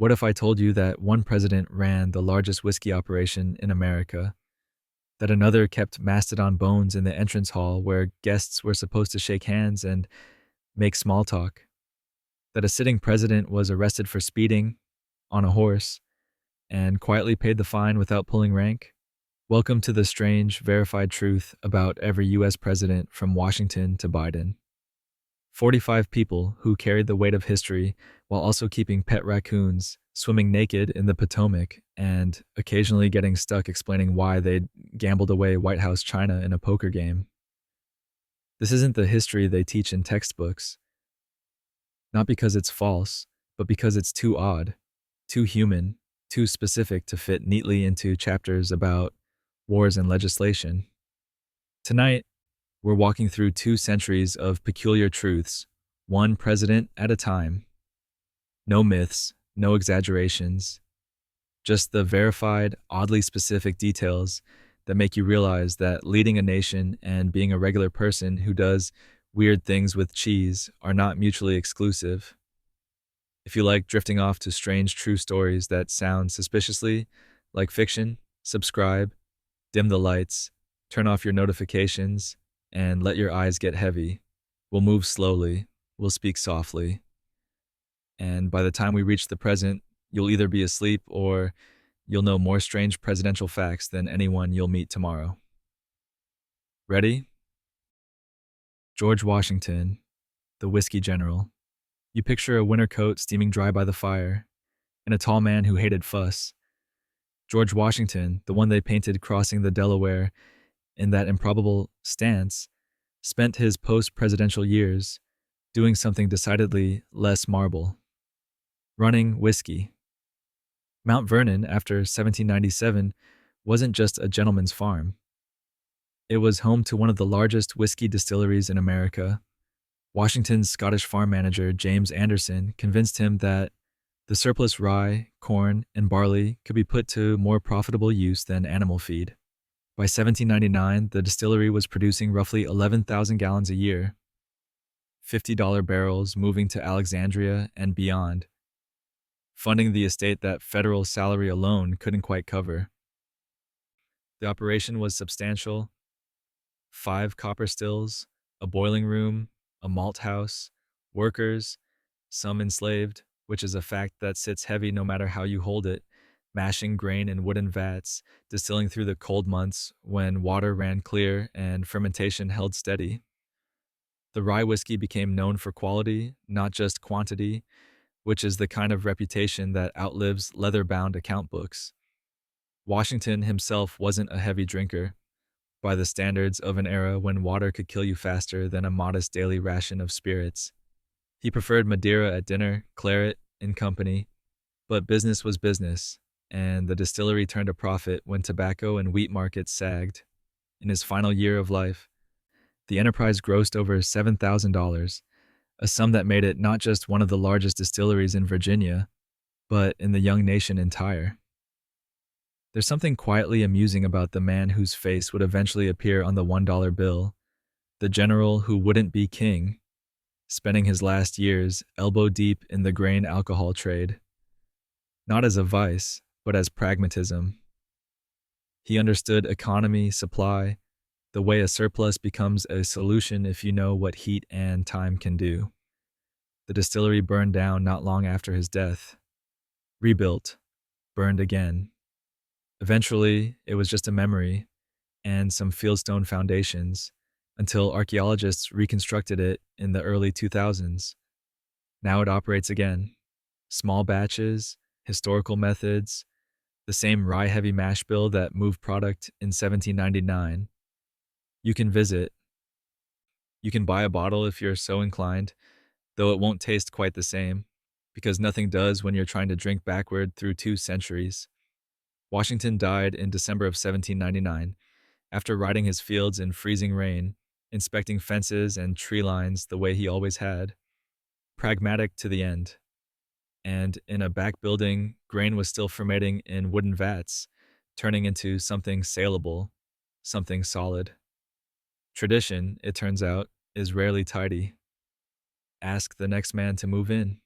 What if I told you that one president ran the largest whiskey operation in America, that another kept mastodon bones in the entrance hall where guests were supposed to shake hands and make small talk, that a sitting president was arrested for speeding on a horse and quietly paid the fine without pulling rank? Welcome to the strange, verified truth about every US president from Washington to Biden. 45 people who carried the weight of history while also keeping pet raccoons, swimming naked in the Potomac, and occasionally getting stuck explaining why they'd gambled away White House china in a poker game. This isn't the history they teach in textbooks, not because it's false, but because it's too odd, too human, too specific to fit neatly into chapters about wars and legislation. Tonight, we're walking through 2 centuries of peculiar truths, one president at a time. No myths, no exaggerations, just the verified, oddly specific details that make you realize that leading a nation and being a regular person who does weird things with cheese are not mutually exclusive. If you like drifting off to strange true stories that sound suspiciously like fiction, subscribe, dim the lights, turn off your notifications, and let your eyes get heavy. We'll move slowly, we'll speak softly, and by the time we reach the present, you'll either be asleep or you'll know more strange presidential facts than anyone you'll meet tomorrow. Ready? George Washington, the whiskey general. You picture a winter coat steaming dry by the fire, and a tall man who hated fuss. George Washington, the one they painted crossing the Delaware in that improbable stance, spent his post-presidential years doing something decidedly less marble. Running whiskey. Mount Vernon, after 1797, wasn't just a gentleman's farm. It was home to one of the largest whiskey distilleries in America. Washington's Scottish farm manager, James Anderson, convinced him that the surplus rye, corn, and barley could be put to more profitable use than animal feed. By 1799, the distillery was producing roughly 11,000 gallons a year, $50 barrels moving to Alexandria and beyond, funding the estate that federal salary alone couldn't quite cover. The operation was substantial: 5 copper stills, a boiling room, a malt house, workers, some enslaved, which is a fact that sits heavy no matter how you hold it, mashing grain in wooden vats, distilling through the cold months when water ran clear and fermentation held steady. The rye whiskey became known for quality, not just quantity, which is the kind of reputation that outlives leather-bound account books. Washington himself wasn't a heavy drinker, by the standards of an era when water could kill you faster than a modest daily ration of spirits. He preferred Madeira at dinner, claret in company, but business was business, and the distillery turned a profit when tobacco and wheat markets sagged. In his final year of life, the enterprise grossed over $7,000, a sum that made it not just one of the largest distilleries in Virginia, but in the young nation entire. There's something quietly amusing about the man whose face would eventually appear on the $1 bill, the general who wouldn't be king, spending his last years elbow deep in the grain alcohol trade. Not as a vice, but as pragmatism. He understood economy, supply, the way a surplus becomes a solution if you know what heat and time can do. The distillery burned down not long after his death. Rebuilt, burned again. Eventually, it was just a memory and some fieldstone foundations until archaeologists reconstructed it in the early 2000s. Now it operates again. Small batches, historical methods, the same rye-heavy mash bill that moved product in 1799. You can visit. You can buy a bottle if you're so inclined, though it won't taste quite the same, because nothing does when you're trying to drink backward through 2 centuries. Washington died in December of 1799, after riding his fields in freezing rain, inspecting fences and tree lines the way he always had. Pragmatic to the end. And in a back building, grain was still fermenting in wooden vats, turning into something saleable, something solid. Tradition, it turns out, is rarely tidy. Ask the next man to move in.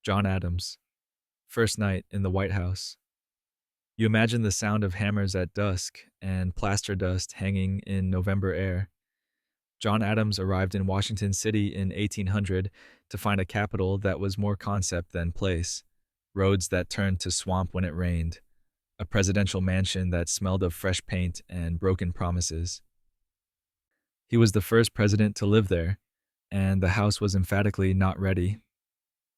John Adams. First night in the White House. You imagine the sound of hammers at dusk and plaster dust hanging in November air. John Adams arrived in Washington City in 1800 to find a capital that was more concept than place, roads that turned to swamp when it rained, a presidential mansion that smelled of fresh paint and broken promises. He was the first president to live there, and the house was emphatically not ready.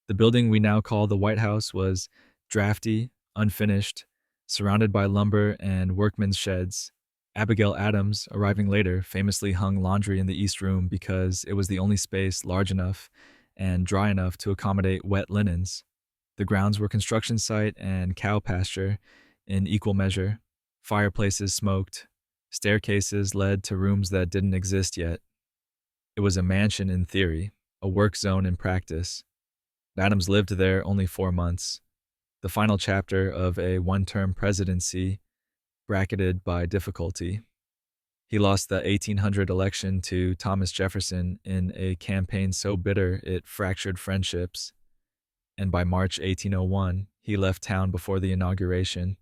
The building we now call the White House was drafty, unfinished, surrounded by lumber and workmen's sheds. Abigail Adams, arriving later, famously hung laundry in the East Room because it was the only space large enough and dry enough to accommodate wet linens. The grounds were construction site and cow pasture in equal measure. Fireplaces smoked. Staircases led to rooms that didn't exist yet. It was a mansion in theory, a work zone in practice. Adams lived there only 4 months, the final chapter of a one-term presidency bracketed by difficulty. He lost the 1800 election to Thomas Jefferson in a campaign so bitter it fractured friendships, and by March 1801, he left town before the inauguration,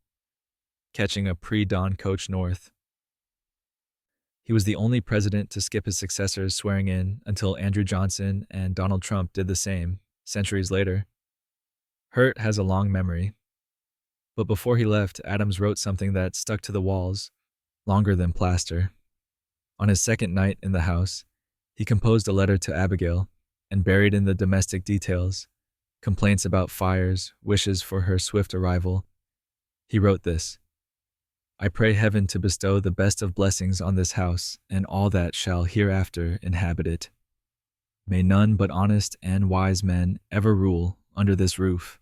catching a pre-dawn coach north. He was the only president to skip his successor's swearing in until Andrew Johnson and Donald Trump did the same, centuries later. Hurt has a long memory. But before he left, Adams wrote something that stuck to the walls, longer than plaster. On his second night in the house, he composed a letter to Abigail, and buried in the domestic details, complaints about fires, wishes for her swift arrival. He wrote this: I pray heaven to bestow the best of blessings on this house and all that shall hereafter inhabit it. May none but honest and wise men ever rule under this roof.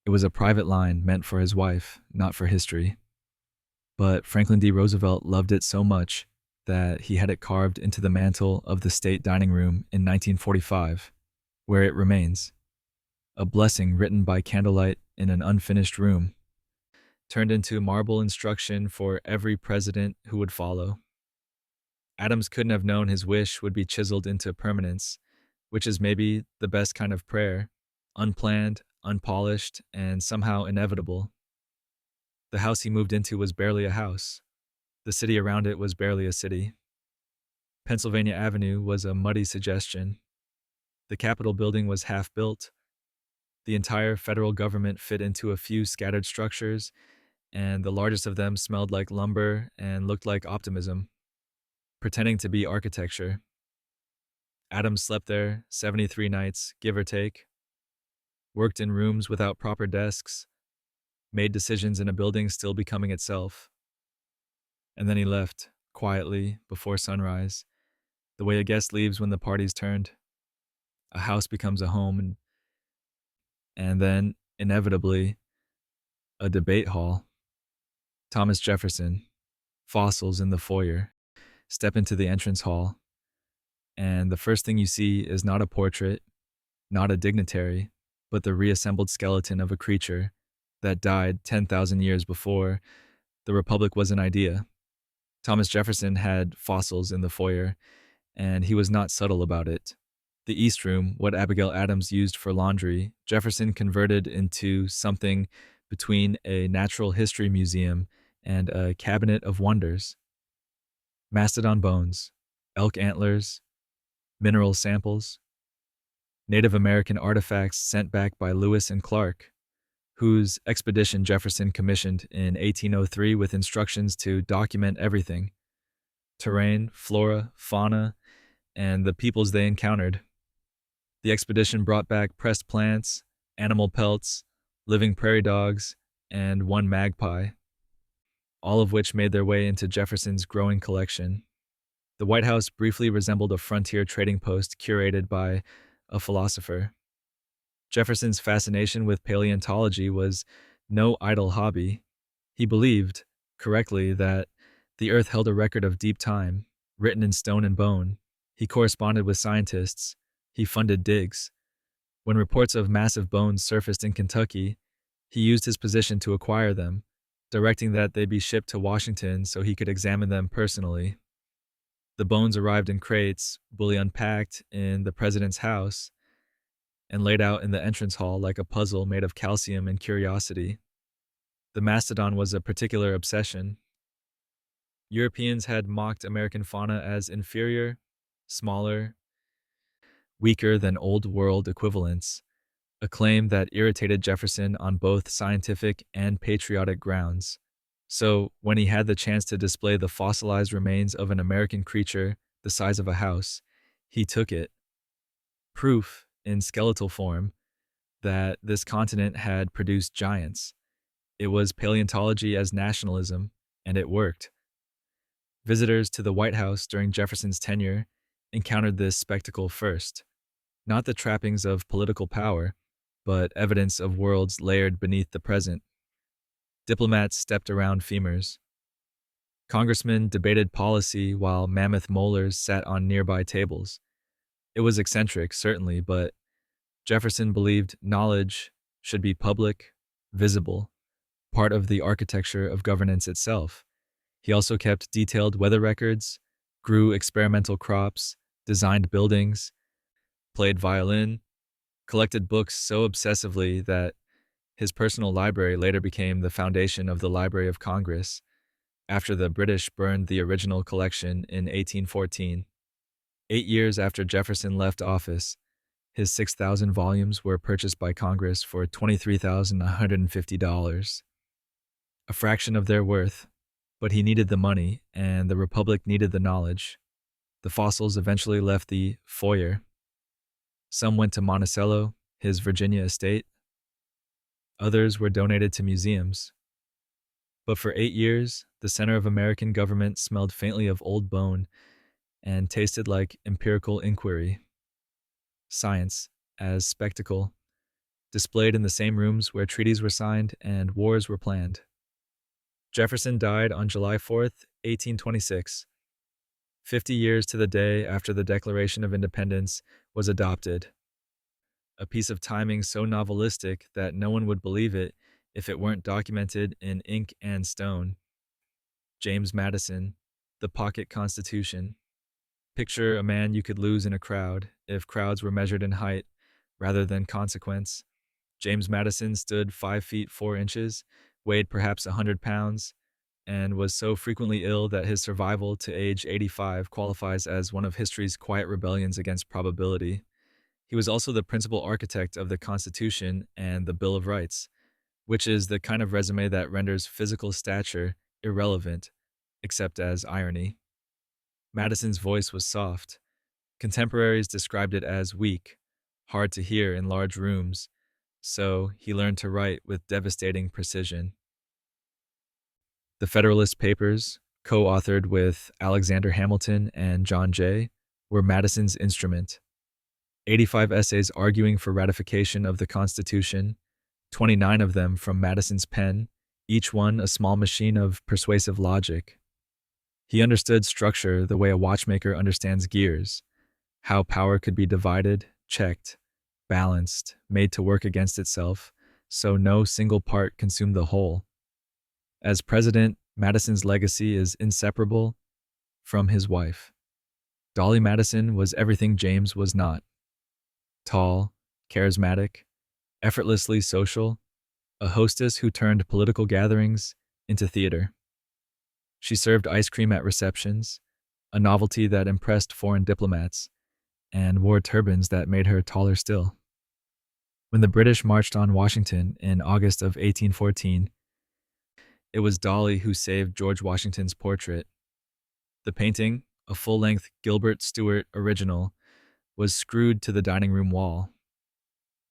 It was a private line meant for his wife, not for history. But Franklin D. Roosevelt loved it so much that he had it carved into the mantel of the state dining room in 1945, where it remains. A blessing written by candlelight in an unfinished room, turned into marble instruction for every president who would follow. Adams couldn't have known his wish would be chiseled into permanence, which is maybe the best kind of prayer, unplanned, unpolished, and somehow inevitable. The house he moved into was barely a house. The city around it was barely a city. Pennsylvania Avenue was a muddy suggestion. The Capitol building was half built. The entire federal government fit into a few scattered structures, and the largest of them smelled like lumber and looked like optimism, pretending to be architecture. Adams slept there 73 nights, give or take, worked in rooms without proper desks, made decisions in a building still becoming itself. And then he left, quietly, before sunrise, the way a guest leaves when the party's turned. A house becomes a home, and then, inevitably, a debate hall. Thomas Jefferson, fossils in the foyer. Step into the entrance hall, and the first thing you see is not a portrait, not a dignitary, but the reassembled skeleton of a creature that died 10,000 years before the Republic was an idea. Thomas Jefferson had fossils in the foyer, and he was not subtle about it. The East Room, what Abigail Adams used for laundry, Jefferson converted into something between a natural history museum and a cabinet of wonders. Mastodon bones, elk antlers, mineral samples, Native American artifacts sent back by Lewis and Clark, whose expedition Jefferson commissioned in 1803 with instructions to document everything: terrain, flora, fauna, and the peoples they encountered. The expedition brought back pressed plants, animal pelts, living prairie dogs, and one magpie, all of which made their way into Jefferson's growing collection. The White House briefly resembled a frontier trading post curated by a philosopher. Jefferson's fascination with paleontology was no idle hobby. He believed, correctly, that the Earth held a record of deep time, written in stone and bone. He corresponded with scientists. He funded digs. When reports of massive bones surfaced in Kentucky, he used his position to acquire them, directing that they be shipped to Washington so he could examine them personally. The bones arrived in crates, fully unpacked, in the president's house, and laid out in the entrance hall like a puzzle made of calcium and curiosity. The mastodon was a particular obsession. Europeans had mocked American fauna as inferior, smaller, weaker than Old World equivalents, a claim that irritated Jefferson on both scientific and patriotic grounds. So, when he had the chance to display the fossilized remains of an American creature the size of a house, he took it. Proof, in skeletal form, that this continent had produced giants. It was paleontology as nationalism, and it worked. Visitors to the White House during Jefferson's tenure encountered this spectacle first, not the trappings of political power, but evidence of worlds layered beneath the present. Diplomats stepped around femurs. Congressmen debated policy while mammoth molars sat on nearby tables. It was eccentric, certainly, but Jefferson believed knowledge should be public, visible, part of the architecture of governance itself. He also kept detailed weather records, grew experimental crops, designed buildings, played violin, collected books so obsessively that his personal library later became the foundation of the Library of Congress, after the British burned the original collection in 1814. 8 years after Jefferson left office, his 6,000 volumes were purchased by Congress for $23,150, a fraction of their worth, but he needed the money, and the Republic needed the knowledge. The fossils eventually left the foyer. Some went to Monticello, his Virginia estate. Others were donated to museums. But for 8 years, the center of American government smelled faintly of old bone and tasted like empirical inquiry. Science, as spectacle, displayed in the same rooms where treaties were signed and wars were planned. Jefferson died on July 4th, 1826, 50 years to the day after the Declaration of Independence was adopted. A piece of timing so novelistic that no one would believe it if it weren't documented in ink and stone. James Madison, the Pocket Constitution. Picture a man you could lose in a crowd if crowds were measured in height rather than consequence. James Madison stood 5 feet 4 inches, weighed perhaps 100 pounds, and was so frequently ill that his survival to age 85 qualifies as one of history's quiet rebellions against probability. He was also the principal architect of the Constitution and the Bill of Rights, which is the kind of resume that renders physical stature irrelevant, except as irony. Madison's voice was soft. Contemporaries described it as weak, hard to hear in large rooms, so he learned to write with devastating precision. The Federalist Papers, co-authored with Alexander Hamilton and John Jay, were Madison's instrument. 85 essays arguing for ratification of the Constitution, 29 of them from Madison's pen, each one a small machine of persuasive logic. He understood structure the way a watchmaker understands gears, how power could be divided, checked, balanced, made to work against itself, so no single part consumed the whole. As president, Madison's legacy is inseparable from his wife. Dolly Madison was everything James was not. Tall, charismatic, effortlessly social, a hostess who turned political gatherings into theater. She served ice cream at receptions, a novelty that impressed foreign diplomats, and wore turbans that made her taller still. When the British marched on Washington in August of 1814, it was Dolly who saved George Washington's portrait. The painting, a full-length Gilbert Stuart original, was screwed to the dining room wall.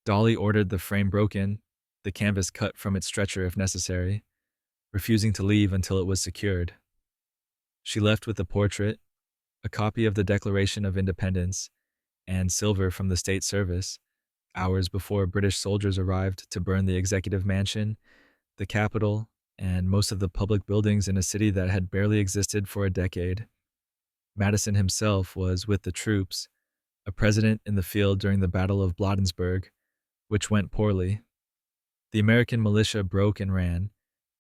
Dolly ordered the frame broken, the canvas cut from its stretcher if necessary, refusing to leave until it was secured. She left with the portrait, a copy of the Declaration of Independence, and silver from the state service, hours before British soldiers arrived to burn the executive mansion, the Capitol, and most of the public buildings in a city that had barely existed for a decade. Madison himself was with the troops, a president in the field during the Battle of Bladensburg, which went poorly. The American militia broke and ran,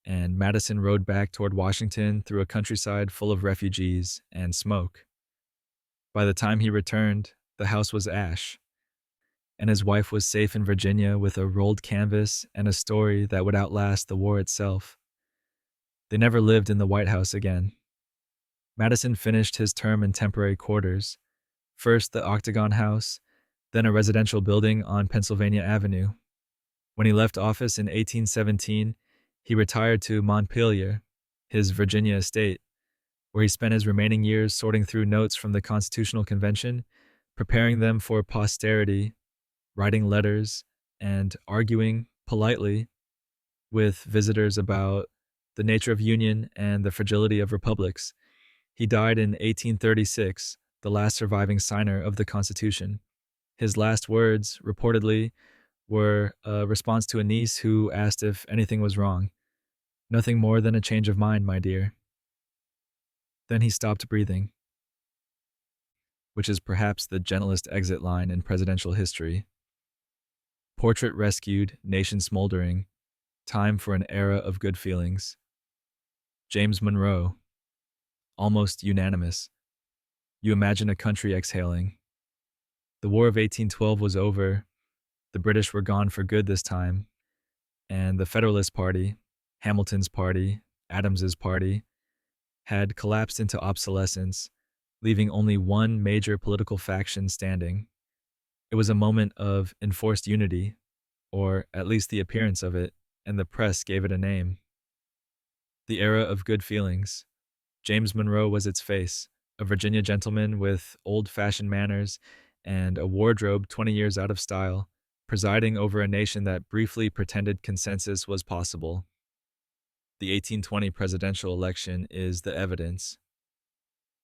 and Madison rode back toward Washington through a countryside full of refugees and smoke. By the time he returned, the house was ash. and his wife was safe in Virginia with a rolled canvas and a story that would outlast the war itself. They never lived in the White House again. Madison finished his term in temporary quarters, first the Octagon House, then a residential building on Pennsylvania Avenue. When he left office in 1817, he retired to Montpelier, his Virginia estate, where he spent his remaining years sorting through notes from the Constitutional Convention, preparing them for posterity, writing letters, and arguing politely with visitors about the nature of union and the fragility of republics. He died in 1836, the last surviving signer of the Constitution. His last words, reportedly, were a response to a niece who asked if anything was wrong. "Nothing more than a change of mind, my dear." Then he stopped breathing, which is perhaps the gentlest exit line in presidential history. Portrait rescued, nation smoldering, time for an era of good feelings. James Monroe, almost unanimous. You imagine a country exhaling. The War of 1812 was over, the British were gone for good this time, and the Federalist Party, Hamilton's party, Adams's party, had collapsed into obsolescence, leaving only one major political faction standing. It was a moment of enforced unity, or at least the appearance of it, and the press gave it a name. The era of good feelings. James Monroe was its face, a Virginia gentleman with old-fashioned manners and a wardrobe 20 years out of style, presiding over a nation that briefly pretended consensus was possible. The 1820 presidential election is the evidence.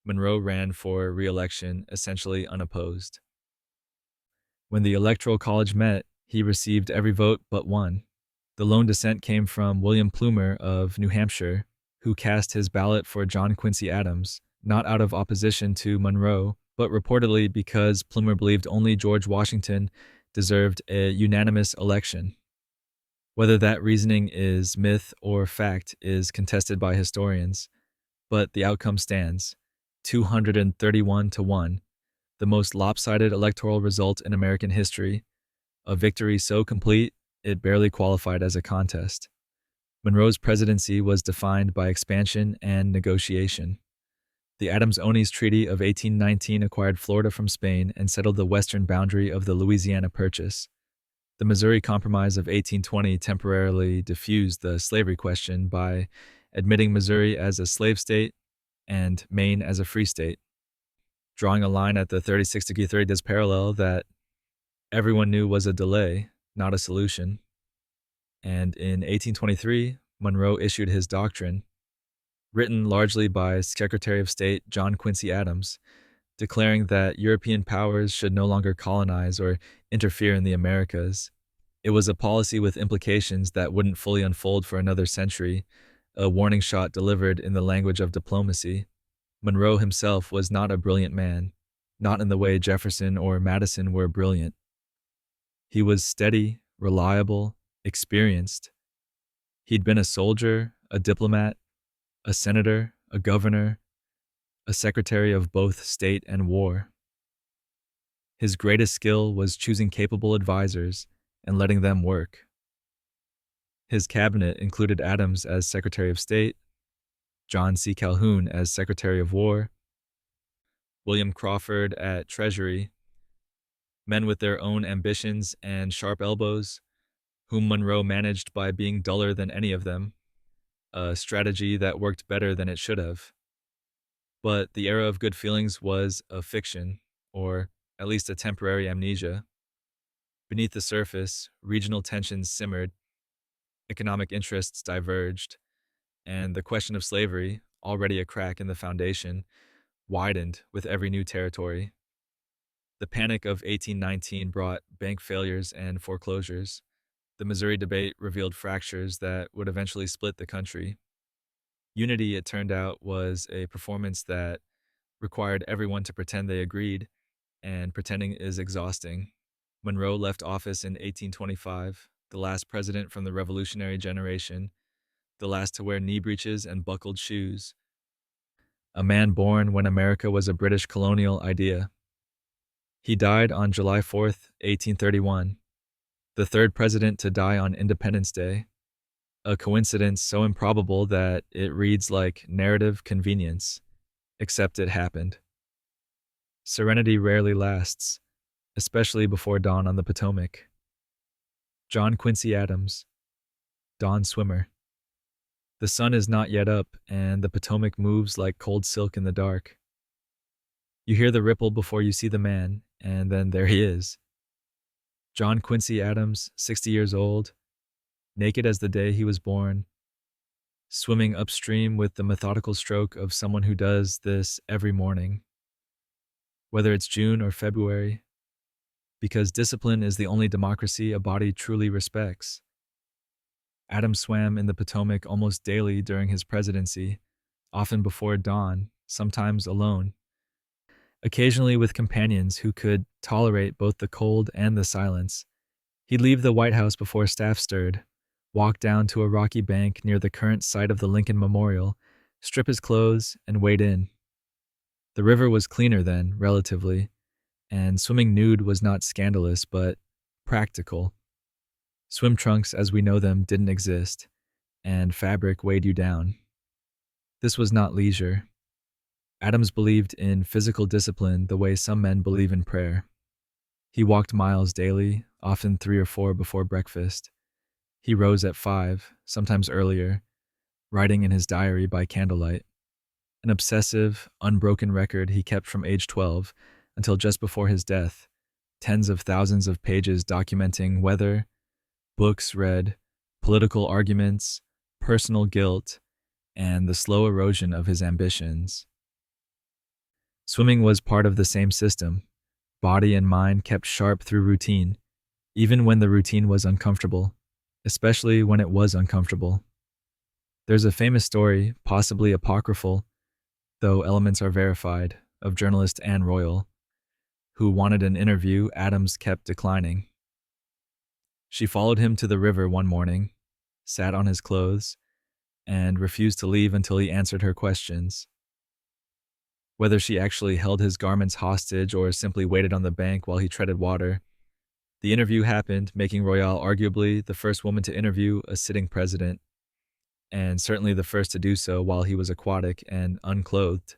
Monroe ran for re-election essentially unopposed. When the Electoral College met, he received every vote but one. The lone dissent came from William Plumer of New Hampshire, who cast his ballot for John Quincy Adams, not out of opposition to Monroe, but reportedly because Plumer believed only George Washington deserved a unanimous election. Whether that reasoning is myth or fact is contested by historians, but the outcome stands, 231 to 1, the most lopsided electoral result in American history, a victory so complete it barely qualified as a contest. Monroe's presidency was defined by expansion and negotiation. The Adams-Onis Treaty of 1819 acquired Florida from Spain and settled the western boundary of the Louisiana Purchase. The Missouri Compromise of 1820 temporarily diffused the slavery question by admitting Missouri as a slave state and Maine as a free state, drawing a line at the 36° 30' parallel that everyone knew was a delay, not a solution. And in 1823, Monroe issued his doctrine, written largely by Secretary of State John Quincy Adams, declaring that European powers should no longer colonize or interfere in the Americas. It was a policy with implications that wouldn't fully unfold for another century, a warning shot delivered in the language of diplomacy. Monroe himself was not a brilliant man, not in the way Jefferson or Madison were brilliant. He was steady, reliable, experienced. He'd been a soldier, a diplomat, a senator, a governor, a secretary of both state and war. His greatest skill was choosing capable advisors and letting them work. His cabinet included Adams as Secretary of State, John C. Calhoun as Secretary of War, William Crawford at Treasury, men with their own ambitions and sharp elbows, whom Monroe managed by being duller than any of them, a strategy that worked better than it should have. But the era of good feelings was a fiction, or at least a temporary amnesia. Beneath the surface, regional tensions simmered, economic interests diverged, and the question of slavery, already a crack in the foundation, widened with every new territory. The Panic of 1819 brought bank failures and foreclosures. The Missouri debate revealed fractures that would eventually split the country. Unity, it turned out, was a performance that required everyone to pretend they agreed, and pretending is exhausting. Monroe left office in 1825, the last president from the Revolutionary generation, the last to wear knee breeches and buckled shoes. A man born when America was a British colonial idea. He died on July 4th, 1831, the third president to die on Independence Day, a coincidence so improbable that it reads like narrative convenience, except it happened. Serenity rarely lasts, especially before dawn on the Potomac. John Quincy Adams, dawn swimmer. The sun is not yet up, and the Potomac moves like cold silk in the dark. You hear the ripple before you see the man, and then there he is. John Quincy Adams, 60 years old, naked as the day he was born, swimming upstream with the methodical stroke of someone who does this every morning, whether it's June or February, because discipline is the only democracy a body truly respects. Adams swam in the Potomac almost daily during his presidency, often before dawn, sometimes alone, occasionally with companions who could tolerate both the cold and the silence. He'd leave the White House before staff stirred, walk down to a rocky bank near the current site of the Lincoln Memorial, strip his clothes, and wade in. The river was cleaner then, relatively, and swimming nude was not scandalous, but practical. Swim trunks as we know them didn't exist, and fabric weighed you down. This was not leisure. Adams believed in physical discipline the way some men believe in prayer. He walked miles daily, often 3 or 4 before breakfast. He rose at 5, sometimes earlier, writing in his diary by candlelight. An obsessive, unbroken record he kept from age 12 until just before his death, tens of thousands of pages documenting weather, books read, political arguments, personal guilt, and the slow erosion of his ambitions. Swimming was part of the same system. Body and mind kept sharp through routine, even when the routine was uncomfortable, especially when it was uncomfortable. There's a famous story, possibly apocryphal, though elements are verified, of journalist Anne Royal, who wanted an interview Adams kept declining. She followed him to the river one morning, sat on his clothes, and refused to leave until he answered her questions. Whether she actually held his garments hostage or simply waited on the bank while he treaded water, the interview happened, making Royale arguably the first woman to interview a sitting president, and certainly the first to do so while he was aquatic and unclothed.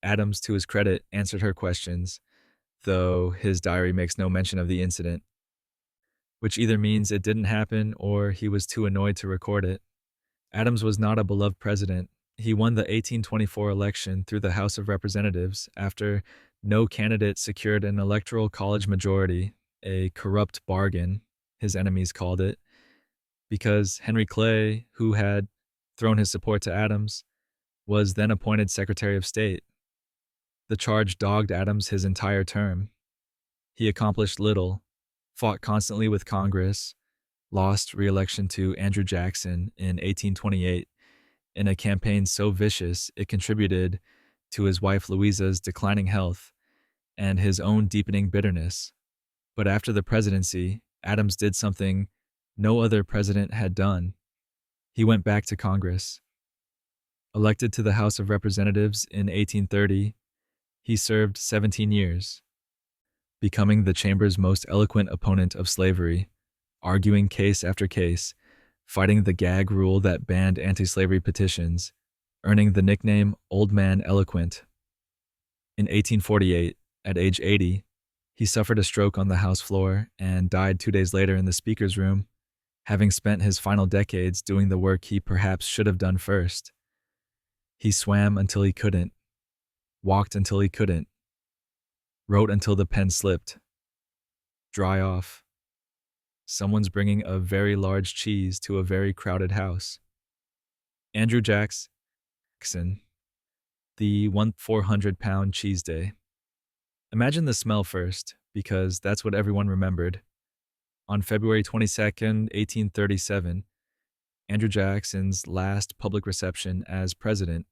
Adams, to his credit, answered her questions, though his diary makes no mention of the incident, which either means it didn't happen or he was too annoyed to record it. Adams was not a beloved president. He won the 1824 election through the House of Representatives after no candidate secured an electoral college majority, a corrupt bargain, his enemies called it, because Henry Clay, who had thrown his support to Adams, was then appointed Secretary of State. The charge dogged Adams his entire term. He accomplished little, fought constantly with Congress, lost re-election to Andrew Jackson in 1828 in a campaign so vicious it contributed to his wife Louisa's declining health and his own deepening bitterness. But after the presidency, Adams did something no other president had done. He went back to Congress. Elected to the House of Representatives in 1830, he served 17 years, becoming the chamber's most eloquent opponent of slavery, arguing case after case, fighting the gag rule that banned anti-slavery petitions, earning the nickname Old Man Eloquent. In 1848, at age 80, he suffered a stroke on the House floor and died 2 days later in the Speaker's room, having spent his final decades doing the work he perhaps should have done first. He swam until he couldn't, walked until he couldn't, wrote until the pen slipped. Dry off. Someone's bringing a very large cheese to a very crowded house. Andrew Jackson, the 400-pound cheese day. Imagine the smell first, because that's what everyone remembered. On February 22nd, 1837, Andrew Jackson's last public reception as president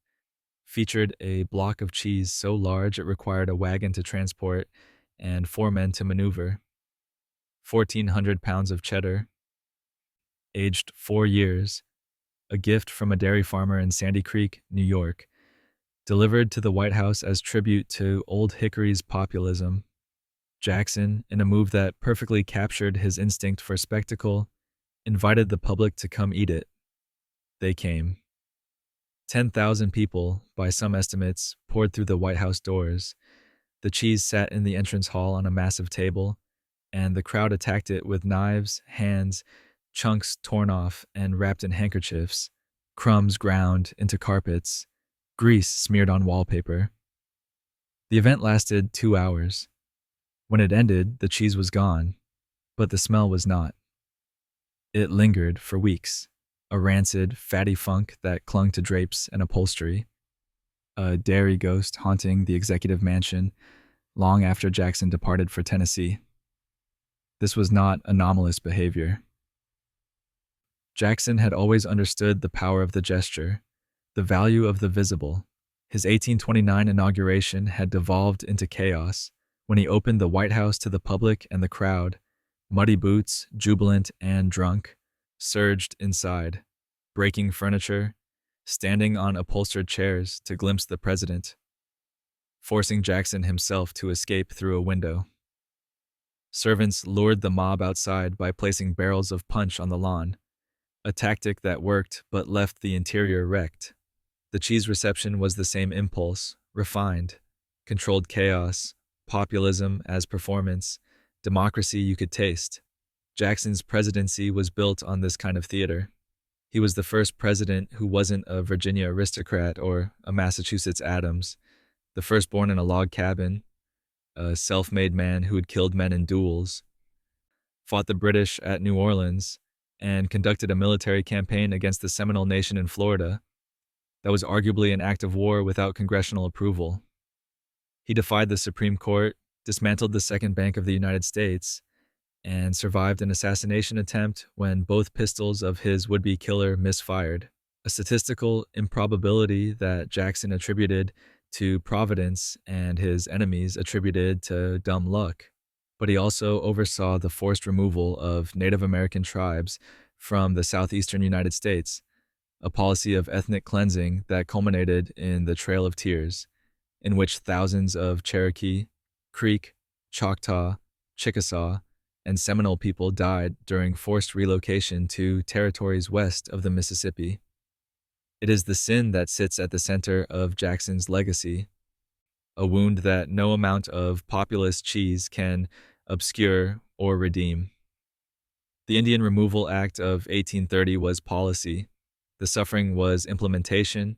featured a block of cheese so large it required a wagon to transport and 4 men to maneuver. 1,400 pounds of cheddar, aged 4 years, a gift from a dairy farmer in Sandy Creek, New York, delivered to the White House as tribute to Old Hickory's populism. Jackson, in a move that perfectly captured his instinct for spectacle, invited the public to come eat it. They came. 10,000 people, by some estimates, poured through the White House doors. The cheese sat in the entrance hall on a massive table, and the crowd attacked it with knives, hands, chunks torn off and wrapped in handkerchiefs, crumbs ground into carpets, grease smeared on wallpaper. The event lasted 2 hours. When it ended, the cheese was gone, but the smell was not. It lingered for weeks, a rancid, fatty funk that clung to drapes and upholstery, a dairy ghost haunting the executive mansion long after Jackson departed for Tennessee. This was not anomalous behavior. Jackson had always understood the power of the gesture, the value of the visible. His 1829 inauguration had devolved into chaos when he opened the White House to the public, and the crowd, muddy boots, jubilant and drunk, surged inside, breaking furniture, standing on upholstered chairs to glimpse the president, forcing Jackson himself to escape through a window. Servants lured the mob outside by placing barrels of punch on the lawn, a tactic that worked but left the interior wrecked. The cheese reception was the same impulse, refined, controlled chaos, populism as performance, democracy you could taste. Jackson's presidency was built on this kind of theater. He was the first president who wasn't a Virginia aristocrat or a Massachusetts Adams, the firstborn in a log cabin, a self-made man who had killed men in duels, fought the British at New Orleans, and conducted a military campaign against the Seminole Nation in Florida that was arguably an act of war without congressional approval. He defied the Supreme Court, dismantled the Second Bank of the United States, and survived an assassination attempt when both pistols of his would-be killer misfired, a statistical improbability that Jackson attributed to providence and his enemies attributed to dumb luck. But he also oversaw the forced removal of Native American tribes from the southeastern United States, a policy of ethnic cleansing that culminated in the Trail of Tears, in which thousands of Cherokee, Creek, Choctaw, Chickasaw, and Seminole people died during forced relocation to territories west of the Mississippi. It is the sin that sits at the center of Jackson's legacy, a wound that no amount of populist cheese can obscure or redeem. The Indian Removal Act of 1830 was policy. The suffering was implementation.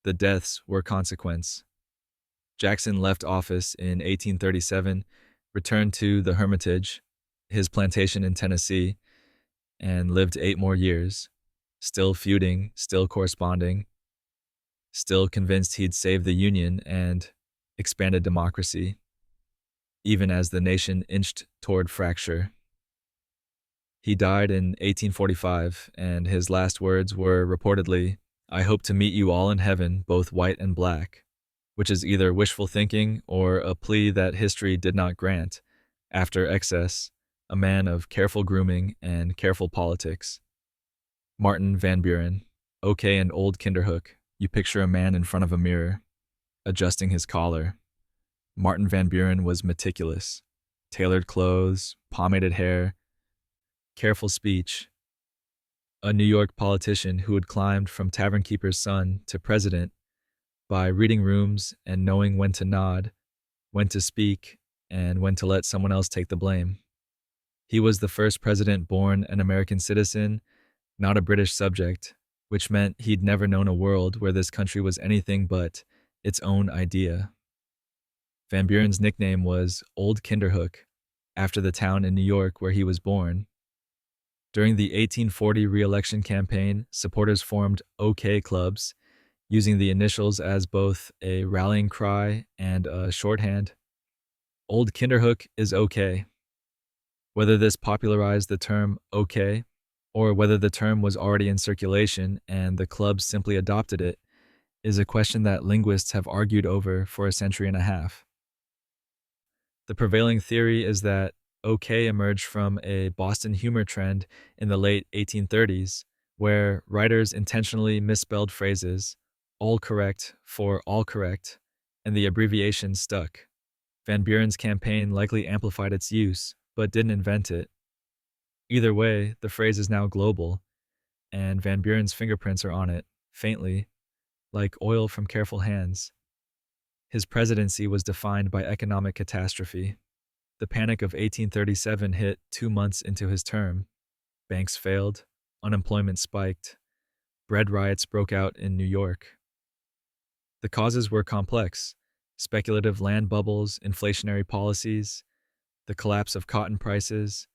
The deaths were consequence. Jackson left office in 1837, returned to the Hermitage, his plantation in Tennessee, and lived 8 more years, still feuding, still corresponding, still convinced he'd save the Union and expanded democracy, even as the nation inched toward fracture. He died in 1845, and his last words were reportedly, "I hope to meet you all in heaven, both white and black," which is either wishful thinking or a plea that history did not grant, after excess, a man of careful grooming and careful politics. Martin Van Buren. Okay, an old Kinderhook. You picture a man in front of a mirror, adjusting his collar. Martin Van Buren was meticulous. Tailored clothes, pomaded hair, careful speech. A New York politician who had climbed from tavern keeper's son to president by reading rooms and knowing when to nod, when to speak, and when to let someone else take the blame. He was the first president born an American citizen, not a British subject, which meant he'd never known a world where this country was anything but its own idea. Van Buren's nickname was Old Kinderhook, after the town in New York where he was born. During the 1840 re-election campaign, supporters formed OK clubs, using the initials as both a rallying cry and a shorthand. Old Kinderhook is OK. Whether this popularized the term OK, or whether the term was already in circulation and the clubs simply adopted it, is a question that linguists have argued over for a century and a half. The prevailing theory is that OK emerged from a Boston humor trend in the late 1830s, where writers intentionally misspelled phrases, all correct for all correct, and the abbreviation stuck. Van Buren's campaign likely amplified its use, but didn't invent it. Either way, the phrase is now global, and Van Buren's fingerprints are on it, faintly, like oil from careful hands. His presidency was defined by economic catastrophe. The Panic of 1837 hit 2 months into his term. Banks failed, unemployment spiked, bread riots broke out in New York. The causes were complex: speculative land bubbles, inflationary policies, the collapse of cotton prices,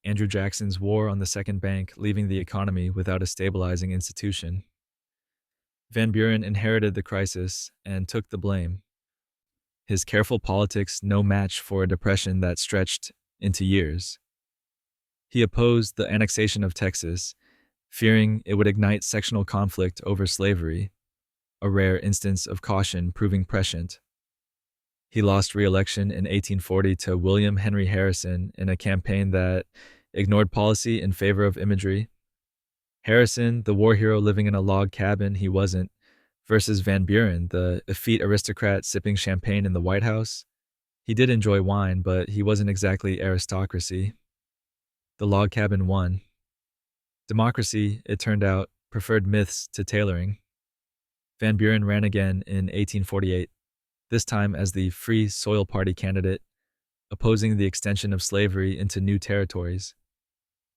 Andrew Jackson's war on the second bank, leaving the economy without a stabilizing institution. Van Buren inherited the crisis and took the blame. His careful politics no match for a depression that stretched into years. He opposed the annexation of Texas, fearing it would ignite sectional conflict over slavery, a rare instance of caution proving prescient. He lost re-election in 1840 to William Henry Harrison in a campaign that ignored policy in favor of imagery. Harrison, the war hero living in a log cabin he wasn't, versus Van Buren, the effete aristocrat sipping champagne in the White House. He did enjoy wine, but he wasn't exactly aristocracy. The log cabin won. Democracy, it turned out, preferred myths to tailoring. Van Buren ran again in 1848, this time as the Free Soil Party candidate, opposing the extension of slavery into new territories.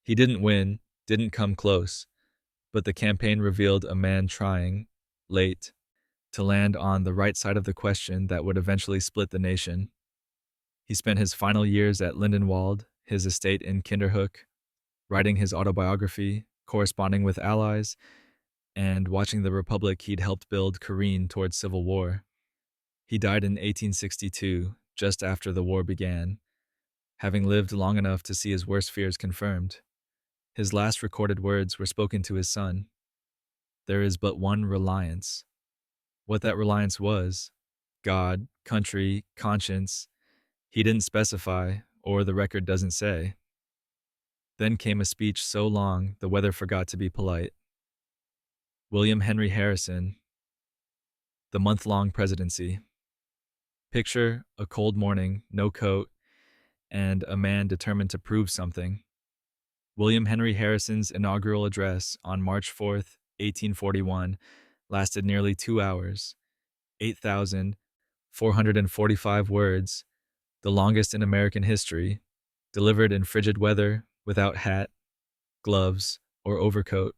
He didn't win, didn't come close, but the campaign revealed a man trying, late, to land on the right side of the question that would eventually split the nation. He spent his final years at Lindenwold, his estate in Kinderhook, writing his autobiography, corresponding with allies, and watching the republic he'd helped build careen towards civil war. He died in 1862, just after the war began, having lived long enough to see his worst fears confirmed. His last recorded words were spoken to his son. There is but one reliance. What that reliance was, God, country, conscience, he didn't specify, or the record doesn't say. Then came a speech so long the weather forgot to be polite. William Henry Harrison, the month-long presidency. Picture a cold morning, no coat, and a man determined to prove something. William Henry Harrison's inaugural address on March 4th, 1841, lasted nearly 2 hours, 8,445 words, the longest in American history, delivered in frigid weather, without hat, gloves, or overcoat.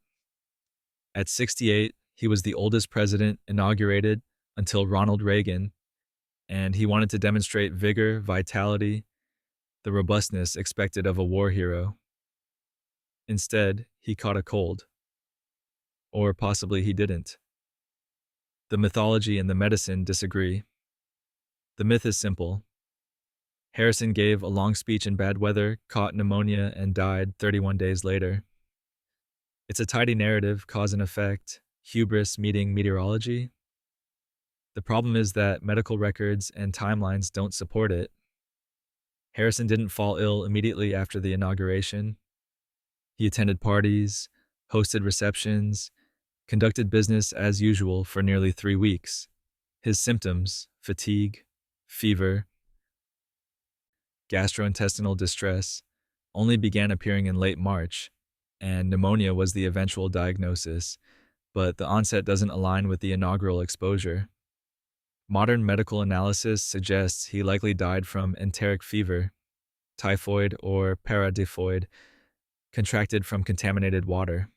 At 68, he was the oldest president inaugurated until Ronald Reagan, and he wanted to demonstrate vigor, vitality, the robustness expected of a war hero. Instead, he caught a cold. Or possibly he didn't. The mythology and the medicine disagree. The myth is simple. Harrison gave a long speech in bad weather, caught pneumonia, and died 31 days later. It's a tidy narrative, cause and effect, hubris meeting meteorology. The problem is that medical records and timelines don't support it. Harrison didn't fall ill immediately after the inauguration. He attended parties, hosted receptions, conducted business as usual for nearly 3 weeks. His symptoms, fatigue, fever, gastrointestinal distress, only began appearing in late March, and pneumonia was the eventual diagnosis, but the onset doesn't align with the inaugural exposure. Modern medical analysis suggests he likely died from enteric fever, typhoid or paratyphoid, contracted from contaminated water.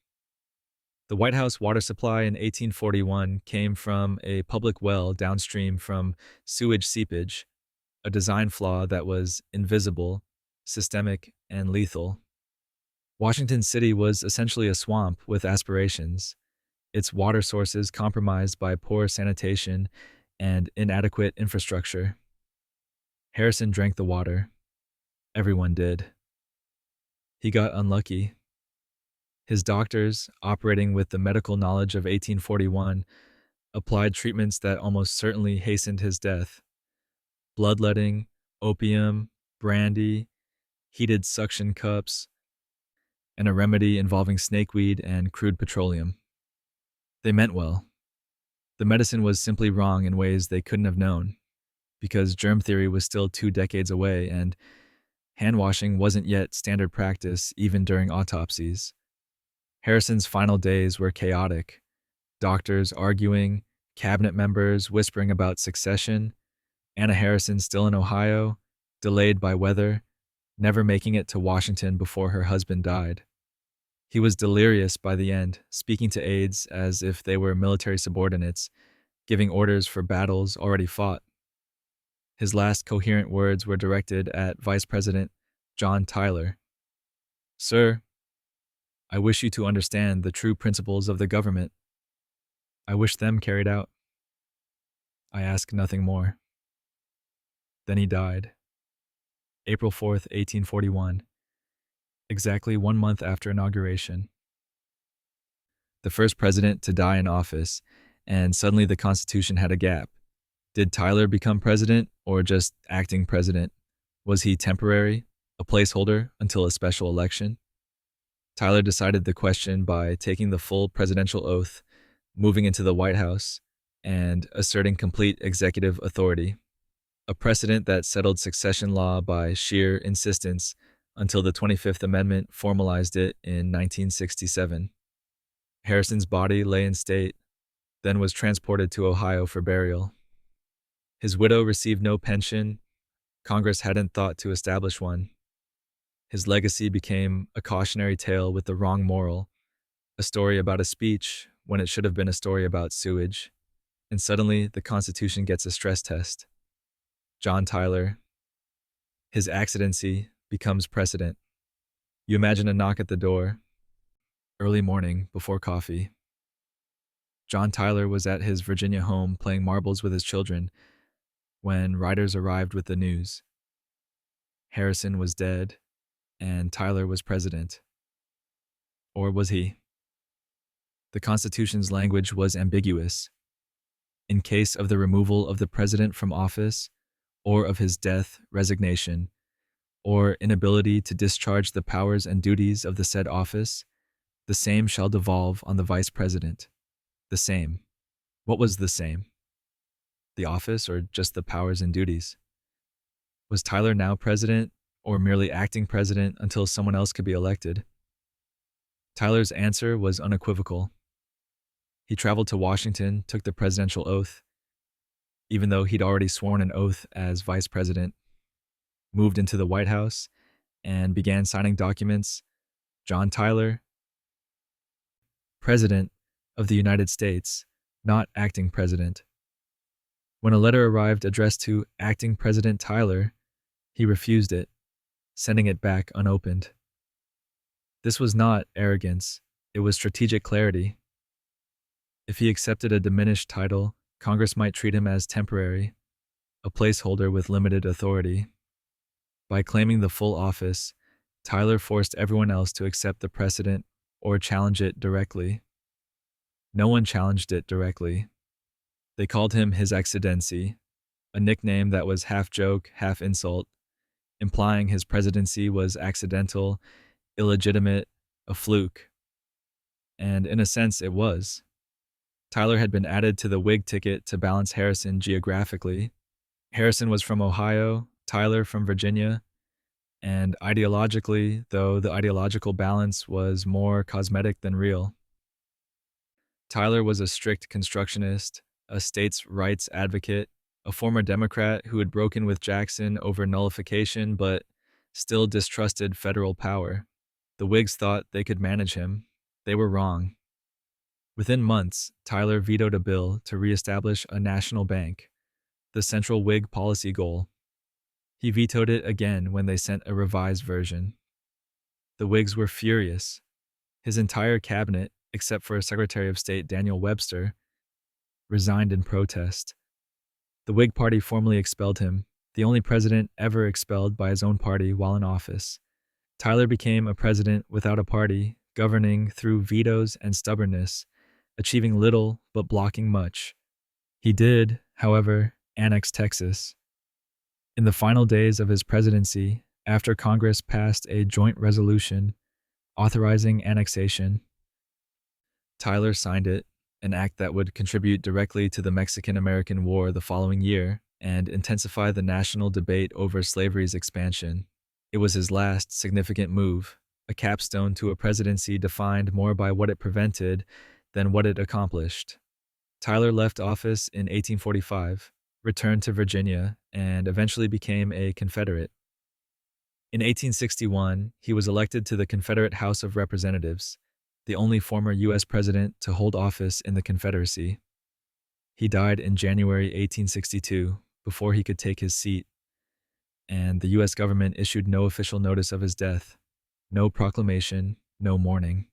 The White House water supply in 1841 came from a public well downstream from sewage seepage, a design flaw that was invisible, systemic, and lethal. Washington City was essentially a swamp with aspirations, its water sources compromised by poor sanitation and inadequate infrastructure. Harrison drank the water. Everyone did. He got unlucky. His doctors, operating with the medical knowledge of 1841, applied treatments that almost certainly hastened his death. Bloodletting, opium, brandy, heated suction cups, and a remedy involving snakeweed and crude petroleum. They meant well. The medicine was simply wrong in ways they couldn't have known. because germ theory was still 2 decades away and hand washing wasn't yet standard practice even during autopsies. Harrison's final days were chaotic. Doctors arguing, cabinet members whispering about succession, Anna Harrison still in Ohio, delayed by weather, never making it to Washington before her husband died. He was delirious by the end, speaking to aides as if they were military subordinates, giving orders for battles already fought. His last coherent words were directed at Vice President John Tyler. "Sir, I wish you to understand the true principles of the government. I wish them carried out. I ask nothing more." Then he died. April 4th, 1841, exactly 1 month after inauguration. The first president to die in office, and suddenly the Constitution had a gap. Did Tyler become president or just acting president? Was he temporary, a placeholder until a special election? Tyler decided the question by taking the full presidential oath, moving into the White House, and asserting complete executive authority, a precedent that settled succession law by sheer insistence until the 25th Amendment formalized it in 1967. Harrison's body lay in state, then was transported to Ohio for burial. His widow received no pension. Congress hadn't thought to establish one. His legacy became a cautionary tale with the wrong moral, a story about a speech when it should have been a story about sewage. And suddenly, the Constitution gets a stress test. John Tyler, his accidency becomes precedent. You imagine a knock at the door, early morning before coffee. John Tyler was at his Virginia home playing marbles with his children when riders arrived with the news. Harrison was dead, and Tyler was president. Or was he? The Constitution's language was ambiguous. In case of the removal of the president from office, or of his death, resignation, or inability to discharge the powers and duties of the said office, the same shall devolve on the vice president. The same. What was the same? The office or just the powers and duties? Was Tyler now president or merely acting president until someone else could be elected? Tyler's answer was unequivocal. He traveled to Washington, took the presidential oath, even though he'd already sworn an oath as vice president, moved into the White House, and began signing documents. John Tyler, President of the United States, not acting president. When a letter arrived addressed to Acting President Tyler, he refused it, sending it back unopened. This was not arrogance, it was strategic clarity. If he accepted a diminished title, Congress might treat him as temporary, a placeholder with limited authority. By claiming the full office, Tyler forced everyone else to accept the precedent or challenge it directly. No one challenged it directly. They called him His Excellency, a nickname that was half joke, half insult, implying his presidency was accidental, illegitimate, a fluke. And in a sense, it was. Tyler had been added to the Whig ticket to balance Harrison geographically. Harrison was from Ohio, Tyler from Virginia, and ideologically, though the ideological balance was more cosmetic than real. Tyler was a strict constructionist, a states' rights advocate, a former Democrat who had broken with Jackson over nullification but still distrusted federal power. The Whigs thought they could manage him. They were wrong. Within months, Tyler vetoed a bill to reestablish a national bank, the central Whig policy goal. He vetoed it again when they sent a revised version. The Whigs were furious. His entire cabinet, except for Secretary of State Daniel Webster, resigned in protest. The Whig Party formally expelled him, the only president ever expelled by his own party while in office. Tyler became a president without a party, governing through vetoes and stubbornness, achieving little but blocking much. He did, however, annex Texas. In the final days of his presidency, after Congress passed a joint resolution authorizing annexation, Tyler signed it, an act that would contribute directly to the Mexican-American War the following year and intensify the national debate over slavery's expansion. It was his last significant move, a capstone to a presidency defined more by what it prevented than what it accomplished. Tyler left office in 1845, returned to Virginia, and eventually became a Confederate. In 1861, he was elected to the Confederate House of Representatives, the only former U.S. president to hold office in the Confederacy. He died in January 1862, before he could take his seat, and the U.S. government issued no official notice of his death, no proclamation, no mourning.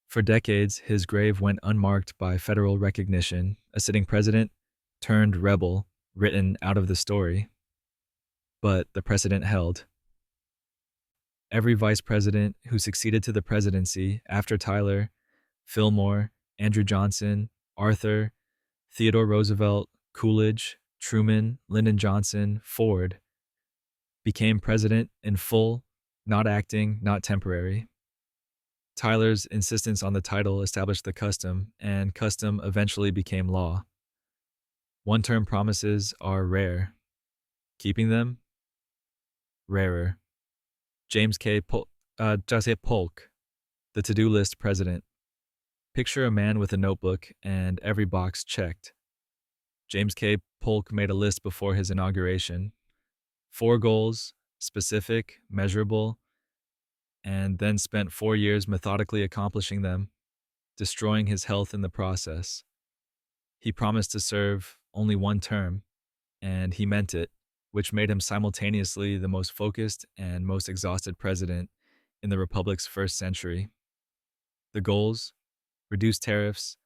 For decades, his grave went unmarked by federal recognition, a sitting president turned rebel written out of the story. But the precedent held. Every vice president who succeeded to the presidency after Tyler, Fillmore, Andrew Johnson, Arthur, Theodore Roosevelt, Coolidge, Truman, Lyndon Johnson, Ford, became president in full, not acting, not temporary. Tyler's insistence on the title established the custom, and custom eventually became law. One-term promises are rare. Keeping them? Rarer. Polk, the to-do list president. Picture a man with a notebook and every box checked. James K. Polk made a list before his inauguration. 4 goals, specific, measurable, and then spent 4 years methodically accomplishing them, destroying his health in the process. He promised to serve only 1 term, and he meant it, which made him simultaneously the most focused and most exhausted president in the Republic's first century. The goals: reduce tariffs,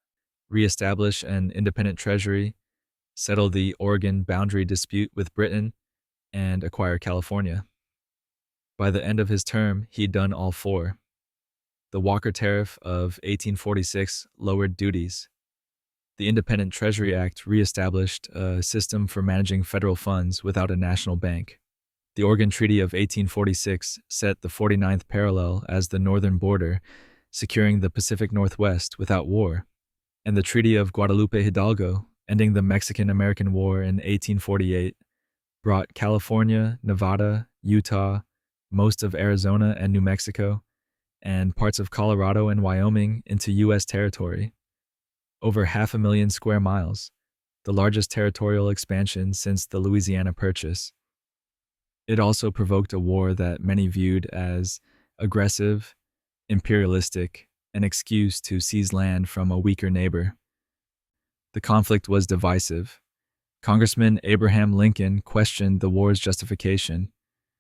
reestablish an independent treasury, settle the Oregon boundary dispute with Britain, and acquire California. By the end of his term, he'd done all 4. The Walker Tariff of 1846 lowered duties. The Independent Treasury Act reestablished a system for managing federal funds without a national bank. The Oregon Treaty of 1846 set the 49th parallel as the northern border, securing the Pacific Northwest without war. And the Treaty of Guadalupe Hidalgo, ending the Mexican-American War in 1848, brought California, Nevada, Utah, most of Arizona and New Mexico, and parts of Colorado and Wyoming into U.S. territory. Over 500,000 square miles, the largest territorial expansion since the Louisiana Purchase. It also provoked a war that many viewed as aggressive, imperialistic, an excuse to seize land from a weaker neighbor. The conflict was divisive. Congressman Abraham Lincoln questioned the war's justification.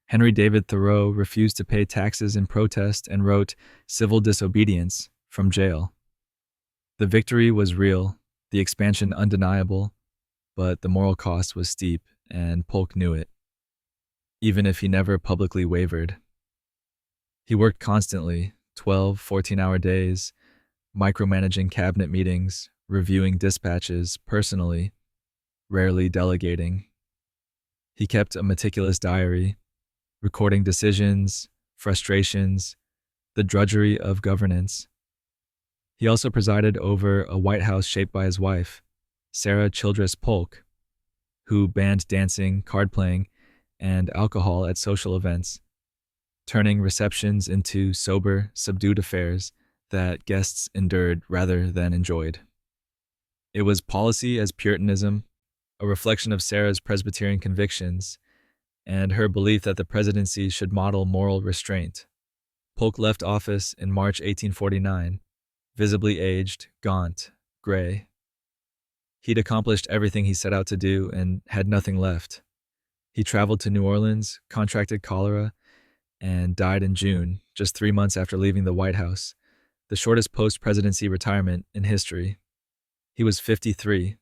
Henry David Thoreau refused to pay taxes in protest and wrote "Civil Disobedience" from jail. The victory was real, the expansion undeniable, but the moral cost was steep, and Polk knew it, even if he never publicly wavered. He worked constantly, 12, 14-hour days, micromanaging cabinet meetings, reviewing dispatches personally, rarely delegating. He kept a meticulous diary, recording decisions, frustrations, the drudgery of governance. He also presided over a White House shaped by his wife, Sarah Childress Polk, who banned dancing, card-playing, and alcohol at social events, turning receptions into sober, subdued affairs that guests endured rather than enjoyed. It was policy as Puritanism, a reflection of Sarah's Presbyterian convictions, and her belief that the presidency should model moral restraint. Polk left office in March 1849, visibly aged, gaunt, gray. He'd accomplished everything he set out to do and had nothing left. He traveled to New Orleans, contracted cholera, and died in June, just 3 months after leaving the White House, the shortest post-presidency retirement in history. He was 53.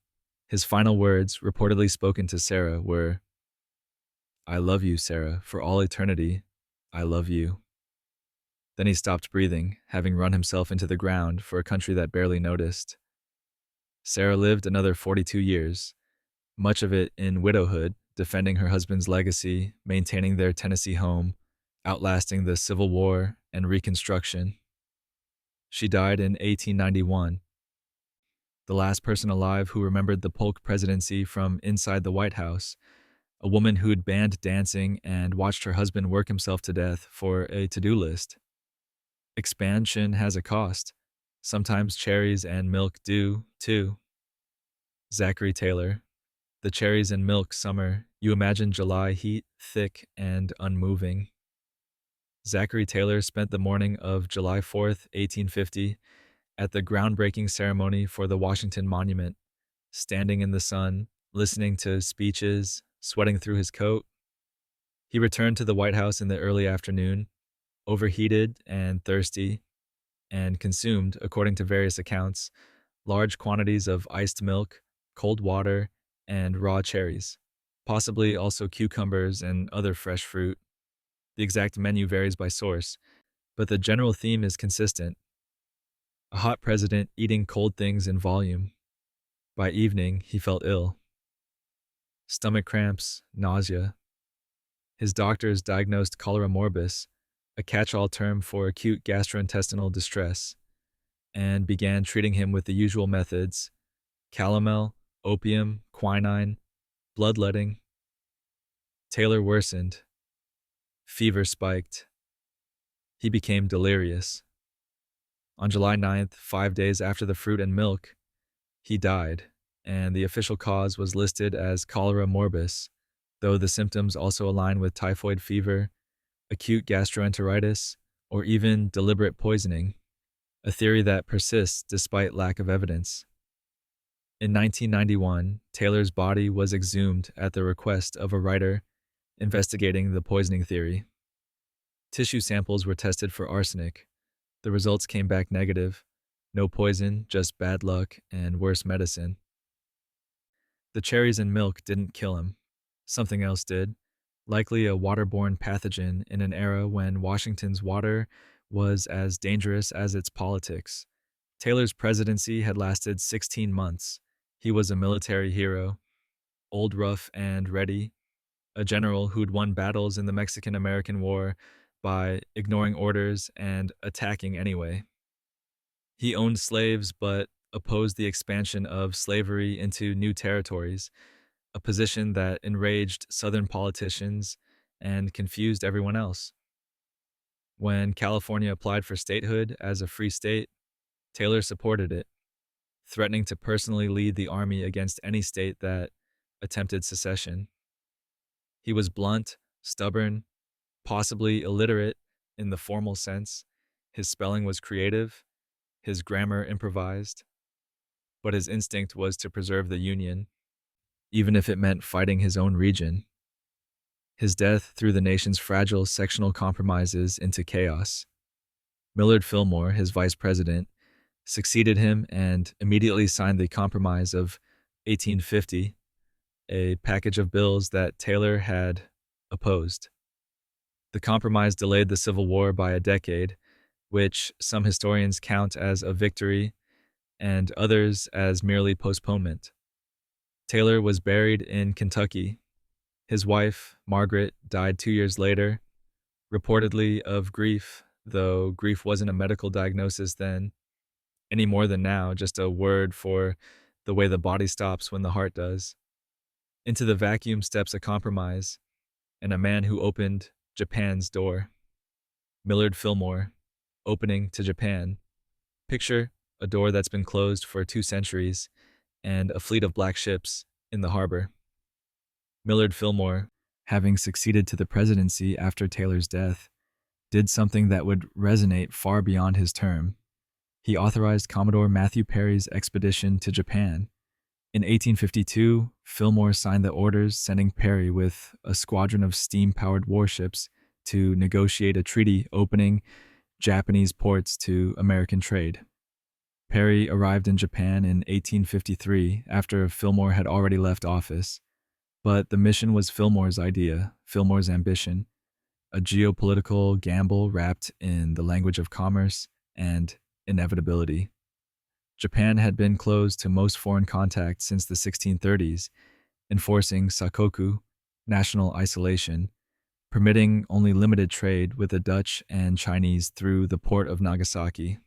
His final words, reportedly spoken to Sarah, were, "I love you, Sarah, for all eternity. I love you." Then he stopped breathing, having run himself into the ground for a country that barely noticed. Sarah lived another 42 years, much of it in widowhood, defending her husband's legacy, maintaining their Tennessee home, outlasting the Civil War and Reconstruction. She died in 1891. the last person alive who remembered the Polk presidency from inside the White House, a woman who'd banned dancing and watched her husband work himself to death for a to-do list. Expansion has a cost. Sometimes cherries and milk do, too. Zachary Taylor. The cherries and milk summer, you imagine July heat, thick and unmoving. Zachary Taylor spent the morning of July 4th, 1850, at the groundbreaking ceremony for the Washington Monument, standing in the sun, listening to speeches, sweating through his coat. He returned to the White House in the early afternoon, overheated and thirsty, and consumed, according to various accounts, large quantities of iced milk, cold water, and raw cherries, possibly also cucumbers and other fresh fruit. The exact menu varies by source, but the general theme is consistent. A hot president eating cold things in volume. By evening, he felt ill. Stomach cramps, nausea. His doctors diagnosed cholera morbus, a catch-all term for acute gastrointestinal distress, and began treating him with the usual methods: calomel, opium, quinine, bloodletting. Taylor worsened. Fever spiked. He became delirious. On July 9th, 5 days after the fruit and milk, he died, and the official cause was listed as cholera morbus, though the symptoms also align with typhoid fever, acute gastroenteritis, or even deliberate poisoning, a theory that persists despite lack of evidence. In 1991, Taylor's body was exhumed at the request of a writer investigating the poisoning theory. Tissue samples were tested for arsenic. The results came back negative. No poison, just bad luck and worse medicine. The cherries and milk didn't kill him. Something else did, likely a waterborne pathogen in an era when Washington's water was as dangerous as its politics. Taylor's presidency had lasted 16 months. He was a military hero, old, rough, and ready, a general who'd won battles in the Mexican-American War by ignoring orders and attacking anyway. He owned slaves but opposed the expansion of slavery into new territories, a position that enraged Southern politicians and confused everyone else. When California applied for statehood as a free state, Taylor supported it, threatening to personally lead the army against any state that attempted secession. He was blunt, stubborn, possibly illiterate in the formal sense. His spelling was creative, his grammar improvised, but his instinct was to preserve the Union, even if it meant fighting his own region. His death threw the nation's fragile sectional compromises into chaos. Millard Fillmore, his vice president, succeeded him and immediately signed the Compromise of 1850, a package of bills that Taylor had opposed. The compromise delayed the Civil War by a decade, which some historians count as a victory and others as merely postponement. Taylor was buried in Kentucky. His wife, Margaret, died 2 years later, reportedly of grief, though grief wasn't a medical diagnosis then, any more than now, just a word for the way the body stops when the heart does. Into the vacuum steps a compromise, and a man who opened Japan's door. Millard Fillmore, opening to Japan. Picture a door that's been closed for 2 centuries and a fleet of black ships in the harbor. Millard Fillmore, having succeeded to the presidency after Taylor's death, did something that would resonate far beyond his term. He authorized Commodore Matthew Perry's expedition to Japan. In 1852, Fillmore signed the orders sending Perry with a squadron of steam-powered warships to negotiate a treaty opening Japanese ports to American trade. Perry arrived in Japan in 1853 after Fillmore had already left office, but the mission was Fillmore's idea, Fillmore's ambition, a geopolitical gamble wrapped in the language of commerce and inevitability. Japan had been closed to most foreign contact since the 1630s, enforcing sakoku, national isolation, permitting only limited trade with the Dutch and Chinese through the port of Nagasaki.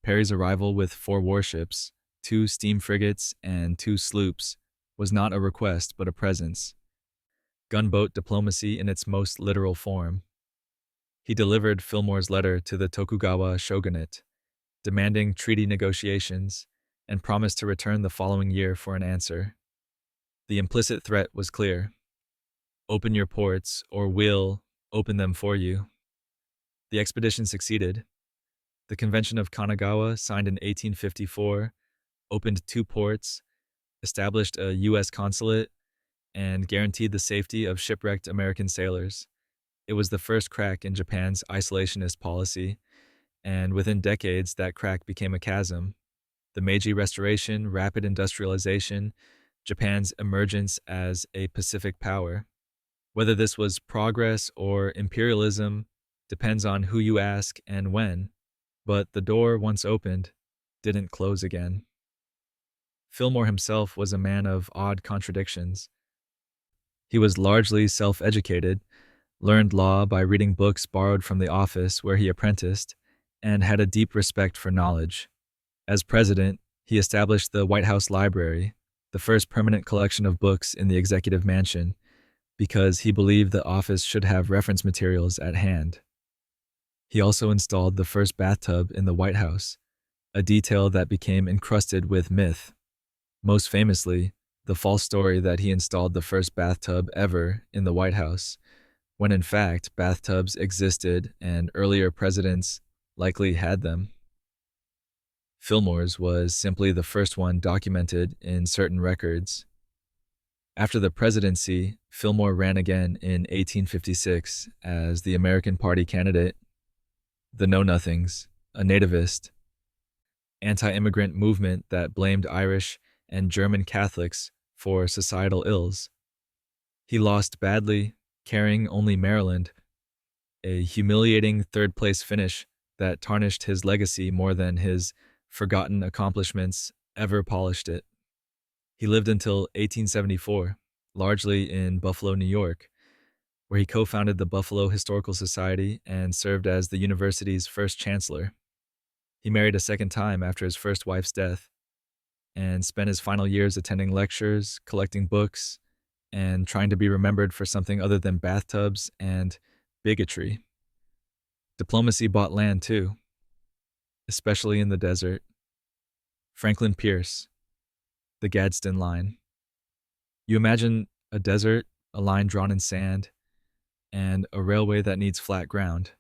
Perry's arrival with 4 warships, 2 steam frigates, and 2 sloops was not a request but a presence. Gunboat diplomacy in its most literal form. He delivered Fillmore's letter to the Tokugawa shogunate, demanding treaty negotiations, and promised to return the following year for an answer. The implicit threat was clear. Open your ports, or we'll open them for you. The expedition succeeded. The Convention of Kanagawa, signed in 1854, opened 2 ports, established a U.S. consulate, and guaranteed the safety of shipwrecked American sailors. It was the first crack in Japan's isolationist policy, and within decades that crack became a chasm. The Meiji Restoration, rapid industrialization, Japan's emergence as a Pacific power. Whether this was progress or imperialism depends on who you ask and when, but the door, once opened, didn't close again. Fillmore himself was a man of odd contradictions. He was largely self-educated, learned law by reading books borrowed from the office where he apprenticed, and had a deep respect for knowledge. As president, he established the White House Library, the first permanent collection of books in the executive mansion, because he believed the office should have reference materials at hand. He also installed the first bathtub in the White House, a detail that became encrusted with myth. Most famously, the false story that he installed the first bathtub ever in the White House, when in fact bathtubs existed and earlier presidents likely had them. Fillmore's was simply the first one documented in certain records. After the presidency, Fillmore ran again in 1856 as the American Party candidate. The Know-Nothings, a nativist, anti-immigrant movement that blamed Irish and German Catholics for societal ills. He lost badly, carrying only Maryland, a humiliating third-place finish that tarnished his legacy more than his forgotten accomplishments ever polished it. He lived until 1874, largely in Buffalo, New York, where he co-founded the Buffalo Historical Society and served as the university's first chancellor. He married a second time after his first wife's death, and spent his final years attending lectures, collecting books, and trying to be remembered for something other than bathtubs and bigotry. Diplomacy bought land too, especially in the desert. Franklin Pierce, the Gadsden Line. You imagine a desert, a line drawn in sand, and a railway that needs flat ground.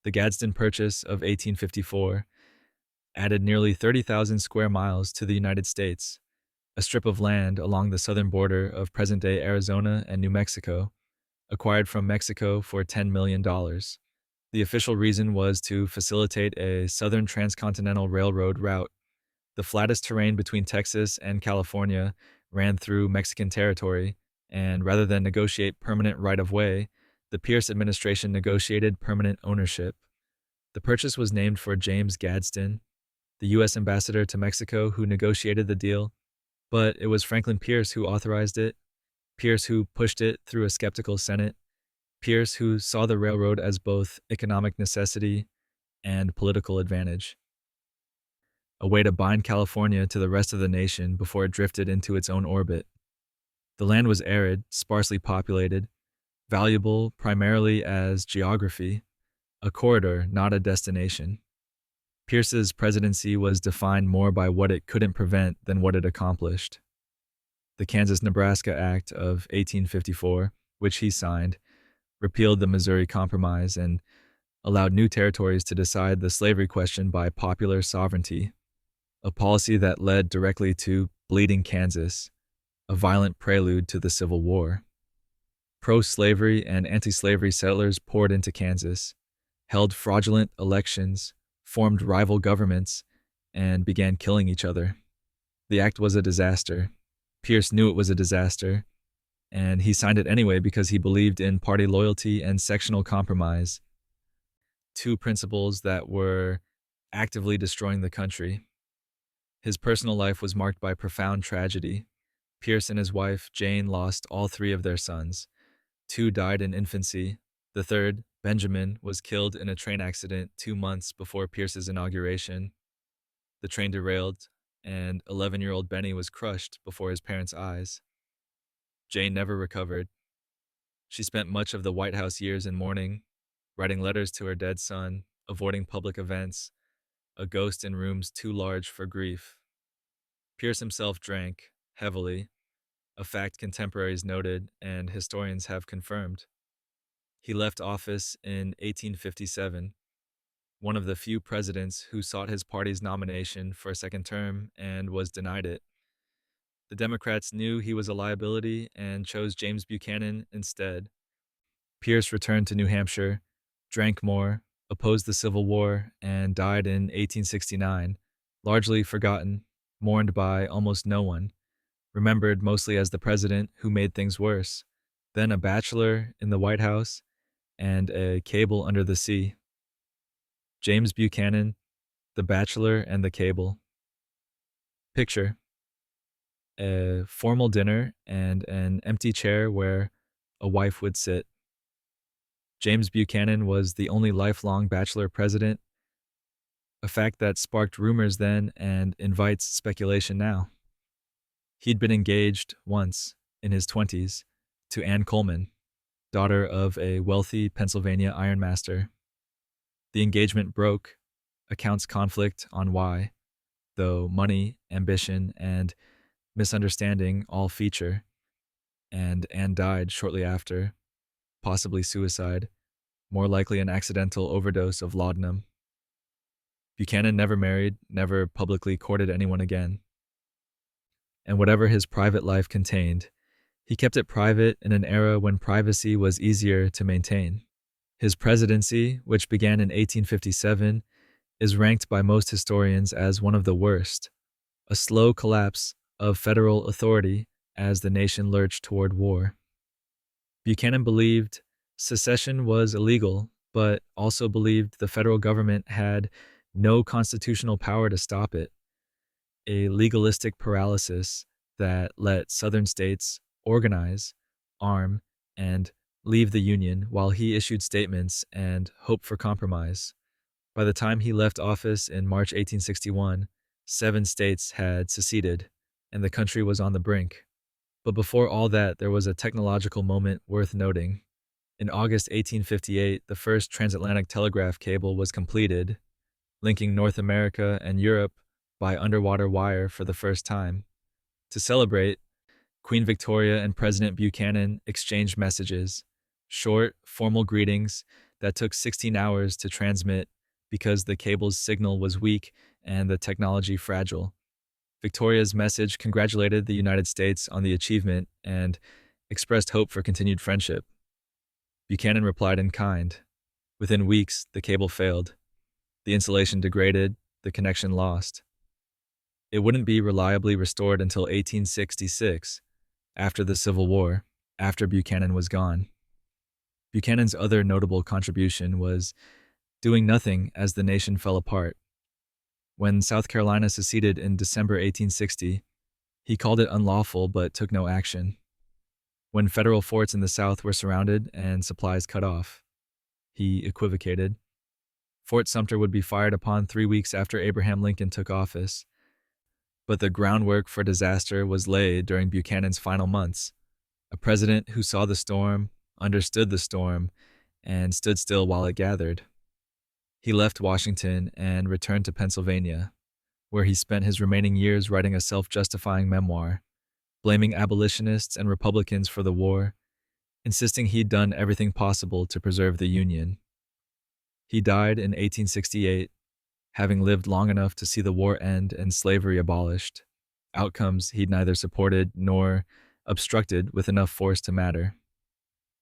The Gadsden Purchase of 1854 added nearly 30,000 square miles to the United States, a strip of land along the southern border of present-day Arizona and New Mexico, acquired from Mexico for $10 million. The official reason was to facilitate a southern transcontinental railroad route. The flattest terrain between Texas and California ran through Mexican territory, and rather than negotiate permanent right-of-way, the Pierce administration negotiated permanent ownership. The purchase was named for James Gadsden, the U.S. ambassador to Mexico who negotiated the deal, but it was Franklin Pierce who authorized it, Pierce who pushed it through a skeptical Senate, Pierce who saw the railroad as both economic necessity and political advantage. A way to bind California to the rest of the nation before it drifted into its own orbit. The land was arid, sparsely populated, valuable primarily as geography, a corridor, not a destination. Pierce's presidency was defined more by what it couldn't prevent than what it accomplished. The Kansas-Nebraska Act of 1854, which he signed, repealed the Missouri Compromise and allowed new territories to decide the slavery question by popular sovereignty, a policy that led directly to Bleeding Kansas, a violent prelude to the Civil War. Pro-slavery and anti-slavery settlers poured into Kansas, held fraudulent elections, formed rival governments, and began killing each other. The act was a disaster. Pierce knew it was a disaster, and he signed it anyway because he believed in party loyalty and sectional compromise, two principles that were actively destroying the country. His personal life was marked by profound tragedy. Pierce and his wife, Jane, lost all 3 of their sons. 2 died in infancy. The third, Benjamin, was killed in a train accident 2 months before Pierce's inauguration. The train derailed, and 11-year-old Benny was crushed before his parents' eyes. Jane never recovered. She spent much of the White House years in mourning, writing letters to her dead son, avoiding public events, a ghost in rooms too large for grief. Pierce himself drank, heavily, a fact contemporaries noted and historians have confirmed. He left office in 1857, one of the few presidents who sought his party's nomination for a second term and was denied it. The Democrats knew he was a liability and chose James Buchanan instead. Pierce returned to New Hampshire, drank more, opposed the Civil War, and died in 1869, largely forgotten, mourned by almost no one, remembered mostly as the president who made things worse, then a bachelor in the White House, and a cable under the sea. James Buchanan, the bachelor and the cable. Picture: a formal dinner and an empty chair where a wife would sit. James Buchanan was the only lifelong bachelor president, a fact that sparked rumors then and invites speculation now. He'd been engaged once, in his 20s, to Ann Coleman, daughter of a wealthy Pennsylvania ironmaster. The engagement broke, accounts conflict on why, though money, ambition, and misunderstanding all feature, and Anne died shortly after, possibly suicide, more likely an accidental overdose of laudanum. Buchanan never married, never publicly courted anyone again. And whatever his private life contained, he kept it private in an era when privacy was easier to maintain. His presidency, which began in 1857, is ranked by most historians as one of the worst, a slow collapse of federal authority as the nation lurched toward war. Buchanan believed secession was illegal, but also believed the federal government had no constitutional power to stop it, a legalistic paralysis that let Southern states organize, arm, and leave the Union while he issued statements and hoped for compromise. By the time he left office in March 1861, 7 states had seceded, and the country was on the brink. But before all that, there was a technological moment worth noting. In August 1858, the first transatlantic telegraph cable was completed, linking North America and Europe by underwater wire for the first time. To celebrate, Queen Victoria and President Buchanan exchanged messages, short, formal greetings that took 16 hours to transmit because the cable's signal was weak and the technology fragile. Victoria's message congratulated the United States on the achievement and expressed hope for continued friendship. Buchanan replied in kind. Within weeks, the cable failed. The insulation degraded, the connection lost. It wouldn't be reliably restored until 1866, after the Civil War, after Buchanan was gone. Buchanan's other notable contribution was doing nothing as the nation fell apart. When South Carolina seceded in December 1860, he called it unlawful but took no action. When federal forts in the South were surrounded and supplies cut off, he equivocated. Fort Sumter would be fired upon 3 weeks after Abraham Lincoln took office, but the groundwork for disaster was laid during Buchanan's final months. A president who saw the storm, understood the storm, and stood still while it gathered. He left Washington and returned to Pennsylvania, where he spent his remaining years writing a self-justifying memoir, blaming abolitionists and Republicans for the war, insisting he'd done everything possible to preserve the Union. He died in 1868, having lived long enough to see the war end and slavery abolished, outcomes he'd neither supported nor obstructed with enough force to matter.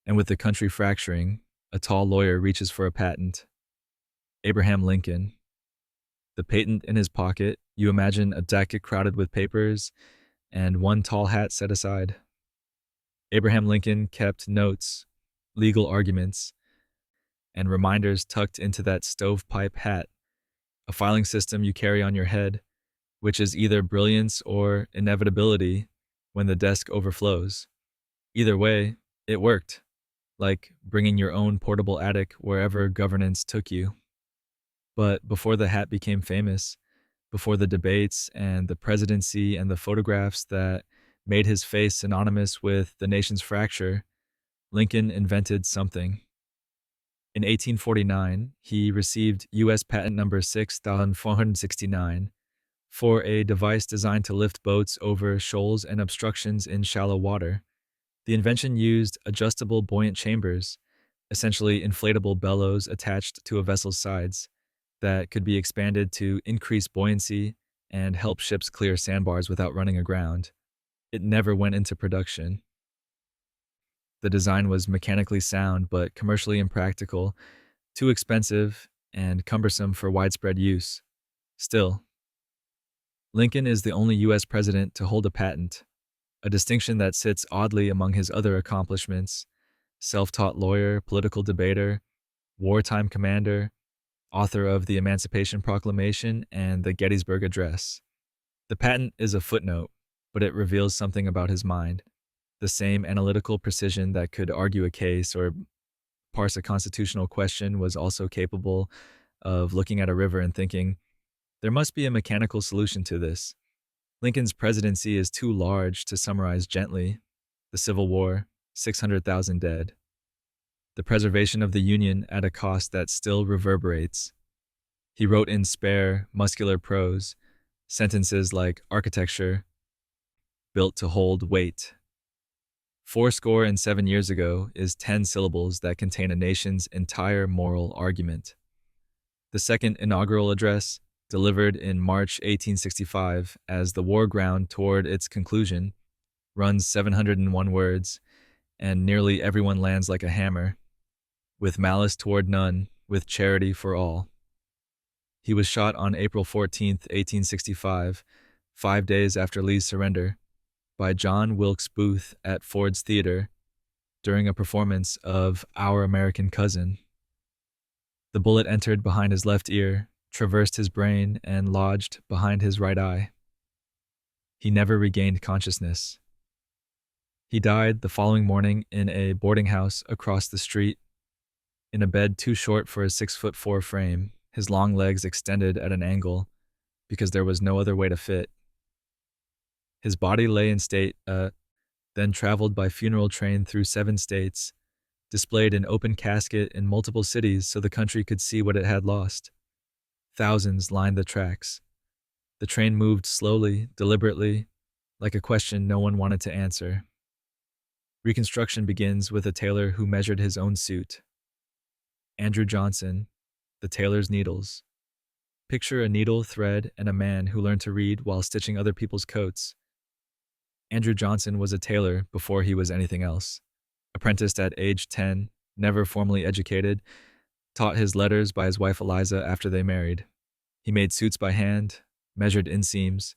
And with the country fracturing, a tall lawyer reaches for a patent. Abraham Lincoln. The patent in his pocket, you imagine a deck crowded with papers and one tall hat set aside. Abraham Lincoln kept notes, legal arguments, and reminders tucked into that stovepipe hat, a filing system you carry on your head, which is either brilliance or inevitability when the desk overflows. Either way, it worked, like bringing your own portable attic wherever governance took you. But before the hat became famous, Before the debates and the presidency and the photographs that made his face synonymous with the nation's fracture, Lincoln invented something. In 1849, he received U.S. patent number 6469 for a device designed to lift boats over shoals and obstructions in shallow water. The invention used adjustable buoyant chambers, essentially inflatable bellows attached to a vessel's sides, that could be expanded to increase buoyancy and help ships clear sandbars without running aground. It never went into production. The design was mechanically sound but commercially impractical, too expensive and cumbersome for widespread use. Still, Lincoln is the only U.S. president to hold a patent, a distinction that sits oddly among his other accomplishments: self-taught lawyer, political debater, wartime commander, author of the Emancipation Proclamation and the Gettysburg Address. The patent is a footnote, but it reveals something about his mind. The same analytical precision that could argue a case or parse a constitutional question was also capable of looking at a river and thinking, there must be a mechanical solution to this. Lincoln's presidency is too large to summarize gently. The Civil War, 600,000 dead. The preservation of the Union at a cost that still reverberates. He wrote in spare, muscular prose, sentences like architecture, built to hold weight. 7 years ago is 10 syllables that contain a nation's entire moral argument. The second inaugural address, delivered in March 1865 as the war ground toward its conclusion, runs 701 words, and nearly everyone lands like a hammer. With malice toward none, with charity for all. He was shot on April 14, 1865, 5 days after Lee's surrender, by John Wilkes Booth at Ford's Theater during a performance of Our American Cousin. The bullet entered behind his left ear, traversed his brain, and lodged behind his right eye. He never regained consciousness. He died the following morning in a boarding house across the street, in a bed too short for his 6'4" frame, his long legs extended at an angle because there was no other way to fit. His body lay in state, then traveled by funeral train through 7 states, displayed in open casket in multiple cities so the country could see what it had lost. Thousands lined the tracks. The train moved slowly, deliberately, like a question no one wanted to answer. Reconstruction begins with a tailor who measured his own suit. Andrew Johnson, The Tailor's Needles. Picture a needle, thread, and a man who learned to read while stitching other people's coats. Andrew Johnson was a tailor before he was anything else. Apprenticed at age 10, never formally educated, taught his letters by his wife Eliza after they married. He made suits by hand, measured inseams,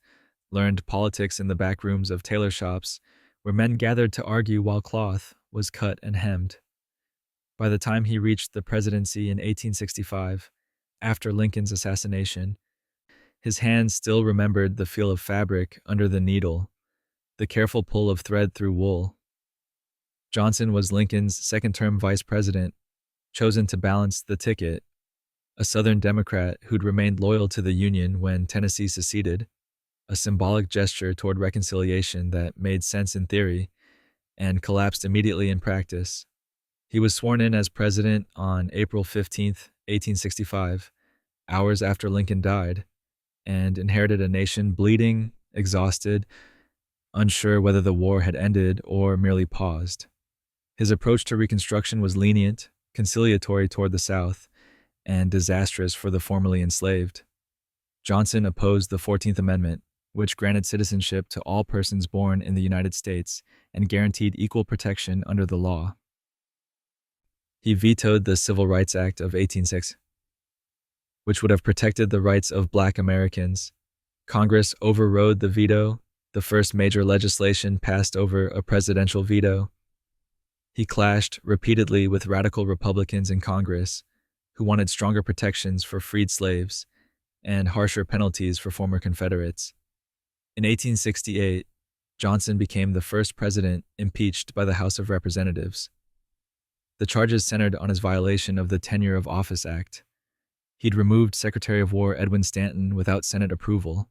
learned politics in the back rooms of tailor shops, where men gathered to argue while cloth was cut and hemmed. By the time he reached the presidency in 1865, after Lincoln's assassination, his hands still remembered the feel of fabric under the needle, the careful pull of thread through wool. Johnson was Lincoln's second-term vice president, chosen to balance the ticket, a Southern Democrat who'd remained loyal to the Union when Tennessee seceded, a symbolic gesture toward reconciliation that made sense in theory and collapsed immediately in practice. He was sworn in as president on April 15, 1865, hours after Lincoln died, and inherited a nation bleeding, exhausted, unsure whether the war had ended or merely paused. His approach to Reconstruction was lenient, conciliatory toward the South, and disastrous for the formerly enslaved. Johnson opposed the 14th Amendment, which granted citizenship to all persons born in the United States and guaranteed equal protection under the law. He vetoed the Civil Rights Act of 1860, which would have protected the rights of Black Americans. Congress overrode the veto, the first major legislation passed over a presidential veto. He clashed repeatedly with radical Republicans in Congress, who wanted stronger protections for freed slaves and harsher penalties for former Confederates. In 1868, Johnson became the first president impeached by the House of Representatives. The charges centered on his violation of the Tenure of Office Act, He'd removed Secretary of War Edwin Stanton without Senate approval,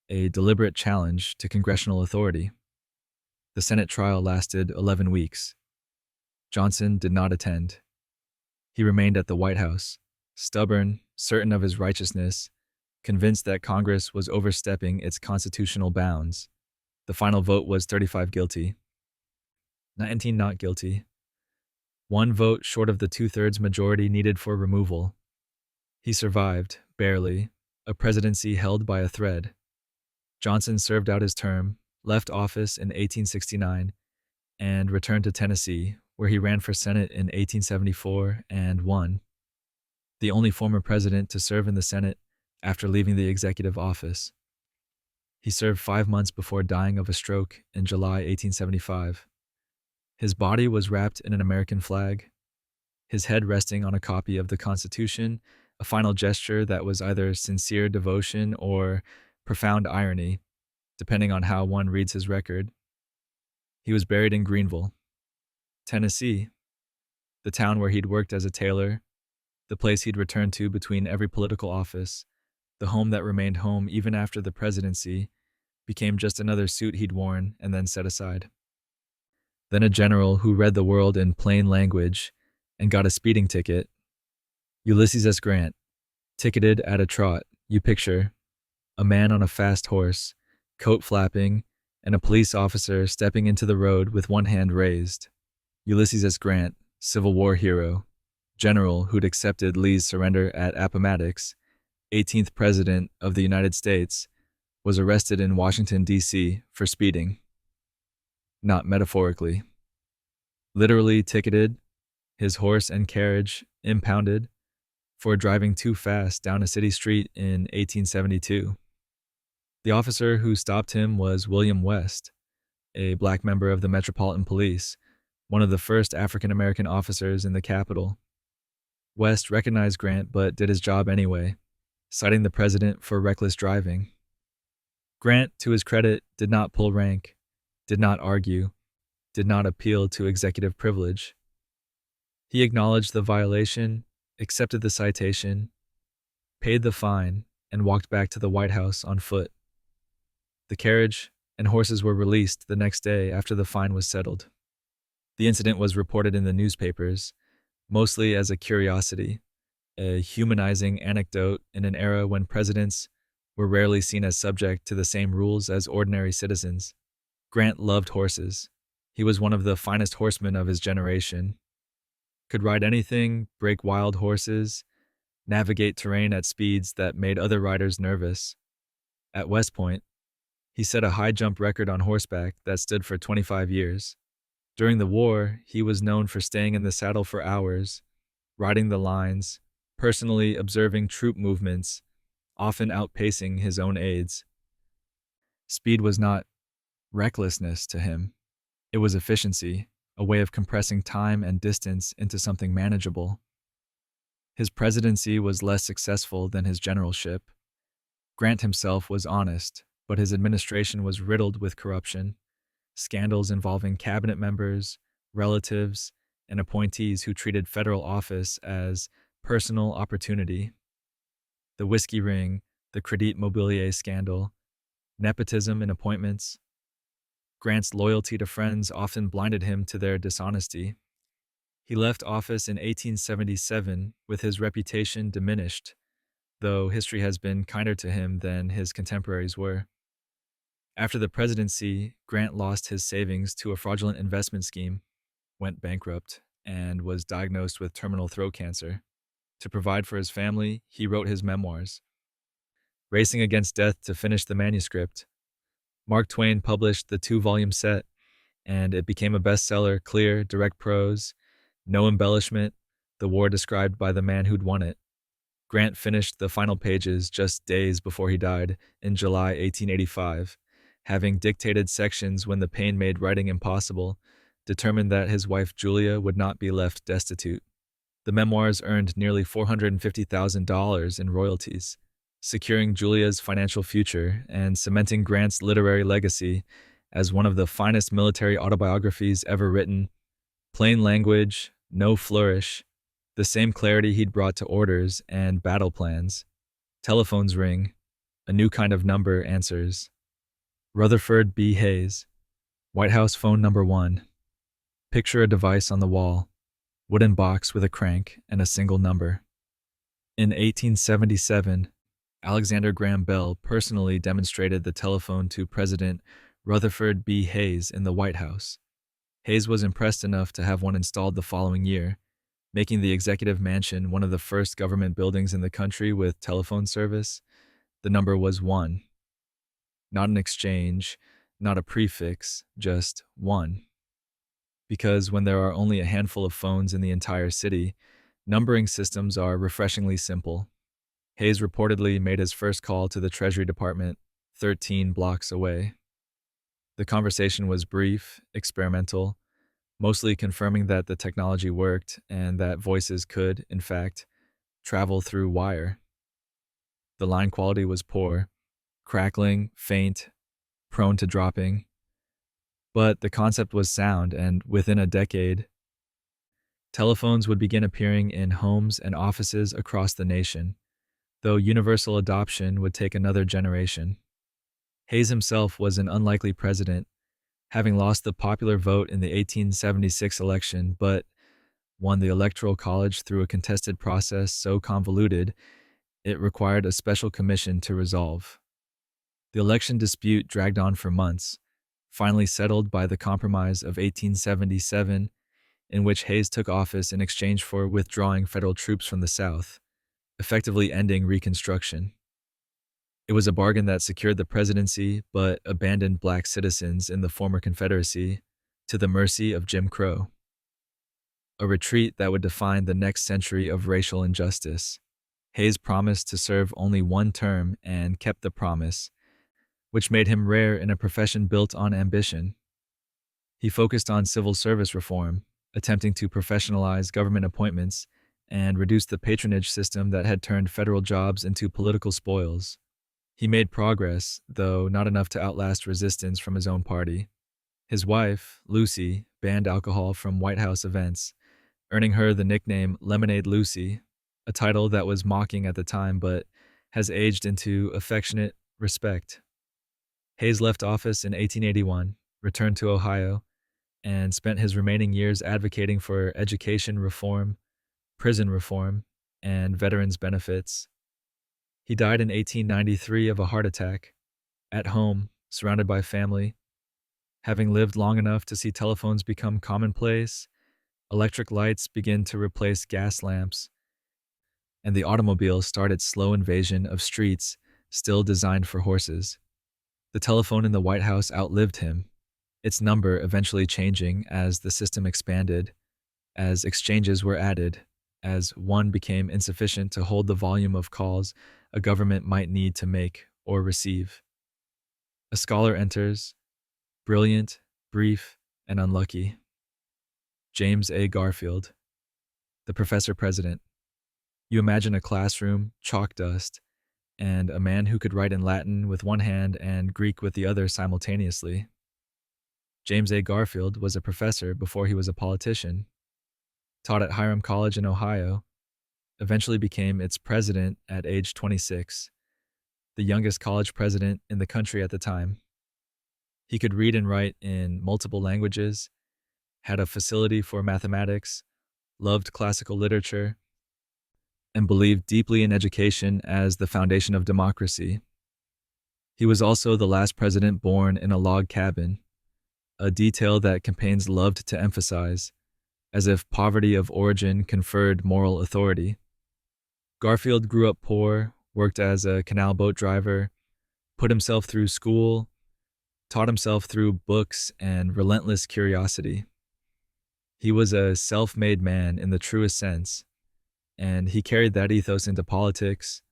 a deliberate challenge to congressional authority. The Senate trial lasted 11 weeks. Johnson did not attend. He remained at the White House, stubborn, certain of his righteousness, convinced that Congress was overstepping its constitutional bounds. The final vote was 35 guilty, 19 not guilty. One vote short of the two-thirds majority needed for removal. He survived, barely, a presidency held by a thread. Johnson served out his term, left office in 1869, and returned to Tennessee, where he ran for Senate in 1874 and won. The only former president to serve in the Senate after leaving the executive office. He served 5 months before dying of a stroke in July 1875. His body was wrapped in an American flag, his head resting on a copy of the Constitution, a final gesture that was either sincere devotion or profound irony, depending on how one reads his record. He was buried in Greenville, Tennessee, the town where he'd worked as a tailor, the place he'd returned to between every political office, the home that remained home even after the presidency became just another suit he'd worn and then set aside. Then a general who read the world in plain language and got a speeding ticket. Ulysses S. Grant, ticketed at a trot, you picture a man on a fast horse, coat flapping, and a police officer stepping into the road with one hand raised. Ulysses S. Grant, Civil War hero, general who'd accepted Lee's surrender at Appomattox, 18th President of the United States, was arrested in Washington, D.C. for speeding. Not metaphorically. Literally ticketed, his horse and carriage impounded, for driving too fast down a city street in 1872. The officer who stopped him was William West, a black member of the Metropolitan Police, one of the first African-American officers in the Capitol. West recognized Grant but did his job anyway, citing the president for reckless driving. Grant, to his credit, did not pull rank, did not argue, did not appeal to executive privilege. He acknowledged the violation, accepted the citation, paid the fine, and walked back to the White House on foot. The carriage and horses were released the next day after the fine was settled. The incident was reported in the newspapers, mostly as a curiosity, a humanizing anecdote in an era when presidents were rarely seen as subject to the same rules as ordinary citizens. Grant loved horses. He was one of the finest horsemen of his generation. Could ride anything, break wild horses, navigate terrain at speeds that made other riders nervous. At West Point, he set a high jump record on horseback that stood for 25 years. During the war, he was known for staying in the saddle for hours, riding the lines, personally observing troop movements, often outpacing his own aides. Speed was not recklessness to him. It was efficiency, a way of compressing time and distance into something manageable. His presidency was less successful than his generalship. Grant himself was honest, but his administration was riddled with corruption, scandals involving cabinet members, relatives, and appointees who treated federal office as personal opportunity. The whiskey ring, the Crédit Mobilier scandal, nepotism in appointments. Grant's loyalty to friends often blinded him to their dishonesty. He left office in 1877 with his reputation diminished, though history has been kinder to him than his contemporaries were. After the presidency, Grant lost his savings to a fraudulent investment scheme, went bankrupt, and was diagnosed with terminal throat cancer. To provide for his family, he wrote his memoirs. Racing against death to finish the manuscript, Mark Twain published the 2-volume set, and it became a bestseller, clear, direct prose, no embellishment, the war described by the man who'd won it. Grant finished the final pages just days before he died in July 1885, having dictated sections when the pain made writing impossible, determined that his wife Julia would not be left destitute. The memoirs earned nearly $450,000 in royalties, securing Julia's financial future and cementing Grant's literary legacy as one of the finest military autobiographies ever written. Plain language, no flourish, The same clarity he'd brought to orders and battle plans. Telephones ring. A new kind of number answers. Rutherford B. Hayes. White House phone number 1. Picture a device on the wall. Wooden box with a crank and a single number. In 1877, Alexander Graham Bell personally demonstrated the telephone to President Rutherford B. Hayes in the White House. Hayes was impressed enough to have one installed the following year, making the Executive Mansion one of the first government buildings in the country with telephone service. The number was 1. Not an exchange, not a prefix, just 1. Because when there are only a handful of phones in the entire city, numbering systems are refreshingly simple. Hayes reportedly made his first call to the Treasury Department 13 blocks away. The conversation was brief, experimental, mostly confirming that the technology worked and that voices could, in fact, travel through wire. The line quality was poor, crackling, faint, prone to dropping. But the concept was sound, and within a decade, telephones would begin appearing in homes and offices across the nation, though universal adoption would take another generation. Hayes himself was an unlikely president, having lost the popular vote in the 1876 election, but won the Electoral College through a contested process so convoluted it required a special commission to resolve. The election dispute dragged on for months, finally settled by the Compromise of 1877, in which Hayes took office in exchange for withdrawing federal troops from the South, effectively ending Reconstruction. It was a bargain that secured the presidency but abandoned black citizens in the former Confederacy to the mercy of Jim Crow. A retreat that would define the next century of racial injustice. Hayes promised to serve only one term and kept the promise, which made him rare in a profession built on ambition. He focused on civil service reform, attempting to professionalize government appointments and reduce the patronage system that had turned federal jobs into political spoils. He made progress, though not enough to outlast resistance from his own party. His wife, Lucy, banned alcohol from White House events, earning her the nickname Lemonade Lucy, a title that was mocking at the time but has aged into affectionate respect. Hayes left office in 1881, returned to Ohio, and spent his remaining years advocating for education reform, prison reform, and veterans' benefits. He died in 1893 of a heart attack, at home, surrounded by family. Having lived long enough to see telephones become commonplace, electric lights begin to replace gas lamps, and the automobile start its slow invasion of streets still designed for horses. The telephone in the White House outlived him, its number eventually changing as the system expanded, as exchanges were added, as one became insufficient to hold the volume of calls a government might need to make or receive. A scholar enters, brilliant, brief, and unlucky. James A. Garfield, the professor president. You imagine a classroom, chalk dust, and a man who could write in Latin with one hand and Greek with the other simultaneously. James A. Garfield was a professor before he was a politician, taught at Hiram College in Ohio, eventually became its president at age 26, the youngest college president in the country at the time. He could read and write in multiple languages, had a facility for mathematics, loved classical literature, and believed deeply in education as the foundation of democracy. He was also the last president born in a log cabin, a detail that campaigns loved to emphasize, as if poverty of origin conferred moral authority. Garfield grew up poor, worked as a canal boat driver, put himself through school, taught himself through books and relentless curiosity. He was a self-made man in the truest sense, and he carried that ethos into politics,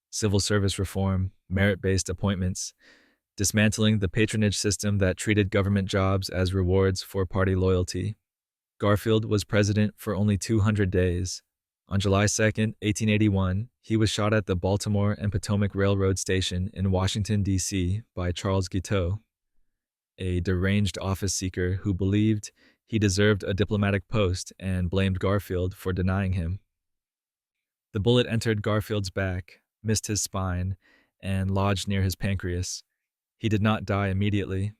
civil service reform, merit-based appointments, dismantling the patronage system that treated government jobs as rewards for party loyalty. Garfield was president for only 200 days. On July 2, 1881, he was shot at the Baltimore and Potomac Railroad Station in Washington, D.C. by Charles Guiteau, a deranged office seeker who believed he deserved a diplomatic post and blamed Garfield for denying him. The bullet entered Garfield's back, missed his spine, and lodged near his pancreas. He did not die immediately.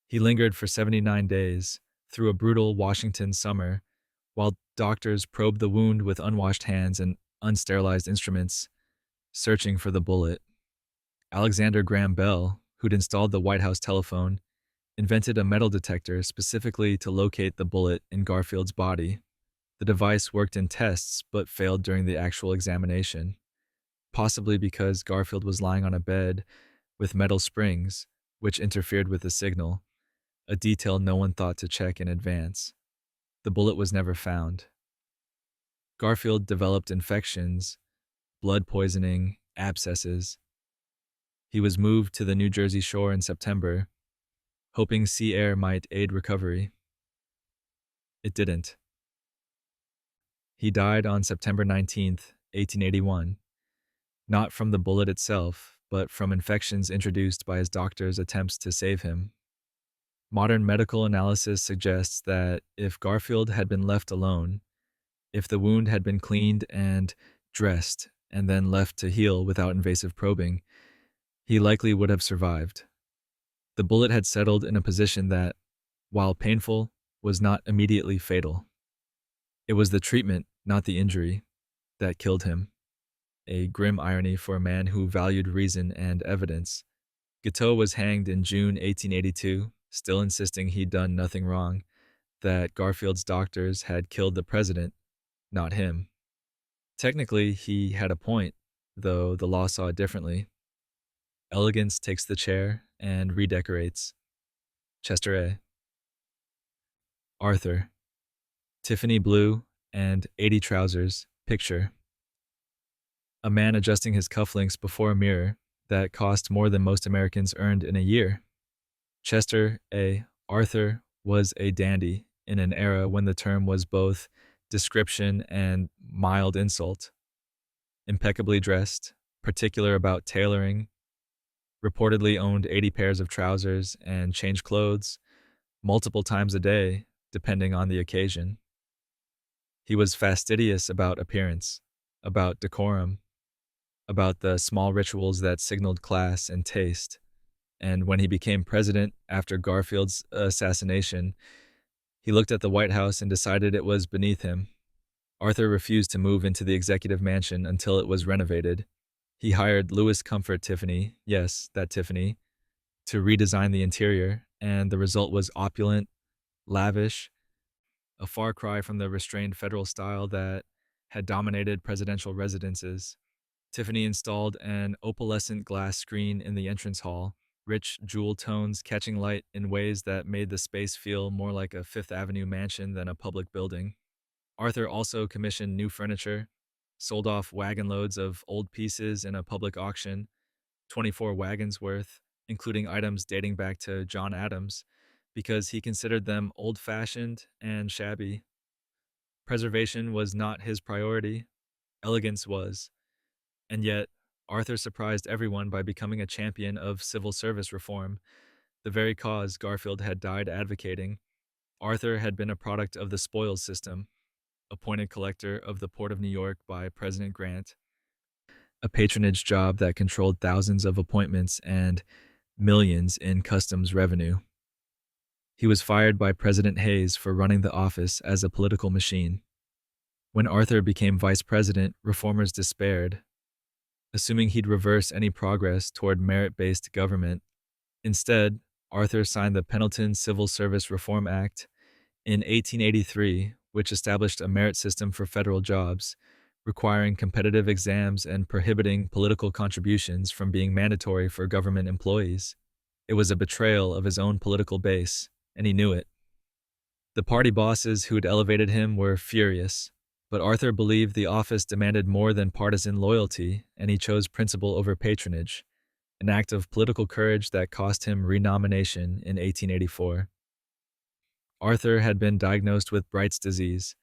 He lingered for 79 days, through a brutal Washington summer, while doctors probed the wound with unwashed hands and unsterilized instruments, searching for the bullet. Alexander Graham Bell, who'd installed the White House telephone, invented a metal detector specifically to locate the bullet in Garfield's body. The device worked in tests but failed during the actual examination, possibly because Garfield was lying on a bed with metal springs, which interfered with the signal, a detail no one thought to check in advance. The bullet was never found. Garfield developed infections, blood poisoning, abscesses. He was moved to the New Jersey shore in September, hoping sea air might aid recovery. It didn't. He died on September 19th, 1881, not from the bullet itself, but from infections introduced by his doctor's attempts to save him. Modern medical analysis suggests that if Garfield had been left alone, if the wound had been cleaned and dressed and then left to heal without invasive probing, he likely would have survived. The bullet had settled in a position that, while painful, was not immediately fatal. It was the treatment, not the injury, that killed him. A grim irony for a man who valued reason and evidence. Guiteau was hanged in June 1882, still insisting he'd done nothing wrong, that Garfield's doctors had killed the president, not him. Technically, he had a point, though the law saw it differently. Elegance takes the chair and redecorates. Chester A. Arthur. Tiffany blue and 80 trousers. Picture. A man adjusting his cufflinks before a mirror that cost more than most Americans earned in a year. Chester A. Arthur was a dandy in an era when the term was both description and mild insult. Impeccably dressed, particular about tailoring, reportedly owned 80 pairs of trousers and changed clothes multiple times a day, depending on the occasion. He was fastidious about appearance, about decorum, about the small rituals that signaled class and taste. And when he became president after Garfield's assassination, he looked at the White House and decided it was beneath him. Arthur refused to move into the executive mansion until it was renovated. He hired Louis Comfort Tiffany, yes, that Tiffany, to redesign the interior, and the result was opulent, lavish, a far cry from the restrained federal style that had dominated presidential residences. Tiffany installed an opalescent glass screen in the entrance hall, rich jewel tones catching light in ways that made the space feel more like a Fifth Avenue mansion than a public building. Arthur also commissioned new furniture, sold off wagon loads of old pieces in a public auction, 24 wagons worth, including items dating back to John Adams, because he considered them old-fashioned and shabby. Preservation was not his priority, elegance was. And yet, Arthur surprised everyone by becoming a champion of civil service reform, the very cause Garfield had died advocating. Arthur had been a product of the spoils system, appointed collector of the Port of New York by President Grant, a patronage job that controlled thousands of appointments and millions in customs revenue. He was fired by President Hayes for running the office as a political machine. When Arthur became vice president, reformers despaired, assuming he'd reverse any progress toward merit-based government. Instead, Arthur signed the Pendleton Civil Service Reform Act in 1883, which established a merit system for federal jobs, requiring competitive exams and prohibiting political contributions from being mandatory for government employees. It was a betrayal of his own political base, and he knew it. The party bosses who'd elevated him were furious, but Arthur believed the office demanded more than partisan loyalty, and he chose principle over patronage, an act of political courage that cost him renomination in 1884. Arthur had been diagnosed with Bright's disease,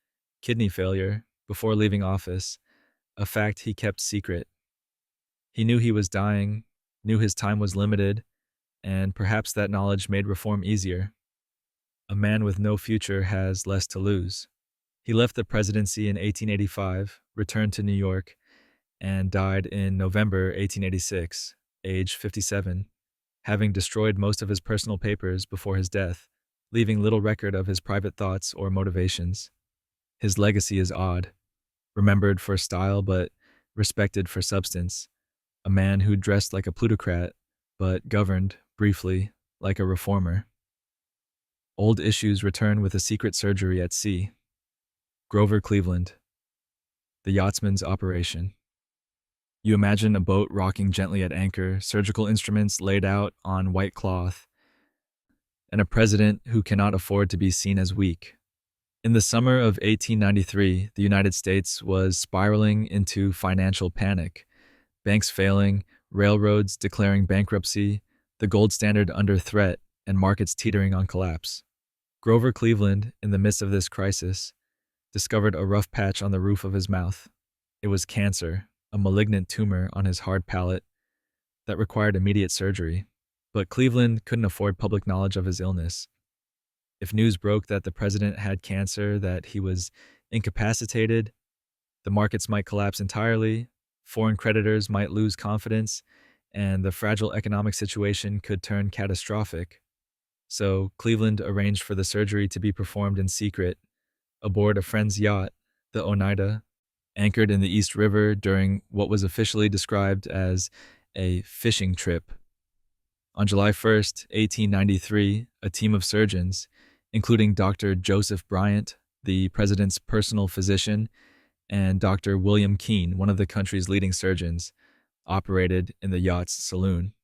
kidney failure, before leaving office, a fact he kept secret. He knew he was dying, knew his time was limited, and perhaps that knowledge made reform easier. A man with no future has less to lose. He left the presidency in 1885, returned to New York, and died in November 1886, age 57, having destroyed most of his personal papers before his death, leaving little record of his private thoughts or motivations. His legacy is odd, remembered for style but respected for substance, a man who dressed like a plutocrat but governed, briefly, like a reformer. Old issues return with a secret surgery at sea. Grover Cleveland, the yachtsman's operation. You imagine a boat rocking gently at anchor, surgical instruments laid out on white cloth, and a president who cannot afford to be seen as weak. In the summer of 1893, the United States was spiraling into financial panic, banks failing, railroads declaring bankruptcy, the gold standard under threat, and markets teetering on collapse. Grover Cleveland, in the midst of this crisis, discovered a rough patch on the roof of his mouth. It was cancer, a malignant tumor on his hard palate that required immediate surgery. But Cleveland couldn't afford public knowledge of his illness. If news broke that the president had cancer, that he was incapacitated, the markets might collapse entirely, foreign creditors might lose confidence, and the fragile economic situation could turn catastrophic. So Cleveland arranged for the surgery to be performed in secret aboard a friend's yacht, the Oneida, anchored in the East River during what was officially described as a fishing trip. On July 1st, 1893, a team of surgeons, including Dr. Joseph Bryant, the president's personal physician, and Dr. William Keene, one of the country's leading surgeons, operated in the yacht's saloon.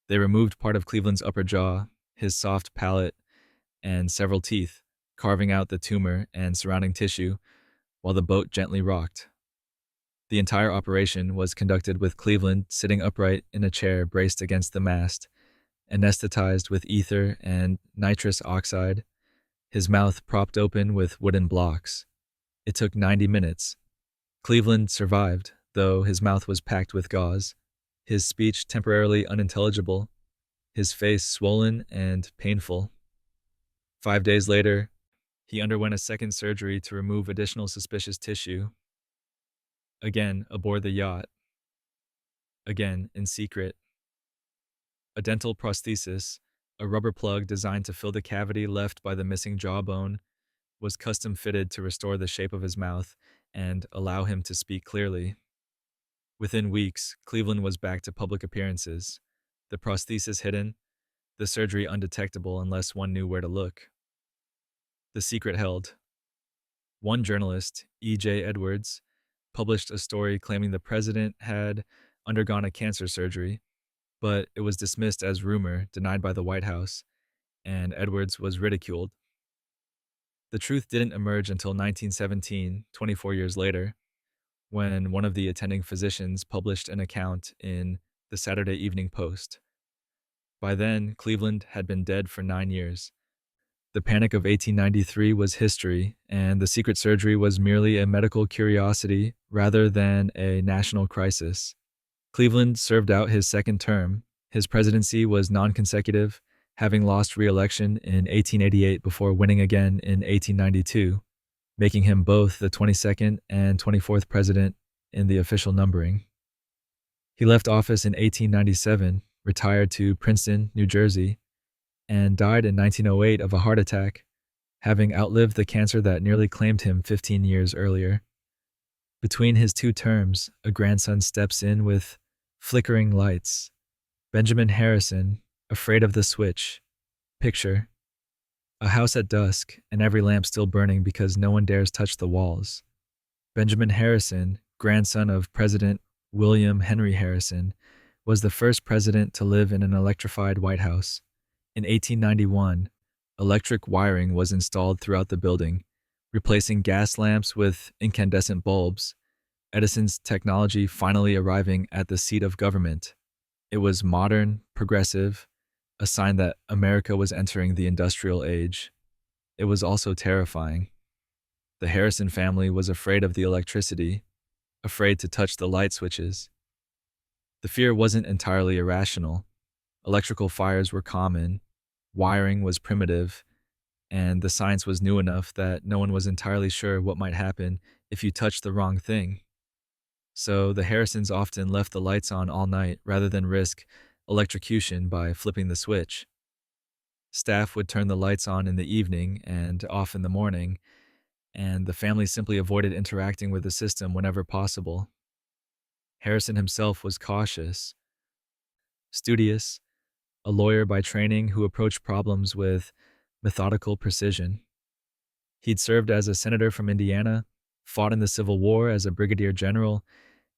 They removed part of Cleveland's upper jaw, his soft palate, and several teeth, carving out the tumor and surrounding tissue while the boat gently rocked. The entire operation was conducted with Cleveland sitting upright in a chair braced against the mast, anesthetized with ether and nitrous oxide, his mouth propped open with wooden blocks. It took 90 minutes. Cleveland survived, though his mouth was packed with gauze, his speech temporarily unintelligible, his face swollen and painful. 5 days later, he underwent a second surgery to remove additional suspicious tissue. Again, aboard the yacht. Again, in secret. A dental prosthesis, a rubber plug designed to fill the cavity left by the missing jawbone, was custom fitted to restore the shape of his mouth and allow him to speak clearly. Within weeks, Cleveland was back to public appearances, the prosthesis hidden, the surgery undetectable unless one knew where to look. The secret held. One journalist, E.J. Edwards, published a story claiming the president had undergone a cancer surgery, but it was dismissed as rumor, denied by the White House, and Edwards was ridiculed. The truth didn't emerge until 1917, 24 years later, when one of the attending physicians published an account in the Saturday Evening Post. By then, Cleveland had been dead for 9 years. The Panic of 1893 was history, and the secret surgery was merely a medical curiosity rather than a national crisis. Cleveland served out his second term. His presidency was non-consecutive, having lost re-election in 1888 before winning again in 1892, making him both the 22nd and 24th president in the official numbering. He left office in 1897, retired to Princeton, New Jersey, and died in 1908 of a heart attack, having outlived the cancer that nearly claimed him 15 years earlier. Between his 2 terms, a grandson steps in with flickering lights. Benjamin Harrison, afraid of the switch. Picture: a house at dusk and every lamp still burning because no one dares touch the walls. Benjamin Harrison, grandson of President William Henry Harrison, was the first president to live in an electrified White House. In 1891, electric wiring was installed throughout the building, replacing gas lamps with incandescent bulbs, Edison's technology finally arriving at the seat of government. It was modern, progressive, a sign that America was entering the industrial age. It was also terrifying. The Harrison family was afraid of the electricity, afraid to touch the light switches. The fear wasn't entirely irrational. Electrical fires were common, wiring was primitive, and the science was new enough that no one was entirely sure what might happen if you touched the wrong thing. So the Harrisons often left the lights on all night rather than risk electrocution by flipping the switch. Staff would turn the lights on in the evening and off in the morning, and the family simply avoided interacting with the system whenever possible. Harrison himself was cautious, studious, a lawyer by training who approached problems with methodical precision. He'd served as a senator from Indiana, fought in the Civil War as a brigadier general,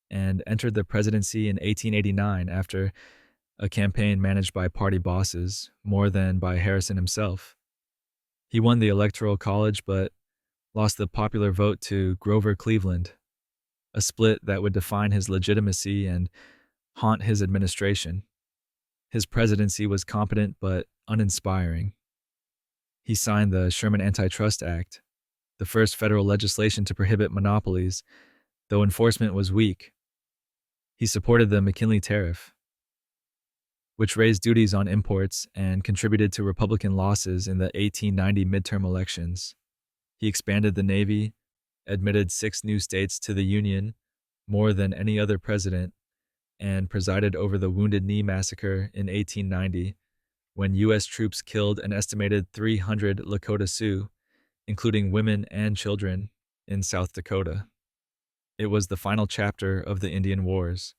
and entered the presidency in 1889 after a campaign managed by party bosses more than by Harrison himself. He won the Electoral College but lost the popular vote to Grover Cleveland, a split that would define his legitimacy and haunt his administration. His presidency was competent but uninspiring. He signed the Sherman Antitrust Act, the first federal legislation to prohibit monopolies, though enforcement was weak. He supported the McKinley tariff, which raised duties on imports and contributed to Republican losses in the 1890 midterm elections. He expanded the Navy, admitted 6 new states to the Union, more than any other president, and presided over the Wounded Knee Massacre in 1890, when U.S. troops killed an estimated 300 Lakota Sioux, including women and children, in South Dakota. It was the final chapter of the Indian Wars,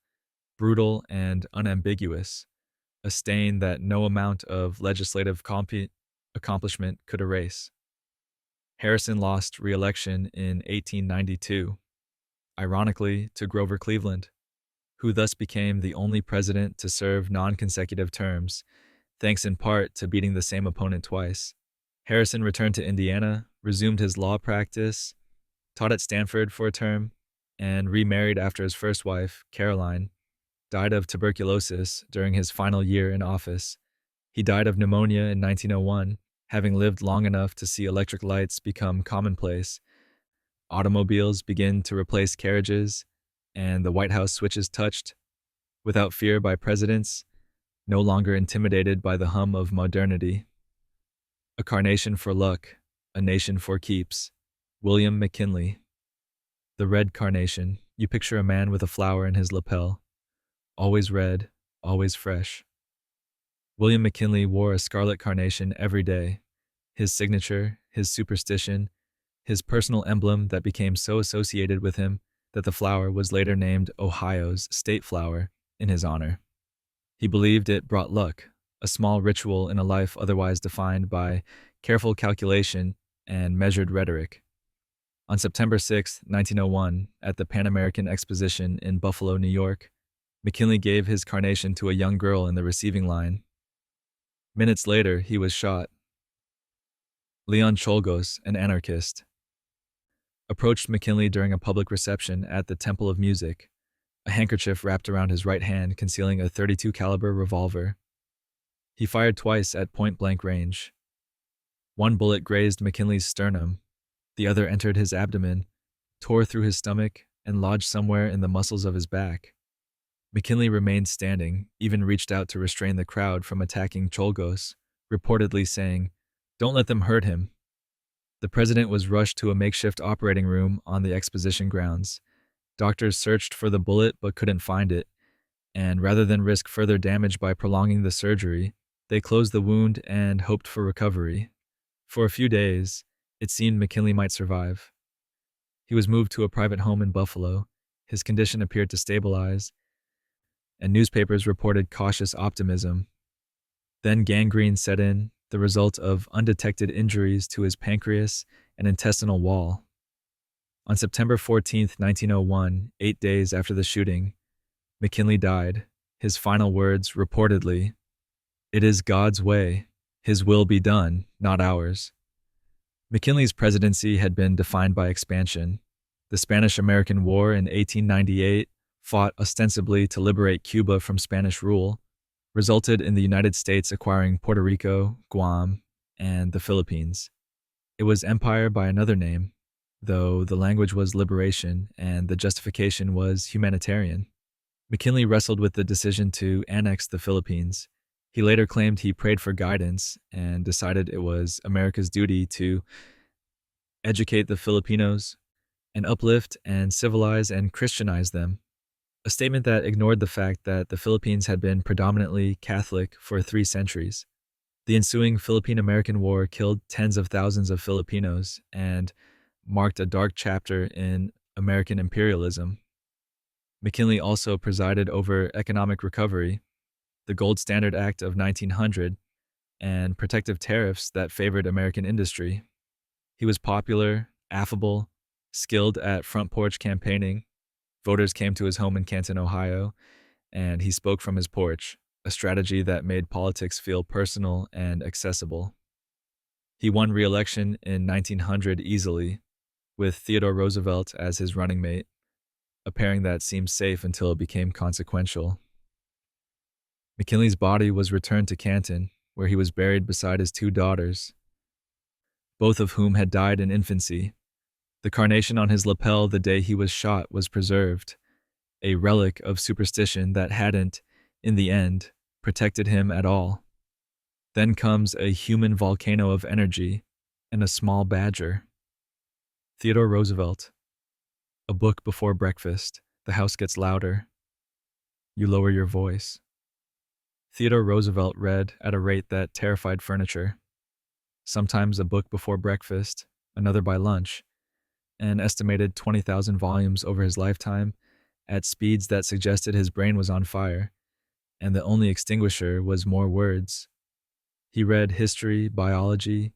brutal and unambiguous, a stain that no amount of legislative accomplishment could erase. Harrison lost re-election in 1892, ironically to Grover Cleveland, who thus became the only president to serve non-consecutive terms, thanks in part to beating the same opponent twice. Harrison returned to Indiana, resumed his law practice, taught at Stanford for a term, and remarried after his first wife, Caroline, died of tuberculosis during his final year in office. He died of pneumonia in 1901, having lived long enough to see electric lights become commonplace, automobiles begin to replace carriages, and the White House switches touched, without fear by presidents, no longer intimidated by the hum of modernity. A carnation for luck, a nation for keeps. William McKinley. The red carnation, you picture a man with a flower in his lapel. Always red, always fresh. William McKinley wore a scarlet carnation every day. His signature, his superstition, his personal emblem that became so associated with him that the flower was later named Ohio's state flower in his honor. He believed it brought luck, a small ritual in a life otherwise defined by careful calculation and measured rhetoric. On September 6, 1901, at the Pan American Exposition in Buffalo, New York, McKinley gave his carnation to a young girl in the receiving line. Minutes later, he was shot. Leon Czolgosz, an anarchist, approached McKinley during a public reception at the Temple of Music, a handkerchief wrapped around his right hand concealing a .32 caliber revolver. He fired twice at point-blank range. One bullet grazed McKinley's sternum, the other entered his abdomen, tore through his stomach, and lodged somewhere in the muscles of his back. McKinley remained standing, even reached out to restrain the crowd from attacking Czolgosz, reportedly saying, "Don't let them hurt him." The president was rushed to a makeshift operating room on the exposition grounds. Doctors searched for the bullet but couldn't find it, and rather than risk further damage by prolonging the surgery, they closed the wound and hoped for recovery. For a few days, it seemed McKinley might survive. He was moved to a private home in Buffalo. His condition appeared to stabilize, and newspapers reported cautious optimism. Then gangrene set in, the result of undetected injuries to his pancreas and intestinal wall. On September 14, 1901, 8 days after the shooting, McKinley died. His final words, reportedly, "It is God's way. His will be done, not ours." McKinley's presidency had been defined by expansion. The Spanish-American War in 1898, fought ostensibly to liberate Cuba from Spanish rule, resulted in the United States acquiring Puerto Rico, Guam, and the Philippines. It was empire by another name, though the language was liberation and the justification was humanitarian. McKinley wrestled with the decision to annex the Philippines. He later claimed he prayed for guidance and decided it was America's duty to educate the Filipinos and uplift and civilize and Christianize them a statement that ignored the fact that the Philippines had been predominantly Catholic for 3 centuries. The ensuing Philippine-American War killed tens of thousands of Filipinos and marked a dark chapter in American imperialism. McKinley also presided over economic recovery, the Gold Standard Act of 1900, and protective tariffs that favored American industry. He was popular, affable, skilled at front porch campaigning. Voters came to his home in Canton, Ohio, and he spoke from his porch, a strategy that made politics feel personal and accessible. He won re-election in 1900 easily, with Theodore Roosevelt as his running mate, a pairing that seemed safe until it became consequential. McKinley's body was returned to Canton, where he was buried beside his 2 daughters, both of whom had died in infancy. The carnation on his lapel the day he was shot was preserved, a relic of superstition that hadn't, in the end, protected him at all. Then comes a human volcano of energy and a small badger. Theodore Roosevelt. A book before breakfast. The house gets louder. You lower your voice. Theodore Roosevelt read at a rate that terrified furniture. Sometimes a book before breakfast, another by lunch, an estimated 20,000 volumes over his lifetime at speeds that suggested his brain was on fire, and the only extinguisher was more words. He read history, biology,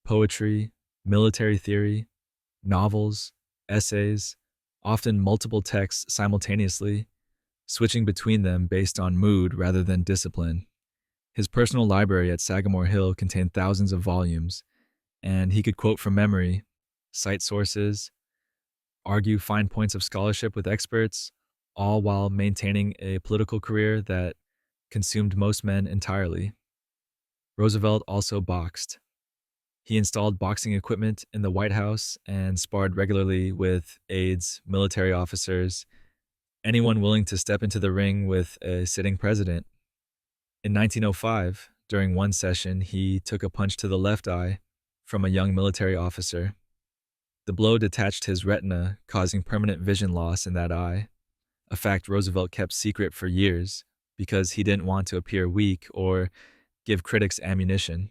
poetry, military theory, novels, essays, often multiple texts simultaneously, switching between them based on mood rather than discipline. His personal library at Sagamore Hill contained thousands of volumes, and he could quote from memory, cite sources, argue fine points of scholarship with experts, all while maintaining a political career that consumed most men entirely. Roosevelt also boxed. He installed boxing equipment in the White House and sparred regularly with aides, military officers, anyone willing to step into the ring with a sitting president. In 1905, during one session, he took a punch to the left eye from a young military officer. The blow detached his retina, causing permanent vision loss in that eye, a fact Roosevelt kept secret for years because he didn't want to appear weak or give critics ammunition.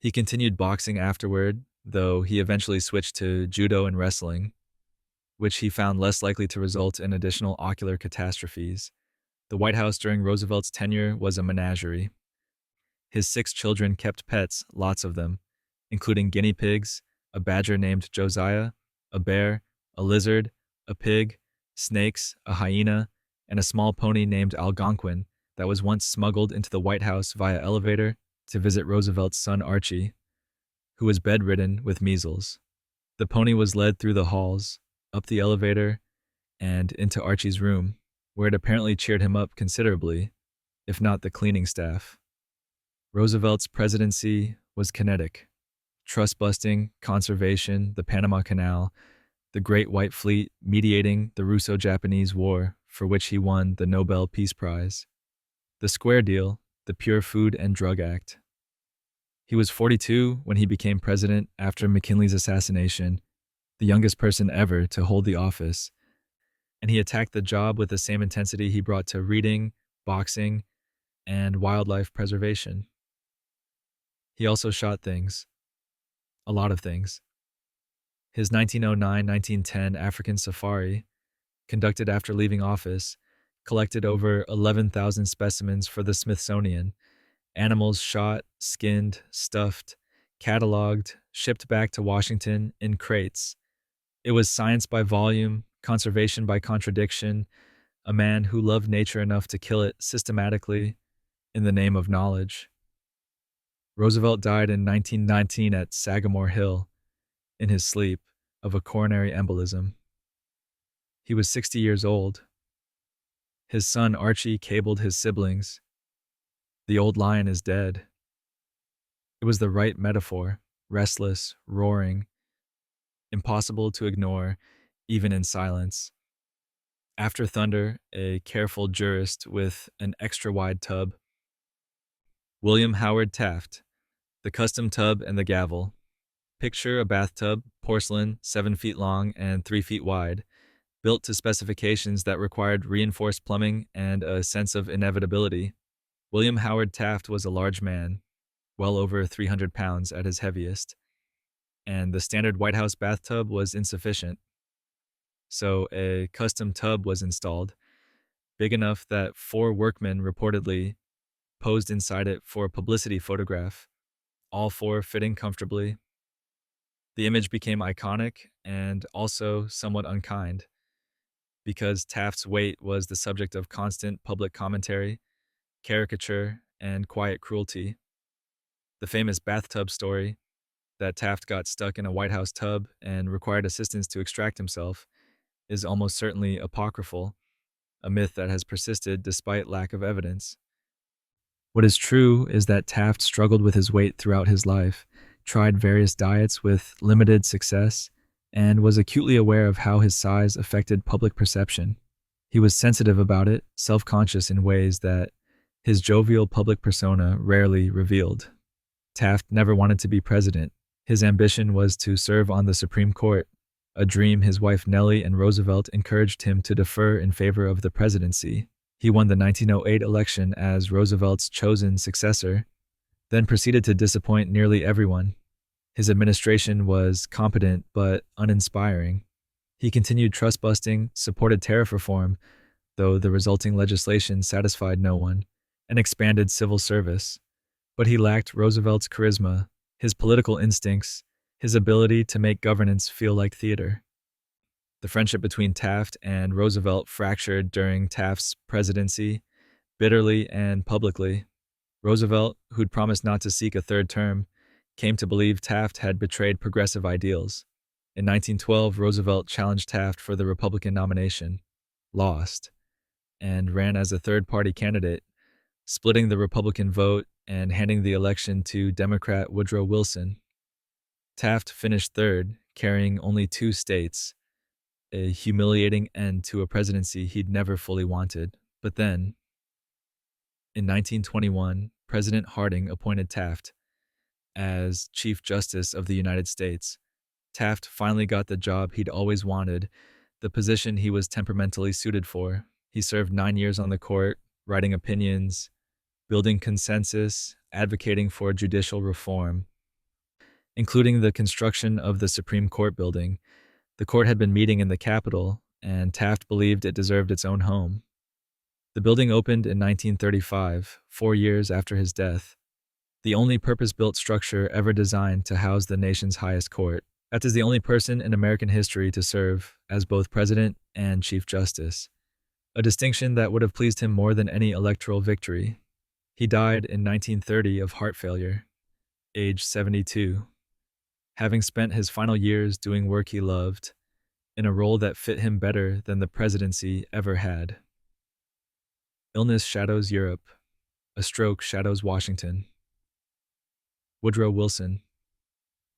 He continued boxing afterward, though he eventually switched to judo and wrestling, which he found less likely to result in additional ocular catastrophes. The White House during Roosevelt's tenure was a menagerie. His 6 children kept pets, lots of them, including guinea pigs, a badger named Josiah, a bear, a lizard, a pig, snakes, a hyena, and a small pony named Algonquin that was once smuggled into the White House via elevator to visit Roosevelt's son Archie, who was bedridden with measles. The pony was led through the halls, up the elevator, and into Archie's room, where it apparently cheered him up considerably, if not the cleaning staff. Roosevelt's presidency was kinetic. Trust-busting, conservation, the Panama Canal, the Great White Fleet mediating the Russo-Japanese War, for which he won the Nobel Peace Prize. The Square Deal, the Pure Food and Drug Act. He was 42 when he became president after McKinley's assassination, the youngest person ever to hold the office, and he attacked the job with the same intensity he brought to reading, boxing, and wildlife preservation. He also shot things. A lot of things. His 1909-1910 African safari, conducted after leaving office, collected over 11,000 specimens for the Smithsonian, animals shot, skinned, stuffed, cataloged, shipped back to Washington in crates. It was science by volume, conservation by contradiction, a man who loved nature enough to kill it systematically in the name of knowledge. Roosevelt died in 1919 at Sagamore Hill, in his sleep, of a coronary embolism. He was 60 years old. His son Archie cabled his siblings. The old lion is dead. It was the right metaphor, restless, roaring, impossible to ignore, even in silence. After thunder, a careful jurist with an extra-wide tub. William Howard Taft, the custom tub and the gavel. Picture a bathtub, porcelain, 7 feet long and 3 feet wide, built to specifications that required reinforced plumbing and a sense of inevitability. William Howard Taft was a large man, well over 300 pounds at his heaviest, and the standard White House bathtub was insufficient. So a custom tub was installed, big enough that 4 workmen reportedly posed inside it for a publicity photograph, all 4 fitting comfortably. The image became iconic and also somewhat unkind, because Taft's weight was the subject of constant public commentary, caricature, and quiet cruelty. The famous bathtub story, that Taft got stuck in a White House tub and required assistance to extract himself, is almost certainly apocryphal, a myth that has persisted despite lack of evidence. What is true is that Taft struggled with his weight throughout his life, tried various diets with limited success, and was acutely aware of how his size affected public perception. He was sensitive about it, self-conscious in ways that his jovial public persona rarely revealed. Taft never wanted to be president. His ambition was to serve on the Supreme Court, a dream his wife Nellie and Roosevelt encouraged him to defer in favor of the presidency. He won the 1908 election as Roosevelt's chosen successor, then proceeded to disappoint nearly everyone. His administration was competent but uninspiring. He continued trust-busting, supported tariff reform, though the resulting legislation satisfied no one, and expanded civil service. But he lacked Roosevelt's charisma, his political instincts, his ability to make governance feel like theater. The friendship between Taft and Roosevelt fractured during Taft's presidency, bitterly and publicly. Roosevelt, who'd promised not to seek a third term, came to believe Taft had betrayed progressive ideals. In 1912, Roosevelt challenged Taft for the Republican nomination, lost, and ran as a third-party candidate, splitting the Republican vote and handing the election to Democrat Woodrow Wilson. Taft finished third, carrying only 2 states, a humiliating end to a presidency he'd never fully wanted. But then, in 1921, President Harding appointed Taft as Chief Justice of the United States. Taft finally got the job he'd always wanted, the position he was temperamentally suited for. He served 9 years on the court, writing opinions, building consensus, advocating for judicial reform, including the construction of the Supreme Court building. The court had been meeting in the Capitol, and Taft believed it deserved its own home. The building opened in 1935, 4 years after his death, the only purpose-built structure ever designed to house the nation's highest court. Taft is the only person in American history to serve as both president and Chief Justice, a distinction that would have pleased him more than any electoral victory. He died in 1930 of heart failure, age 72, having spent his final years doing work he loved, in a role that fit him better than the presidency ever had. Illness shadows Europe. A stroke shadows Washington. Woodrow Wilson.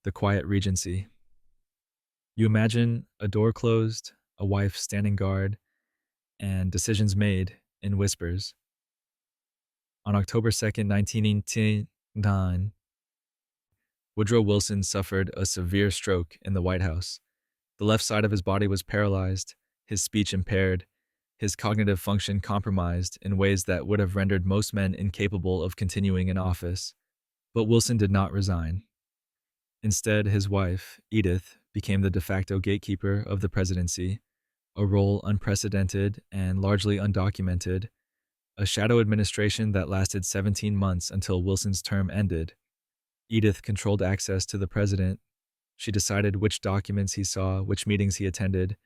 The Quiet Regency. You imagine a door closed, a wife standing guard, and decisions made in whispers. On October 2nd, 1989, Woodrow Wilson suffered a severe stroke in the White House. The left side of his body was paralyzed, his speech impaired, his cognitive function compromised in ways that would have rendered most men incapable of continuing in office. But Wilson did not resign. Instead, his wife, Edith, became the de facto gatekeeper of the presidency, a role unprecedented and largely undocumented, a shadow administration that lasted 17 months until Wilson's term ended. Edith controlled access to the president. She decided which documents he saw, which meetings he attended,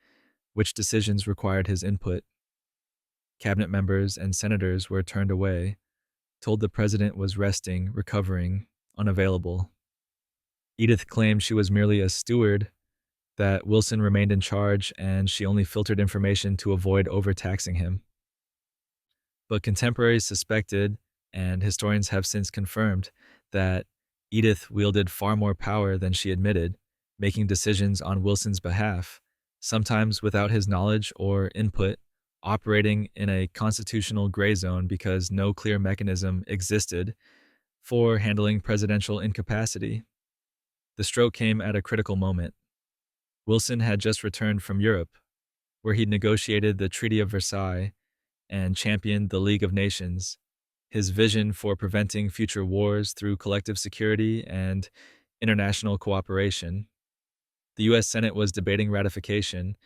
which decisions required his input. Cabinet members and senators were turned away, told the president was resting, recovering, unavailable. Edith claimed she was merely a steward, that Wilson remained in charge, and she only filtered information to avoid overtaxing him. But contemporaries suspected, and historians have since confirmed, that Edith wielded far more power than she admitted, making decisions on Wilson's behalf, sometimes without his knowledge or input, operating in a constitutional gray zone because no clear mechanism existed for handling presidential incapacity. The stroke came at a critical moment. Wilson had just returned from Europe, where he negotiated the Treaty of Versailles and championed the League of Nations, his vision for preventing future wars through collective security and international cooperation. The U.S. Senate was debating ratification,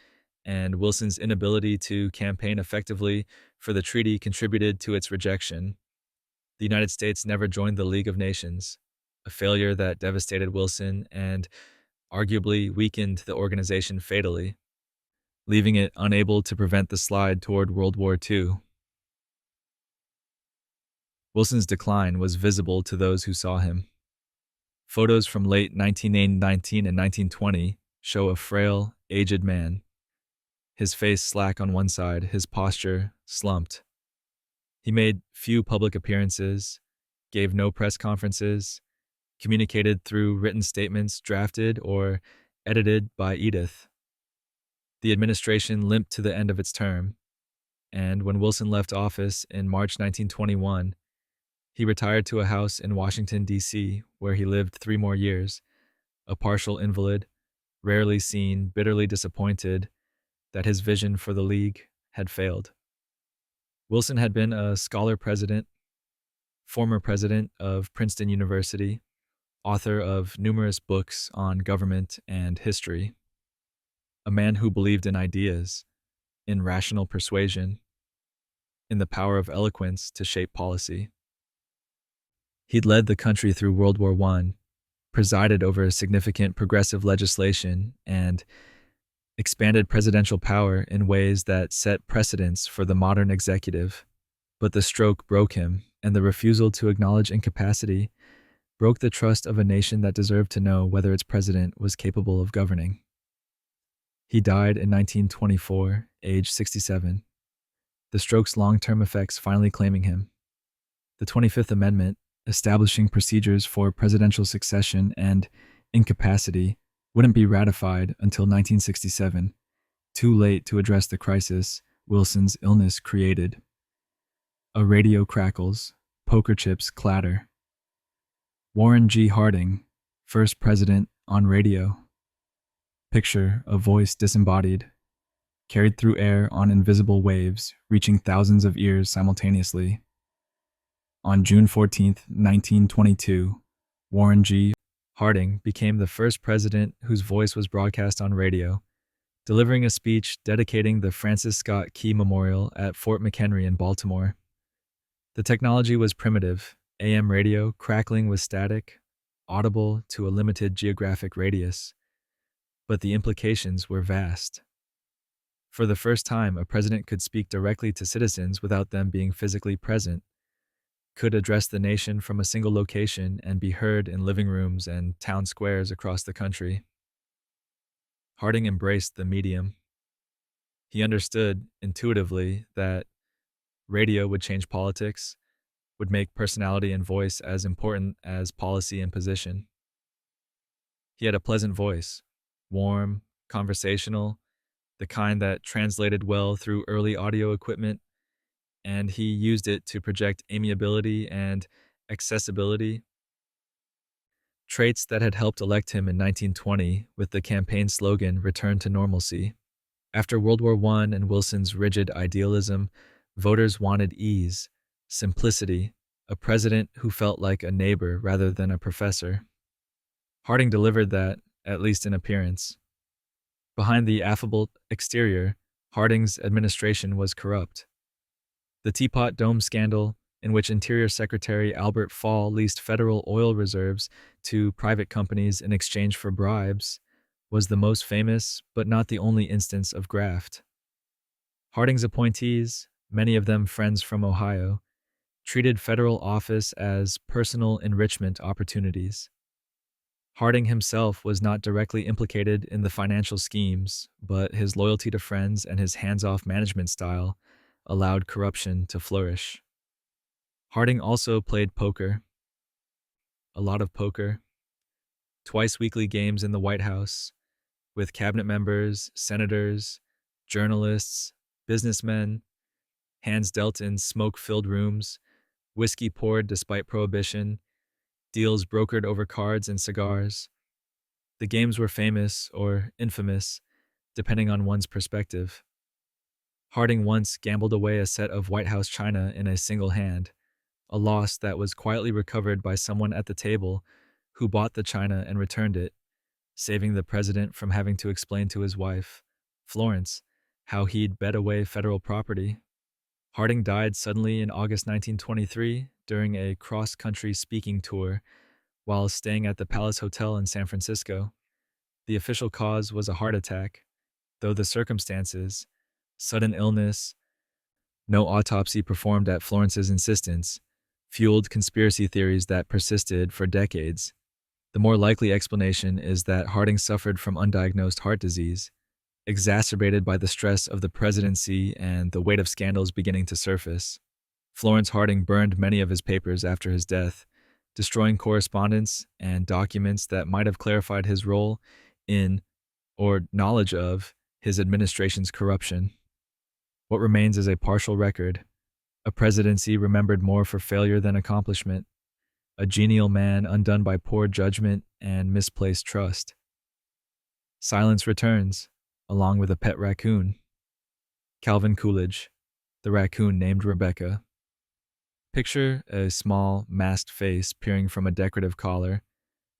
and Wilson's inability to campaign effectively for the treaty contributed to its rejection. The United States never joined the League of Nations, a failure that devastated Wilson and arguably weakened the organization fatally, leaving it unable to prevent the slide toward World War II. Wilson's decline was visible to those who saw him. Photos from late 1919 and 1920 show a frail, aged man, his face slack on one side, his posture slumped. He made few public appearances, gave no press conferences, communicated through written statements drafted or edited by Edith. The administration limped to the end of its term, and when Wilson left office in March 1921, he retired to a house in Washington, D.C., where he lived 3 more years, a partial invalid, rarely seen, bitterly disappointed that his vision for the League had failed. Wilson had been a scholar president, former president of Princeton University, author of numerous books on government and history, a man who believed in ideas, in rational persuasion, in the power of eloquence to shape policy. He'd led the country through World War I, presided over significant progressive legislation, and expanded presidential power in ways that set precedents for the modern executive. But the stroke broke him, and the refusal to acknowledge incapacity broke the trust of a nation that deserved to know whether its president was capable of governing. He died in 1924, age 67, the stroke's long-term effects finally claiming him. The 25th Amendment, establishing procedures for presidential succession and incapacity, wouldn't be ratified until 1967, too late to address the crisis Wilson's illness created. A radio crackles, poker chips clatter. Warren G. Harding, first president on radio. Picture a voice disembodied, carried through air on invisible waves, reaching thousands of ears simultaneously. On June 14, 1922, Warren G. Harding became the first president whose voice was broadcast on radio, delivering a speech dedicating the Francis Scott Key Memorial at Fort McHenry in Baltimore. The technology was primitive, AM radio crackling with static, audible to a limited geographic radius, but the implications were vast. For the first time, a president could speak directly to citizens without them being physically present, could address the nation from a single location and be heard in living rooms and town squares across the country. Harding embraced the medium. He understood intuitively that radio would change politics, would make personality and voice as important as policy and position. He had a pleasant voice, warm, conversational, the kind that translated well through early audio equipment, and he used it to project amiability and accessibility, traits that had helped elect him in 1920 with the campaign slogan "Return to Normalcy." After World War I and Wilson's rigid idealism, voters wanted ease, simplicity, a president who felt like a neighbor rather than a professor. Harding delivered that, at least in appearance. Behind the affable exterior, Harding's administration was corrupt. The Teapot Dome scandal, in which Interior Secretary Albert Fall leased federal oil reserves to private companies in exchange for bribes, was the most famous but not the only instance of graft. Harding's appointees, many of them friends from Ohio, treated federal office as personal enrichment opportunities. Harding himself was not directly implicated in the financial schemes, but his loyalty to friends and his hands-off management style allowed corruption to flourish. Harding also played poker, a lot of poker, twice weekly games in the White House, with cabinet members, senators, journalists, businessmen, hands dealt in smoke-filled rooms, whiskey poured despite prohibition, deals brokered over cards and cigars. The games were famous or infamous, depending on one's perspective. Harding once gambled away a set of White House china in a single hand, a loss that was quietly recovered by someone at the table who bought the china and returned it, saving the president from having to explain to his wife, Florence, how he'd bet away federal property. Harding died suddenly in August 1923 during a cross country speaking tour while staying at the Palace Hotel in San Francisco. The official cause was a heart attack, though the circumstances, sudden illness, no autopsy performed at Florence's insistence, fueled conspiracy theories that persisted for decades. The more likely explanation is that Harding suffered from undiagnosed heart disease, exacerbated by the stress of the presidency and the weight of scandals beginning to surface. Florence Harding burned many of his papers after his death, destroying correspondence and documents that might have clarified his role in, or knowledge of, his administration's corruption. What remains is a partial record, a presidency remembered more for failure than accomplishment, a genial man undone by poor judgment and misplaced trust. Silence returns, along with a pet raccoon. Calvin Coolidge, the raccoon named Rebecca. Picture a small, masked face peering from a decorative collar,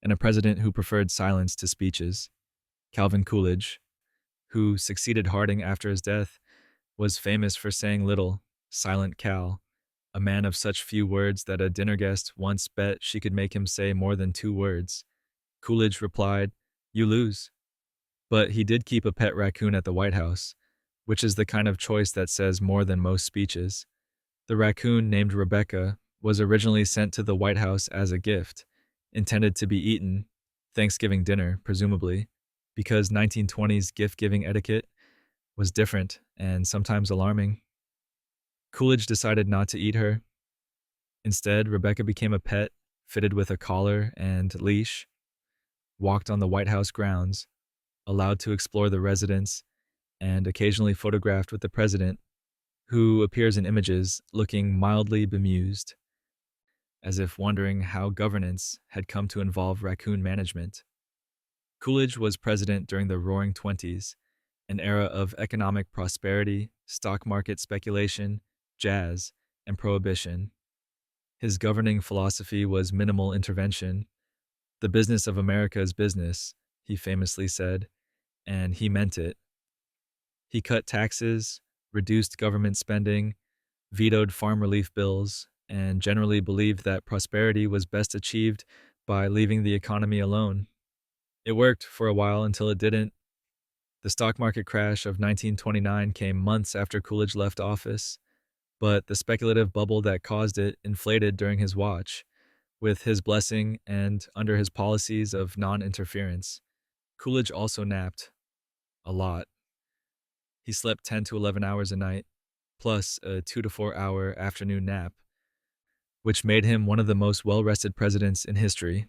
and a president who preferred silence to speeches. Calvin Coolidge, who succeeded Harding after his death, was famous for saying little, Silent Cal, a man of such few words that a dinner guest once bet she could make him say more than 2 words. Coolidge replied, "You lose." But he did keep a pet raccoon at the White House, which is the kind of choice that says more than most speeches. The raccoon, named Rebecca, was originally sent to the White House as a gift, intended to be eaten, Thanksgiving dinner, presumably, because 1920s gift-giving etiquette was different and sometimes alarming. Coolidge decided not to eat her. Instead, Rebecca became a pet, fitted with a collar and leash, walked on the White House grounds, allowed to explore the residence, and occasionally photographed with the president, who appears in images looking mildly bemused, as if wondering how governance had come to involve raccoon management. Coolidge was president during the Roaring Twenties, an era of economic prosperity, stock market speculation, jazz, and prohibition. His governing philosophy was minimal intervention. "The business of America is business," he famously said, and he meant it. He cut taxes, reduced government spending, vetoed farm relief bills, and generally believed that prosperity was best achieved by leaving the economy alone. It worked for a while until it didn't. The stock market crash of 1929 came months after Coolidge left office, but the speculative bubble that caused it inflated during his watch, with his blessing and under his policies of non-interference. Coolidge also napped. A lot. He slept 10 to 11 hours a night, plus a 2 to 4 hour afternoon nap, which made him one of the most well-rested presidents in history.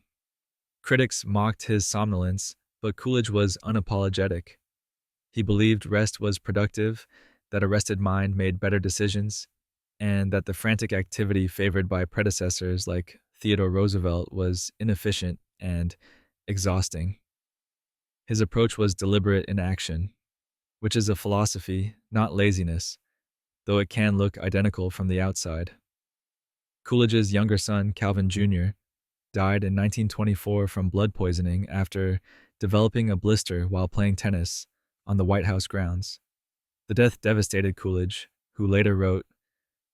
Critics mocked his somnolence, but Coolidge was unapologetic. He believed rest was productive, that a rested mind made better decisions, and that the frantic activity favored by predecessors like Theodore Roosevelt was inefficient and exhausting. His approach was deliberate in action, which is a philosophy, not laziness, though it can look identical from the outside. Coolidge's younger son, Calvin Jr., died in 1924 from blood poisoning after developing a blister while playing tennis on the White House grounds. The death devastated Coolidge, who later wrote,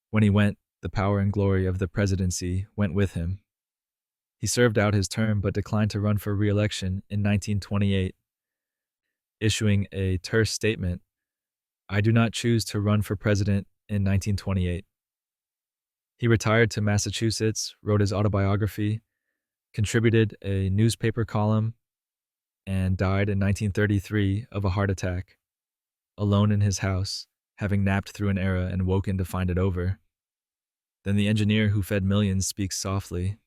"When he went, the power and glory of the presidency went with him." He served out his term but declined to run for re-election in 1928, issuing a terse statement, "I do not choose to run for president in 1928. He retired to Massachusetts, wrote his autobiography, contributed a newspaper column, and died in 1933 of a heart attack, alone in his house, having napped through an era and woken to find it over. Then the engineer who fed millions speaks softly,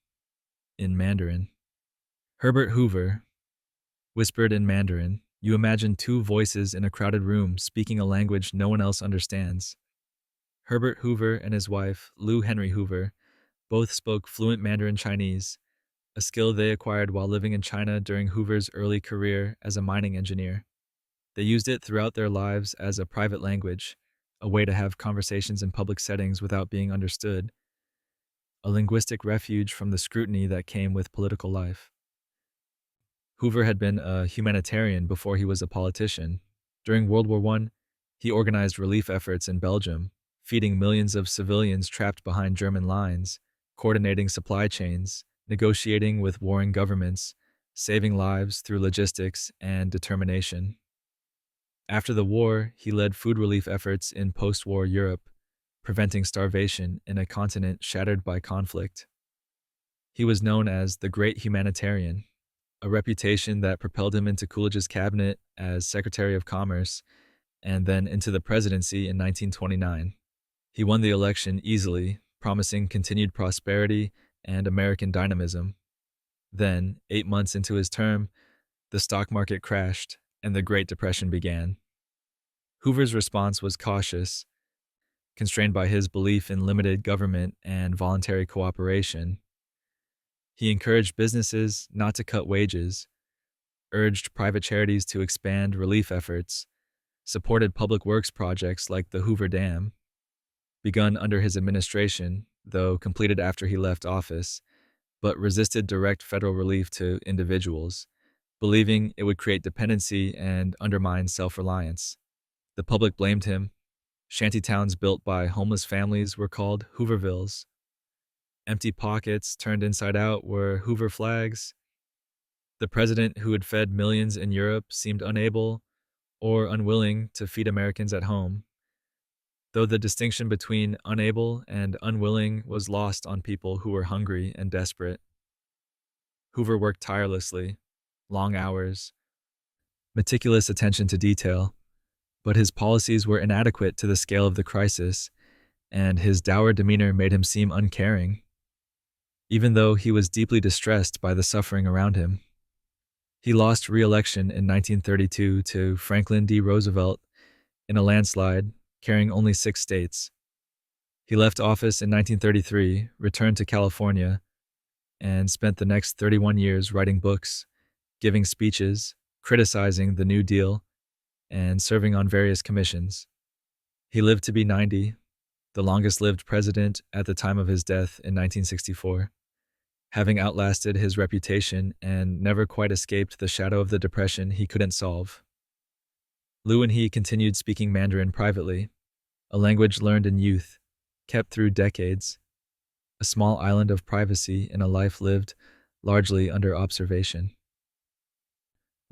in Mandarin. Herbert Hoover whispered in Mandarin. You imagine 2 voices in a crowded room speaking a language no one else understands. Herbert Hoover and his wife, Lou Henry Hoover, both spoke fluent Mandarin Chinese, a skill they acquired while living in China during Hoover's early career as a mining engineer. They used it throughout their lives as a private language, a way to have conversations in public settings without being understood, a linguistic refuge from the scrutiny that came with political life. Hoover had been a humanitarian before he was a politician. During World War I, he organized relief efforts in Belgium, feeding millions of civilians trapped behind German lines, coordinating supply chains, negotiating with warring governments, saving lives through logistics and determination. After the war, he led food relief efforts in post-war Europe, preventing starvation in a continent shattered by conflict. He was known as the Great Humanitarian, a reputation that propelled him into Coolidge's cabinet as Secretary of Commerce and then into the presidency in 1929. He won the election easily, promising continued prosperity and American dynamism. Then, 8 months into his term, the stock market crashed and the Great Depression began. Hoover's response was cautious, constrained by his belief in limited government and voluntary cooperation. He encouraged businesses not to cut wages, urged private charities to expand relief efforts, supported public works projects like the Hoover Dam, begun under his administration, though completed after he left office, but resisted direct federal relief to individuals, believing it would create dependency and undermine self-reliance. The public blamed him. Shantytowns built by homeless families were called Hoovervilles. Empty pockets turned inside out were Hoover flags. The president who had fed millions in Europe seemed unable or unwilling to feed Americans at home, though the distinction between unable and unwilling was lost on people who were hungry and desperate. Hoover worked tirelessly, long hours, meticulous attention to detail, but his policies were inadequate to the scale of the crisis, and his dour demeanor made him seem uncaring, even though he was deeply distressed by the suffering around him. He lost re-election in 1932 to Franklin D. Roosevelt in a landslide, carrying only 6 states. He left office in 1933, returned to California, and spent the next 31 years writing books, giving speeches, criticizing the New Deal, and serving on various commissions. He lived to be 90, the longest-lived president at the time of his death in 1964, having outlasted his reputation and never quite escaped the shadow of the depression he couldn't solve. Lou and he continued speaking Mandarin privately, a language learned in youth, kept through decades, a small island of privacy in a life lived largely under observation.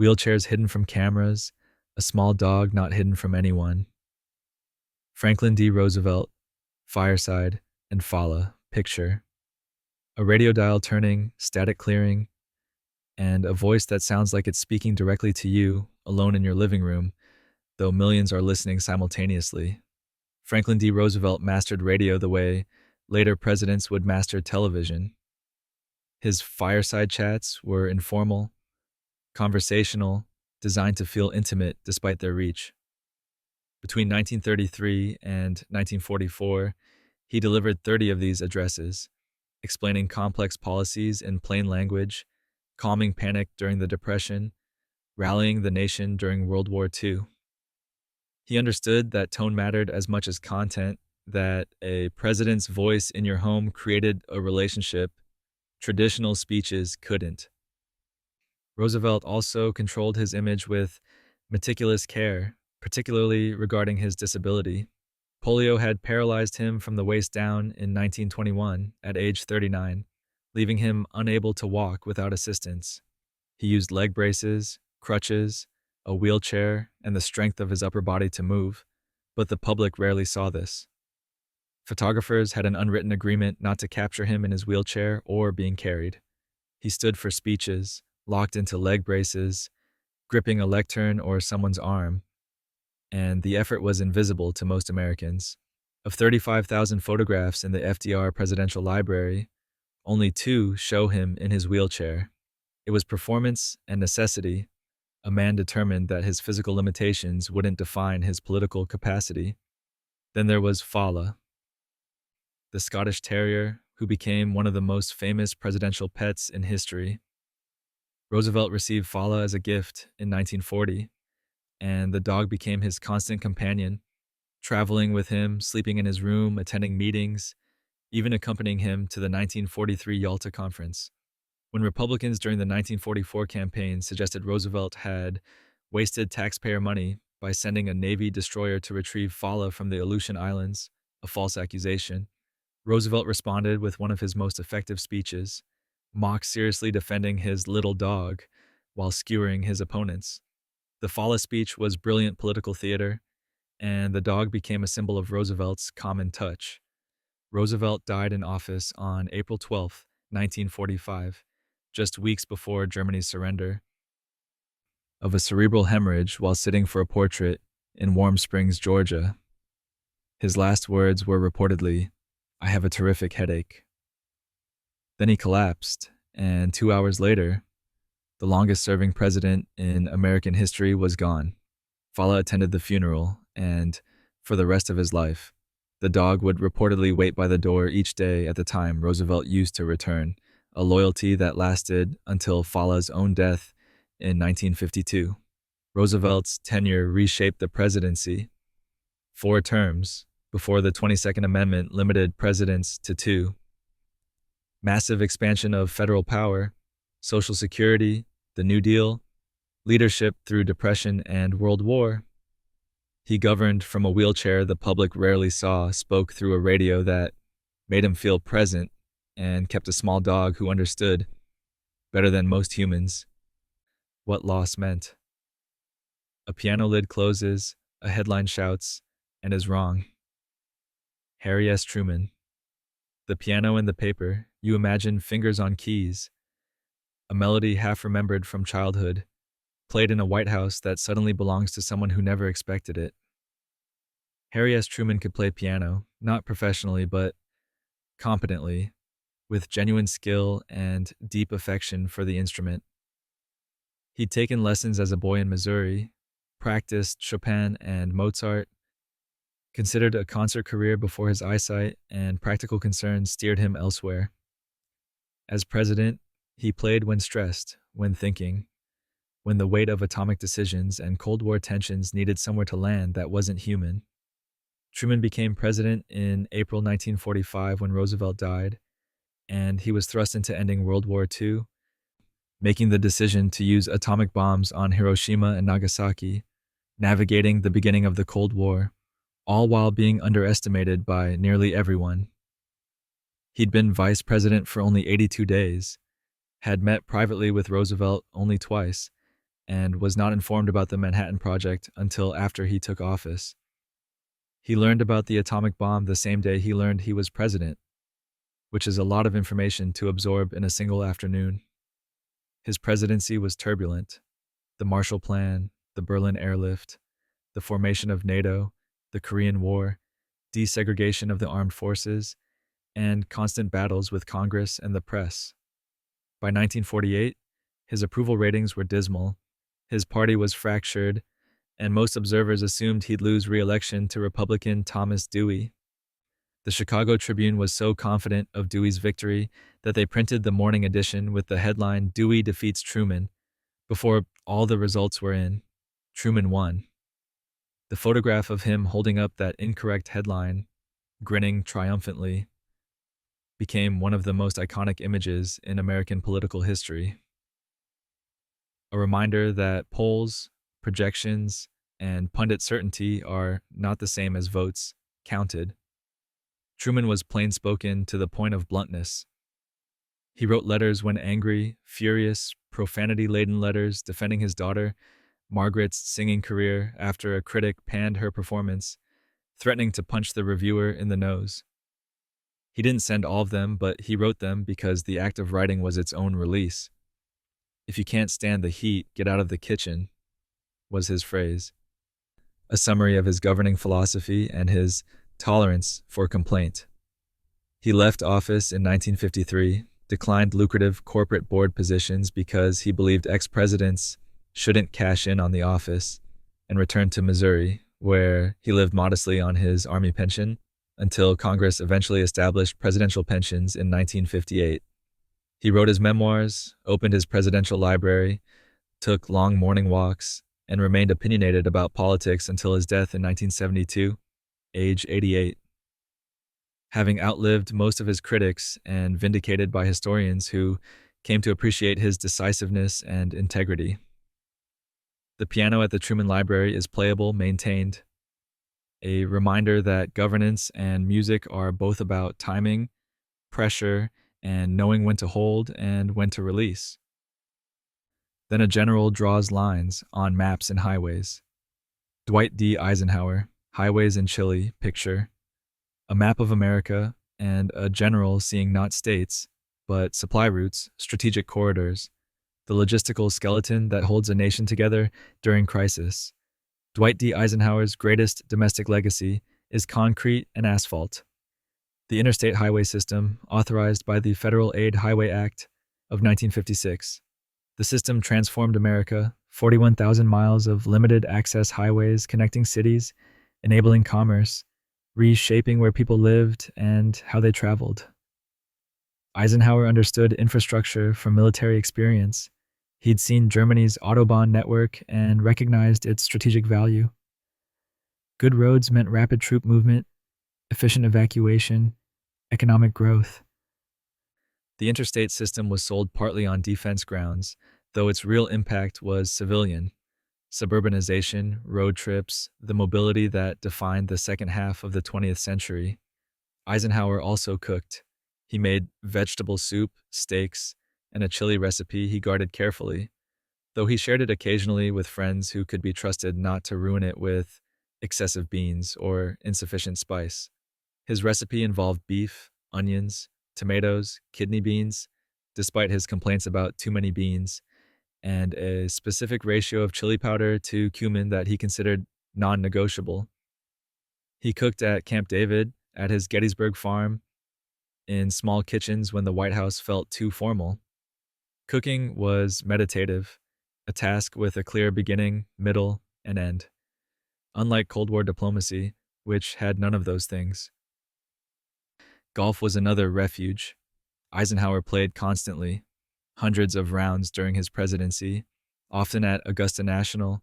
Wheelchairs hidden from cameras, a small dog not hidden from anyone. Franklin D. Roosevelt, fireside, and Fala, picture. A radio dial turning, static clearing, and a voice that sounds like it's speaking directly to you, alone in your living room, though millions are listening simultaneously. Franklin D. Roosevelt mastered radio the way later presidents would master television. His fireside chats were informal, conversational, designed to feel intimate despite their reach. Between 1933 and 1944, he delivered 30 of these addresses, explaining complex policies in plain language, calming panic during the Depression, rallying the nation during World War II. He understood that tone mattered as much as content, that a president's voice in your home created a relationship traditional speeches couldn't. Roosevelt also controlled his image with meticulous care, particularly regarding his disability. Polio had paralyzed him from the waist down in 1921 at age 39, leaving him unable to walk without assistance. He used leg braces, crutches, a wheelchair, and the strength of his upper body to move, but the public rarely saw this. Photographers had an unwritten agreement not to capture him in his wheelchair or being carried. He stood for speeches, locked into leg braces, gripping a lectern or someone's arm, and the effort was invisible to most Americans. Of 35,000 photographs in the FDR Presidential Library, only 2 show him in his wheelchair. It was performance and necessity, a man determined that his physical limitations wouldn't define his political capacity. Then there was Fala, the Scottish Terrier who became one of the most famous presidential pets in history. Roosevelt received Fala as a gift in 1940, and the dog became his constant companion, traveling with him, sleeping in his room, attending meetings, even accompanying him to the 1943 Yalta Conference. When Republicans during the 1944 campaign suggested Roosevelt had wasted taxpayer money by sending a Navy destroyer to retrieve Fala from the Aleutian Islands, a false accusation, Roosevelt responded with one of his most effective speeches, mock seriously defending his little dog while skewering his opponents. The Fala speech was brilliant political theater, and the dog became a symbol of Roosevelt's common touch. Roosevelt died in office on April 12, 1945, just weeks before Germany's surrender, of a cerebral hemorrhage while sitting for a portrait in Warm Springs, Georgia. His last words were reportedly, "I have a terrific headache." Then he collapsed, and 2 hours later, the longest-serving president in American history was gone. Fala attended the funeral, and for the rest of his life, the dog would reportedly wait by the door each day at the time Roosevelt used to return, a loyalty that lasted until Fala's own death in 1952. Roosevelt's tenure reshaped the presidency. 4 terms, before the 22nd Amendment limited presidents to 2. Massive expansion of federal power, Social Security, the New Deal, leadership through Depression and World War. He governed from a wheelchair the public rarely saw, spoke through a radio that made him feel present, and kept a small dog who understood, better than most humans, what loss meant. A piano lid closes, a headline shouts, and is wrong. Harry S. Truman. The piano and the paper, you imagine fingers on keys. A melody half remembered from childhood, played in a White House that suddenly belongs to someone who never expected it. Harry S. Truman could play piano, not professionally, but competently, with genuine skill and deep affection for the instrument. He'd taken lessons as a boy in Missouri, practiced Chopin and Mozart, considered a concert career before his eyesight and practical concerns steered him elsewhere. As president, he played when stressed, when thinking, when the weight of atomic decisions and Cold War tensions needed somewhere to land that wasn't human. Truman became president in April 1945 when Roosevelt died, and he was thrust into ending World War II, making the decision to use atomic bombs on Hiroshima and Nagasaki, navigating the beginning of the Cold War, all while being underestimated by nearly everyone. He'd been vice president for only 82 days, had met privately with Roosevelt only twice, and was not informed about the Manhattan Project until after he took office. He learned about the atomic bomb the same day he learned he was president, which is a lot of information to absorb in a single afternoon. His presidency was turbulent. The Marshall Plan, the Berlin airlift, the formation of NATO, the Korean War, desegregation of the armed forces, and constant battles with Congress and the press. By 1948, his approval ratings were dismal, his party was fractured, and most observers assumed he'd lose re-election to Republican Thomas Dewey. The Chicago Tribune was so confident of Dewey's victory that they printed the morning edition with the headline, "Dewey defeats Truman," before all the results were in. Truman won. The photograph of him holding up that incorrect headline, grinning triumphantly, became one of the most iconic images in American political history. A reminder that polls, projections, and pundit certainty are not the same as votes counted. Truman was plain-spoken to the point of bluntness. He wrote letters when angry, furious, profanity-laden letters defending his daughter, Margaret's singing career after a critic panned her performance, threatening to punch the reviewer in the nose. He didn't send all of them, but he wrote them because the act of writing was its own release. "If you can't stand the heat, get out of the kitchen," was his phrase. A summary of his governing philosophy and his tolerance for complaint. He left office in 1953, declined lucrative corporate board positions because he believed ex-presidents shouldn't cash in on the office, and returned to Missouri, where he lived modestly on his Army pension until Congress eventually established presidential pensions in 1958. He wrote his memoirs, opened his presidential library, took long morning walks, and remained opinionated about politics until his death in 1972, age 88. Having outlived most of his critics and vindicated by historians who came to appreciate his decisiveness and integrity. The piano at the Truman Library is playable, maintained, a reminder that governance and music are both about timing, pressure, and knowing when to hold and when to release. Then a general draws lines on maps and highways. Dwight D. Eisenhower, Highways in Chile, picture, a map of America, and a general seeing not states, but supply routes, strategic corridors, the logistical skeleton that holds a nation together during crisis. Dwight D. Eisenhower's greatest domestic legacy is concrete and asphalt. The interstate highway system, authorized by the Federal Aid Highway Act of 1956. The system transformed America, 41,000 miles of limited access highways connecting cities, enabling commerce, reshaping where people lived and how they traveled. Eisenhower understood infrastructure from military experience. He'd seen Germany's Autobahn network and recognized its strategic value. Good roads meant rapid troop movement, efficient evacuation, economic growth. The interstate system was sold partly on defense grounds, though its real impact was civilian. Suburbanization, road trips, the mobility that defined the second half of the 20th century. Eisenhower also cooked. He made vegetable soup, steaks, and a chili recipe he guarded carefully, though he shared it occasionally with friends who could be trusted not to ruin it with excessive beans or insufficient spice. His recipe involved beef, onions, tomatoes, kidney beans, despite his complaints about too many beans, and a specific ratio of chili powder to cumin that he considered non-negotiable. He cooked at Camp David, at his Gettysburg farm, in small kitchens when the White House felt too formal. Cooking was meditative, a task with a clear beginning, middle, and end. Unlike Cold War diplomacy, which had none of those things. Golf was another refuge. Eisenhower played constantly, hundreds of rounds during his presidency, often at Augusta National,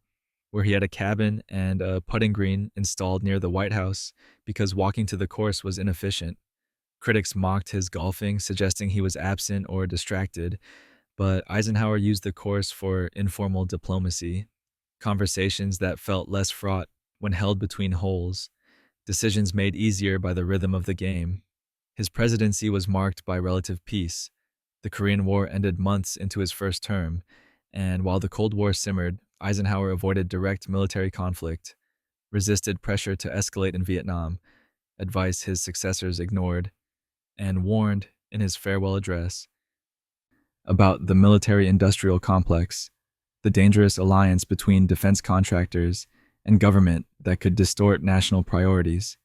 where he had a cabin and a putting green installed near the White House because walking to the course was inefficient. Critics mocked his golfing, suggesting he was absent or distracted, but Eisenhower used the course for informal diplomacy, conversations that felt less fraught when held between holes, decisions made easier by the rhythm of the game. His presidency was marked by relative peace. The Korean War ended months into his first term, and while the Cold War simmered, Eisenhower avoided direct military conflict, resisted pressure to escalate in Vietnam, advice his successors ignored, and warned, in his farewell address, about the military-industrial complex, the dangerous alliance between defense contractors and government that could distort national priorities.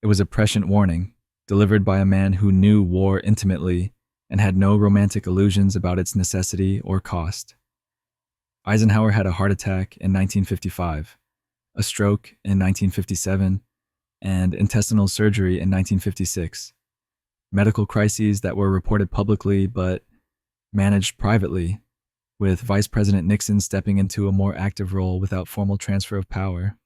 It was a prescient warning, delivered by a man who knew war intimately and had no romantic illusions about its necessity or cost. Eisenhower had a heart attack in 1955, a stroke in 1957, and intestinal surgery in 1956. Medical crises that were reported publicly but managed privately, with Vice President Nixon stepping into a more active role without formal transfer of power.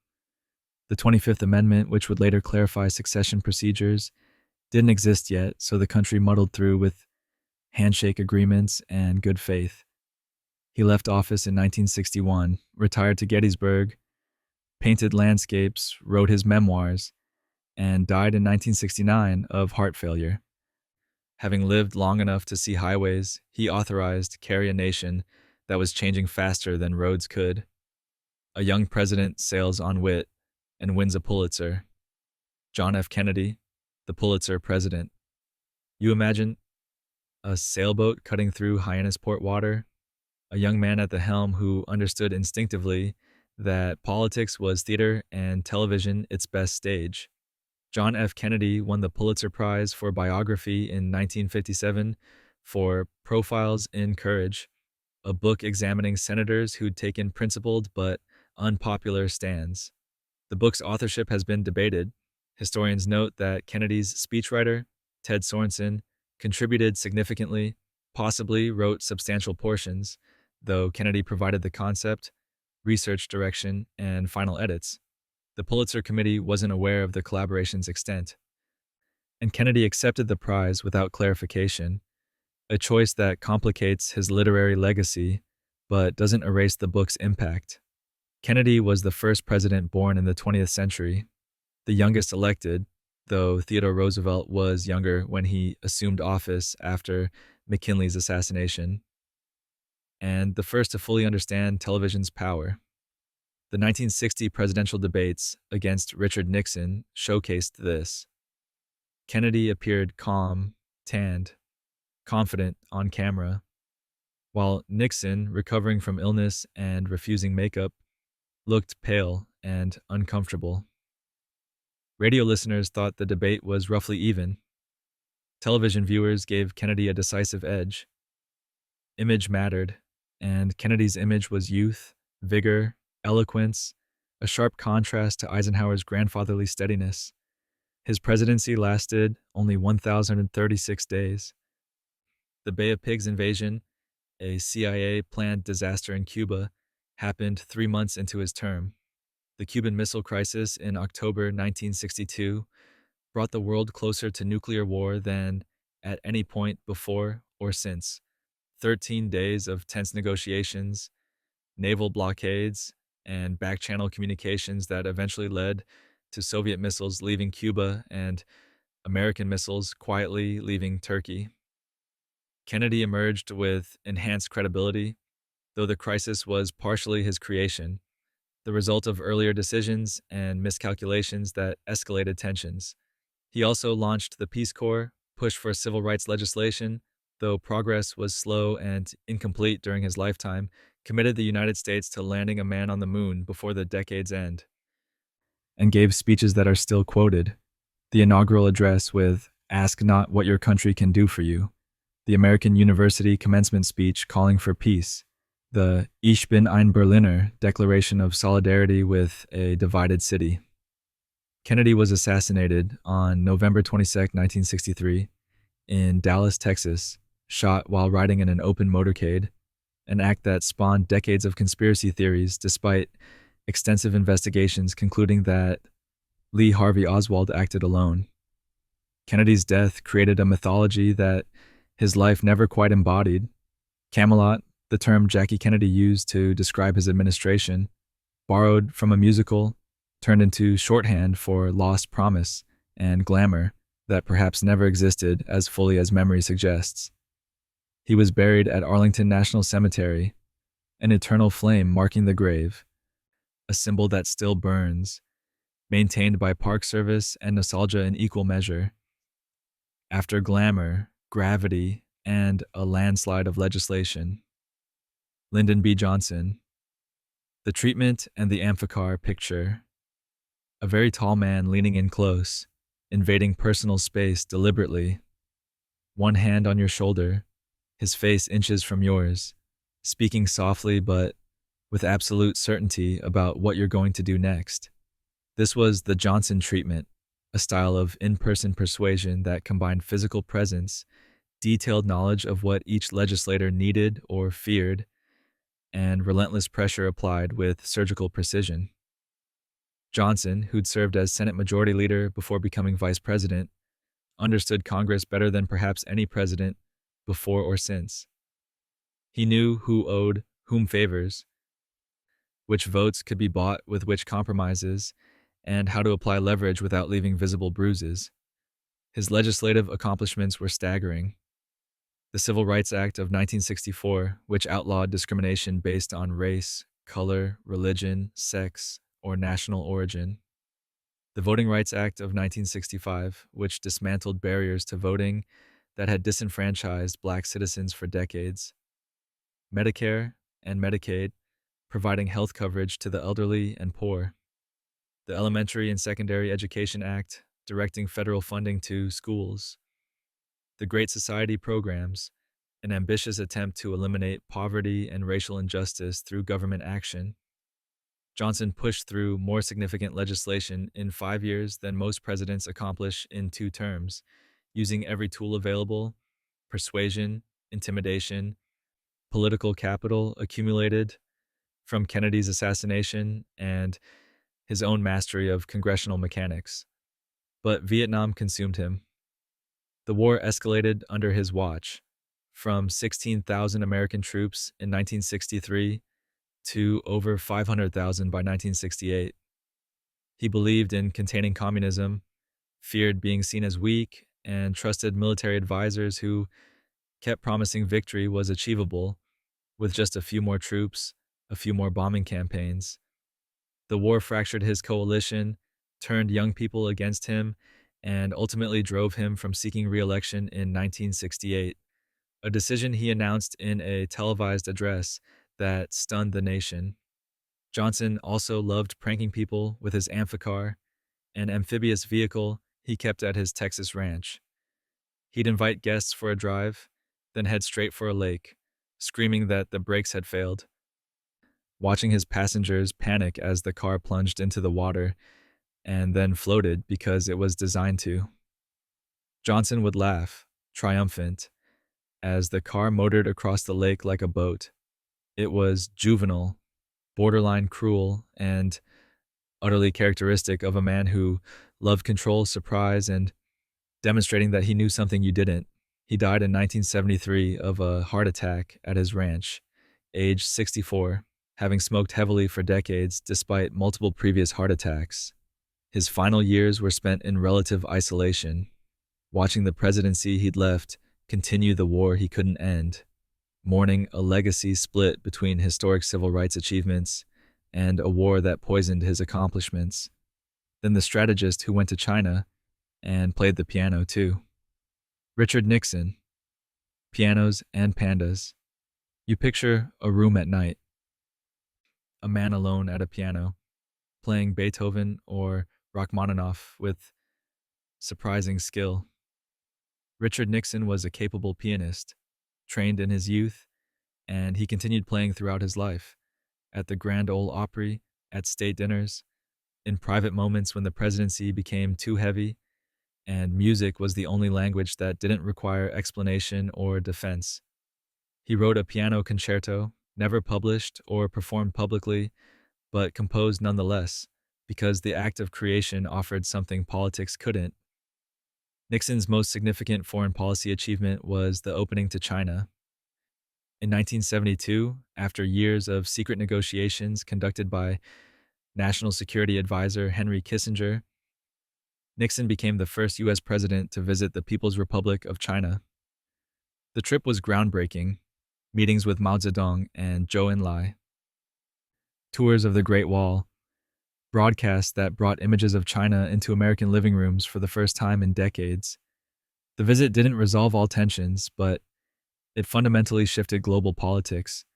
The 25th Amendment, which would later clarify succession procedures, didn't exist yet, so the country muddled through with handshake agreements and good faith. He left office in 1961, retired to Gettysburg, painted landscapes, wrote his memoirs, and died in 1969 of heart failure. Having lived long enough to see highways, he authorized carry a nation that was changing faster than roads could. A young president sails on wit and wins a Pulitzer. John F. Kennedy, the Pulitzer president. You imagine a sailboat cutting through Hyannisport water, a young man at the helm who understood instinctively that politics was theater and television its best stage. John F. Kennedy won the Pulitzer Prize for biography in 1957 for Profiles in Courage, a book examining senators who'd taken principled but unpopular stands. The book's authorship has been debated. Historians note that Kennedy's speechwriter, Ted Sorensen, contributed significantly, possibly wrote substantial portions, though Kennedy provided the concept, research direction, and final edits. The Pulitzer Committee wasn't aware of the collaboration's extent, and Kennedy accepted the prize without clarification, a choice that complicates his literary legacy but doesn't erase the book's impact. Kennedy was the first president born in the 20th century, the youngest elected, though Theodore Roosevelt was younger when he assumed office after McKinley's assassination, and the first to fully understand television's power. The 1960 presidential debates against Richard Nixon showcased this. Kennedy appeared calm, tanned, confident on camera, while Nixon, recovering from illness and refusing makeup, looked pale and uncomfortable. Radio listeners thought the debate was roughly even. Television viewers gave Kennedy a decisive edge. Image mattered, and Kennedy's image was youth, vigor, eloquence, a sharp contrast to Eisenhower's grandfatherly steadiness. His presidency lasted only 1,036 days. The Bay of Pigs invasion, a CIA-planned disaster in Cuba, happened 3 months into his term. The Cuban Missile Crisis in October 1962 brought the world closer to nuclear war than at any point before or since. 13 days of tense negotiations, naval blockades, and back-channel communications that eventually led to Soviet missiles leaving Cuba and American missiles quietly leaving Turkey. Kennedy emerged with enhanced credibility, though the crisis was partially his creation, the result of earlier decisions and miscalculations that escalated tensions. He also launched the Peace Corps, pushed for civil rights legislation, though progress was slow and incomplete during his lifetime, committed the United States to landing a man on the moon before the decade's end, and gave speeches that are still quoted. The inaugural address with "Ask not what your country can do for you," the American University commencement speech calling for peace, the Ich bin ein Berliner declaration of solidarity with a divided city. Kennedy was assassinated on November 22, 1963, in Dallas, Texas, shot while riding in an open motorcade, an act that spawned decades of conspiracy theories despite extensive investigations concluding that Lee Harvey Oswald acted alone. Kennedy's death created a mythology that his life never quite embodied. Camelot, the term Jackie Kennedy used to describe his administration, borrowed from a musical, turned into shorthand for lost promise and glamour that perhaps never existed as fully as memory suggests. He was buried at Arlington National Cemetery, an eternal flame marking the grave, a symbol that still burns, maintained by Park Service and nostalgia in equal measure. After glamour, gravity, and a landslide of legislation. Lyndon B. Johnson. The treatment and the amphicar picture. A very tall man leaning in close, invading personal space deliberately. One hand on your shoulder, his face inches from yours, speaking softly but with absolute certainty about what you're going to do next. This was the Johnson treatment, a style of in-person persuasion that combined physical presence, detailed knowledge of what each legislator needed or feared, and relentless pressure applied with surgical precision. Johnson, who'd served as Senate Majority Leader before becoming Vice President, understood Congress better than perhaps any president before or since. He knew who owed whom favors, which votes could be bought with which compromises, and how to apply leverage without leaving visible bruises. His legislative accomplishments were staggering. The Civil Rights Act of 1964, which outlawed discrimination based on race, color, religion, sex, or national origin. The Voting Rights Act of 1965, which dismantled barriers to voting that had disenfranchised Black citizens for decades. Medicare and Medicaid, providing health coverage to the elderly and poor. The Elementary and Secondary Education Act, directing federal funding to schools. The Great Society programs, an ambitious attempt to eliminate poverty and racial injustice through government action. Johnson pushed through more significant legislation in 5 years than most presidents accomplish in 2 terms, using every tool available: persuasion, intimidation, political capital accumulated from Kennedy's assassination, and his own mastery of congressional mechanics. But Vietnam consumed him. The war escalated under his watch, from 16,000 American troops in 1963 to over 500,000 by 1968. He believed in containing communism, feared being seen as weak, and trusted military advisors who kept promising victory was achievable with just a few more troops, a few more bombing campaigns. The war fractured his coalition, turned young people against him, and ultimately drove him from seeking re-election in 1968, a decision he announced in a televised address that stunned the nation. Johnson also loved pranking people with his amphicar, an amphibious vehicle he kept at his Texas ranch. He'd invite guests for a drive, then head straight for a lake, screaming that the brakes had failed. Watching his passengers panic as the car plunged into the water and then floated because it was designed to. Johnson would laugh, triumphant, as the car motored across the lake like a boat. It was juvenile, borderline cruel, and utterly characteristic of a man who loved control, surprise, and demonstrating that he knew something you didn't. He died in 1973 of a heart attack at his ranch, age 64, having smoked heavily for decades despite multiple previous heart attacks. His final years were spent in relative isolation, watching the presidency he'd left continue the war he couldn't end, mourning a legacy split between historic civil rights achievements and a war that poisoned his accomplishments. Then the strategist who went to China and played the piano too. Richard Nixon. Pianos and pandas. You picture a room at night. A man alone at a piano, playing Beethoven or Rachmaninoff with surprising skill. Richard Nixon was a capable pianist, trained in his youth, and he continued playing throughout his life, at the Grand Ole Opry, at state dinners, in private moments when the presidency became too heavy, and music was the only language that didn't require explanation or defense. He wrote a piano concerto, never published or performed publicly, but composed nonetheless, because the act of creation offered something politics couldn't. Nixon's most significant foreign policy achievement was the opening to China. In 1972, after years of secret negotiations conducted by National Security Advisor Henry Kissinger, Nixon became the first U.S. president to visit the People's Republic of China. The trip was groundbreaking, meetings with Mao Zedong and Zhou Enlai, tours of the Great Wall, broadcasts that brought images of China into American living rooms for the first time in decades. The visit didn't resolve all tensions, but it fundamentally shifted global politics,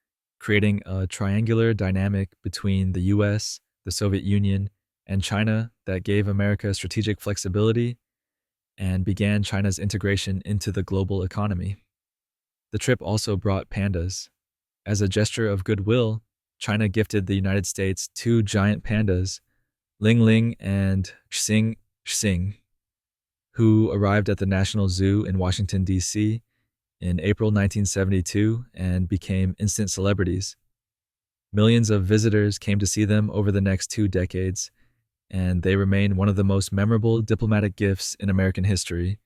creating a triangular dynamic between the US, the Soviet Union, and China that gave America strategic flexibility and began China's integration into the global economy. The trip also brought pandas. As a gesture of goodwill, China gifted the United States two giant pandas, Ling Ling and Xing Xing, who arrived at the National Zoo in Washington, D.C. in April 1972 and became instant celebrities. Millions of visitors came to see them over the next 2 decades, and they remain one of the most memorable diplomatic gifts in American history,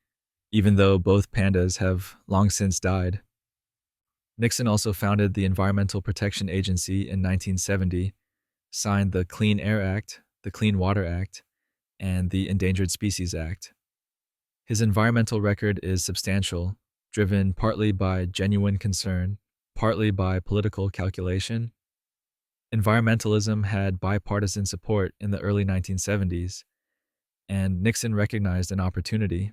even though both pandas have long since died. Nixon also founded the Environmental Protection Agency in 1970, signed the Clean Air Act, the Clean Water Act, and the Endangered Species Act. His environmental record is substantial, driven partly by genuine concern, partly by political calculation. Environmentalism had bipartisan support in the early 1970s, and Nixon recognized an opportunity.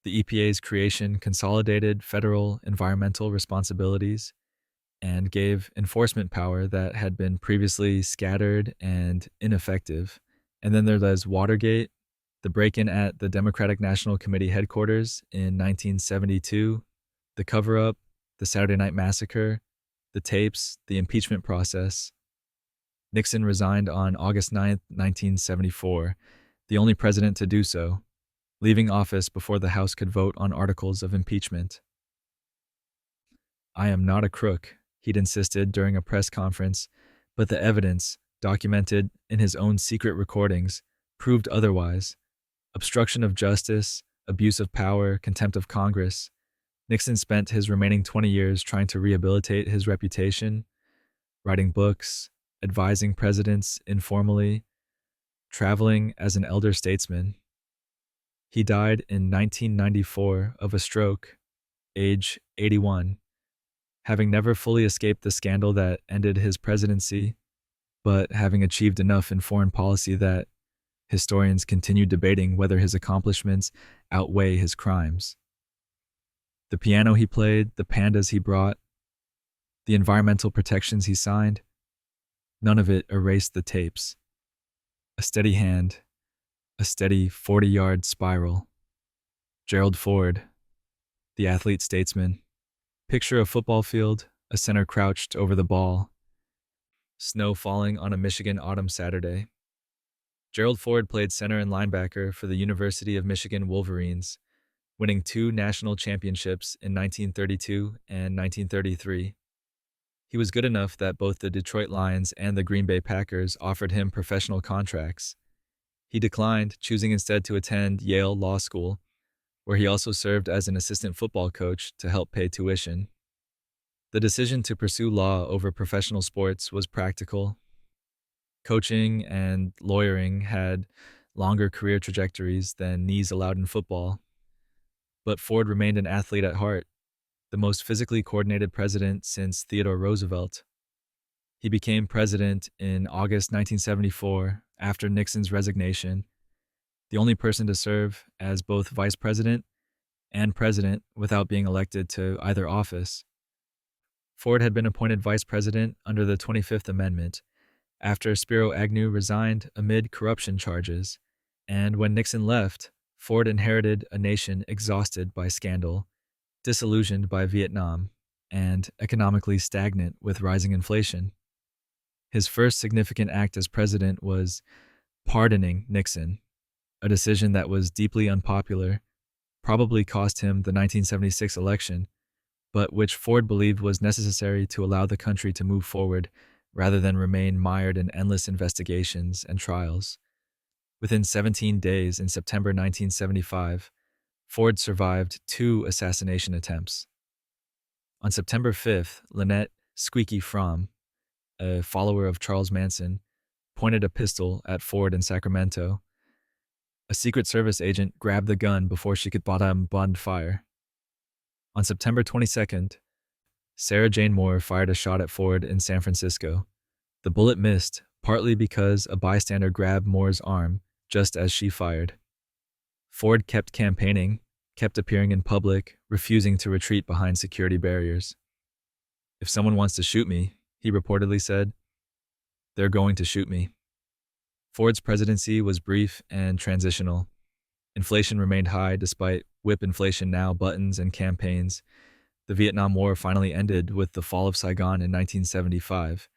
The EPA's creation consolidated federal environmental responsibilities and gave enforcement power that had been previously scattered and ineffective. And then there's Watergate, the break-in at the Democratic National Committee headquarters in 1972, the cover-up, the Saturday Night Massacre, the tapes, the impeachment process. Nixon resigned on August 9, 1974, the only president to do so, leaving office before the House could vote on articles of impeachment. "I am not a crook," he'd insisted during a press conference, "but the evidence, documented in his own secret recordings, proved otherwise. Obstruction of justice, abuse of power, contempt of Congress. Nixon spent his remaining 20 years trying to rehabilitate his reputation, writing books, advising presidents informally, traveling as an elder statesman. He died in 1994 of a stroke, age 81, having never fully escaped the scandal that ended his presidency, but having achieved enough in foreign policy that historians continue debating whether his accomplishments outweigh his crimes. The piano he played, the pandas he brought, the environmental protections he signed, none of it erased the tapes. A steady hand, a steady 40-yard spiral. Gerald Ford, the athlete statesman. Picture a football field, a center crouched over the ball. Snow falling on a Michigan autumn Saturday. Gerald Ford played center and linebacker for the University of Michigan Wolverines, winning 2 national championships in 1932 and 1933. He was good enough that both the Detroit Lions and the Green Bay Packers offered him professional contracts. He declined, choosing instead to attend Yale Law School, where he also served as an assistant football coach to help pay tuition. The decision to pursue law over professional sports was practical. Coaching and lawyering had longer career trajectories than knees allowed in football. But Ford remained an athlete at heart, the most physically coordinated president since Theodore Roosevelt. He became president in August 1974 after Nixon's resignation, the only person to serve as both vice president and president without being elected to either office. Ford had been appointed vice president under the 25th Amendment after Spiro Agnew resigned amid corruption charges, and when Nixon left, Ford inherited a nation exhausted by scandal, disillusioned by Vietnam, and economically stagnant with rising inflation. His first significant act as president was pardoning Nixon, a decision that was deeply unpopular, probably cost him the 1976 election, but which Ford believed was necessary to allow the country to move forward rather than remain mired in endless investigations and trials. Within 17 days in September 1975, Ford survived 2 assassination attempts. On September 5th, Lynette Squeaky Fromm, a follower of Charles Manson, pointed a pistol at Ford in Sacramento. A Secret Service agent grabbed the gun before she could bottom fire. On September 22nd, Sarah Jane Moore fired a shot at Ford in San Francisco. The bullet missed, partly because a bystander grabbed Moore's arm just as she fired. Ford kept campaigning, kept appearing in public, refusing to retreat behind security barriers. "If someone wants to shoot me," he reportedly said, "they're going to shoot me." Ford's presidency was brief and transitional. Inflation remained high despite whip inflation now, buttons, and campaigns. The Vietnam War finally ended with the fall of Saigon in 1975,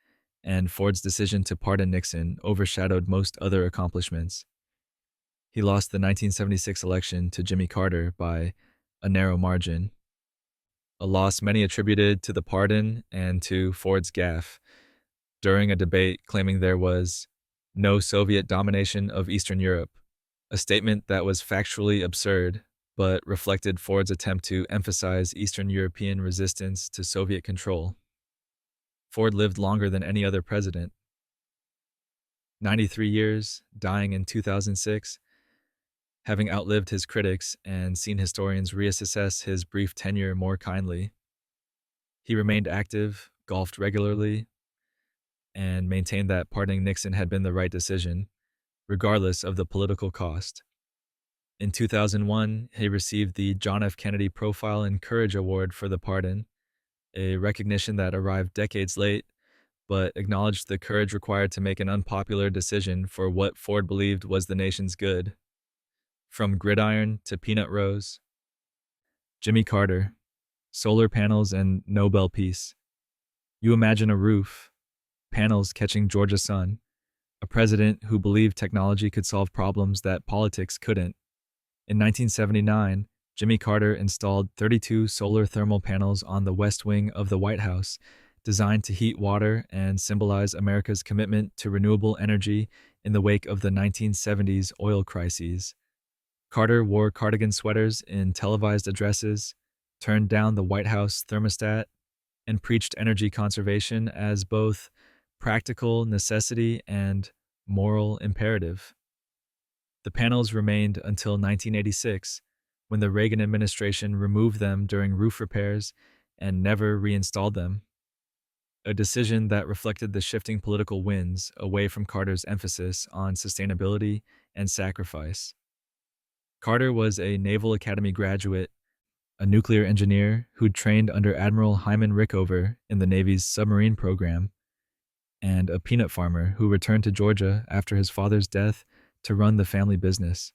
and Ford's decision to pardon Nixon overshadowed most other accomplishments. He lost the 1976 election to Jimmy Carter by a narrow margin, a loss many attributed to the pardon and to Ford's gaffe during a debate claiming there was no Soviet domination of Eastern Europe, a statement that was factually absurd but reflected Ford's attempt to emphasize Eastern European resistance to Soviet control. Ford lived longer than any other president. 93 years, dying in 2006, having outlived his critics and seen historians reassess his brief tenure more kindly. He remained active, golfed regularly, and maintained that pardoning Nixon had been the right decision, regardless of the political cost. In 2001, he received the John F. Kennedy Profile and Courage Award for the pardon, a recognition that arrived decades late, but acknowledged the courage required to make an unpopular decision for what Ford believed was the nation's good. From gridiron to peanut rose. Jimmy Carter, solar panels and Nobel Peace. You imagine a roof, panels catching Georgia sun, a president who believed technology could solve problems that politics couldn't. In 1979, Jimmy Carter installed 32 solar thermal panels on the west wing of the White House designed to heat water and symbolize America's commitment to renewable energy in the wake of the 1970s oil crises. Carter wore cardigan sweaters in televised addresses, turned down the White House thermostat, and preached energy conservation as both practical necessity and moral imperative. The panels remained until 1986, when the Reagan administration removed them during roof repairs and never reinstalled them, a decision that reflected the shifting political winds away from Carter's emphasis on sustainability and sacrifice. Carter was a Naval Academy graduate, a nuclear engineer who'd trained under Admiral Hyman Rickover in the Navy's submarine program, and a peanut farmer who returned to Georgia after his father's death to run the family business.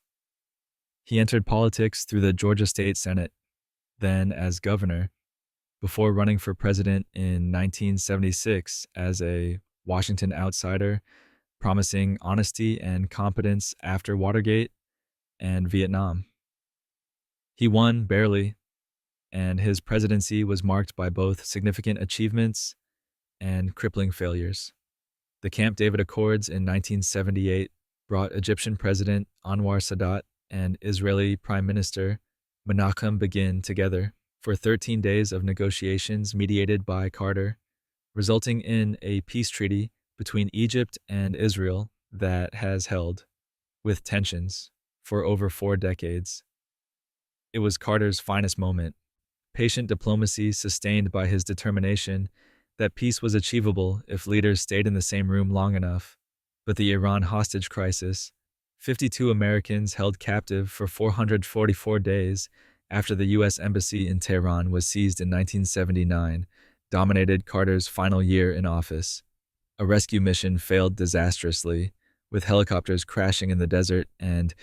He entered politics through the Georgia State Senate, then as governor, before running for president in 1976 as a Washington outsider, promising honesty and competence after Watergate and Vietnam. He won barely, and his presidency was marked by both significant achievements and crippling failures. The Camp David Accords in 1978 brought Egyptian President Anwar Sadat and Israeli Prime Minister Menachem Begin together for 13 days of negotiations mediated by Carter, resulting in a peace treaty between Egypt and Israel that has held, with tensions, for over 4 decades. It was Carter's finest moment, patient diplomacy sustained by his determination that peace was achievable if leaders stayed in the same room long enough. But the Iran hostage crisis, 52 Americans held captive for 444 days after the U.S. Embassy in Tehran was seized in 1979, dominated Carter's final year in office. A rescue mission failed disastrously, with helicopters crashing in the desert and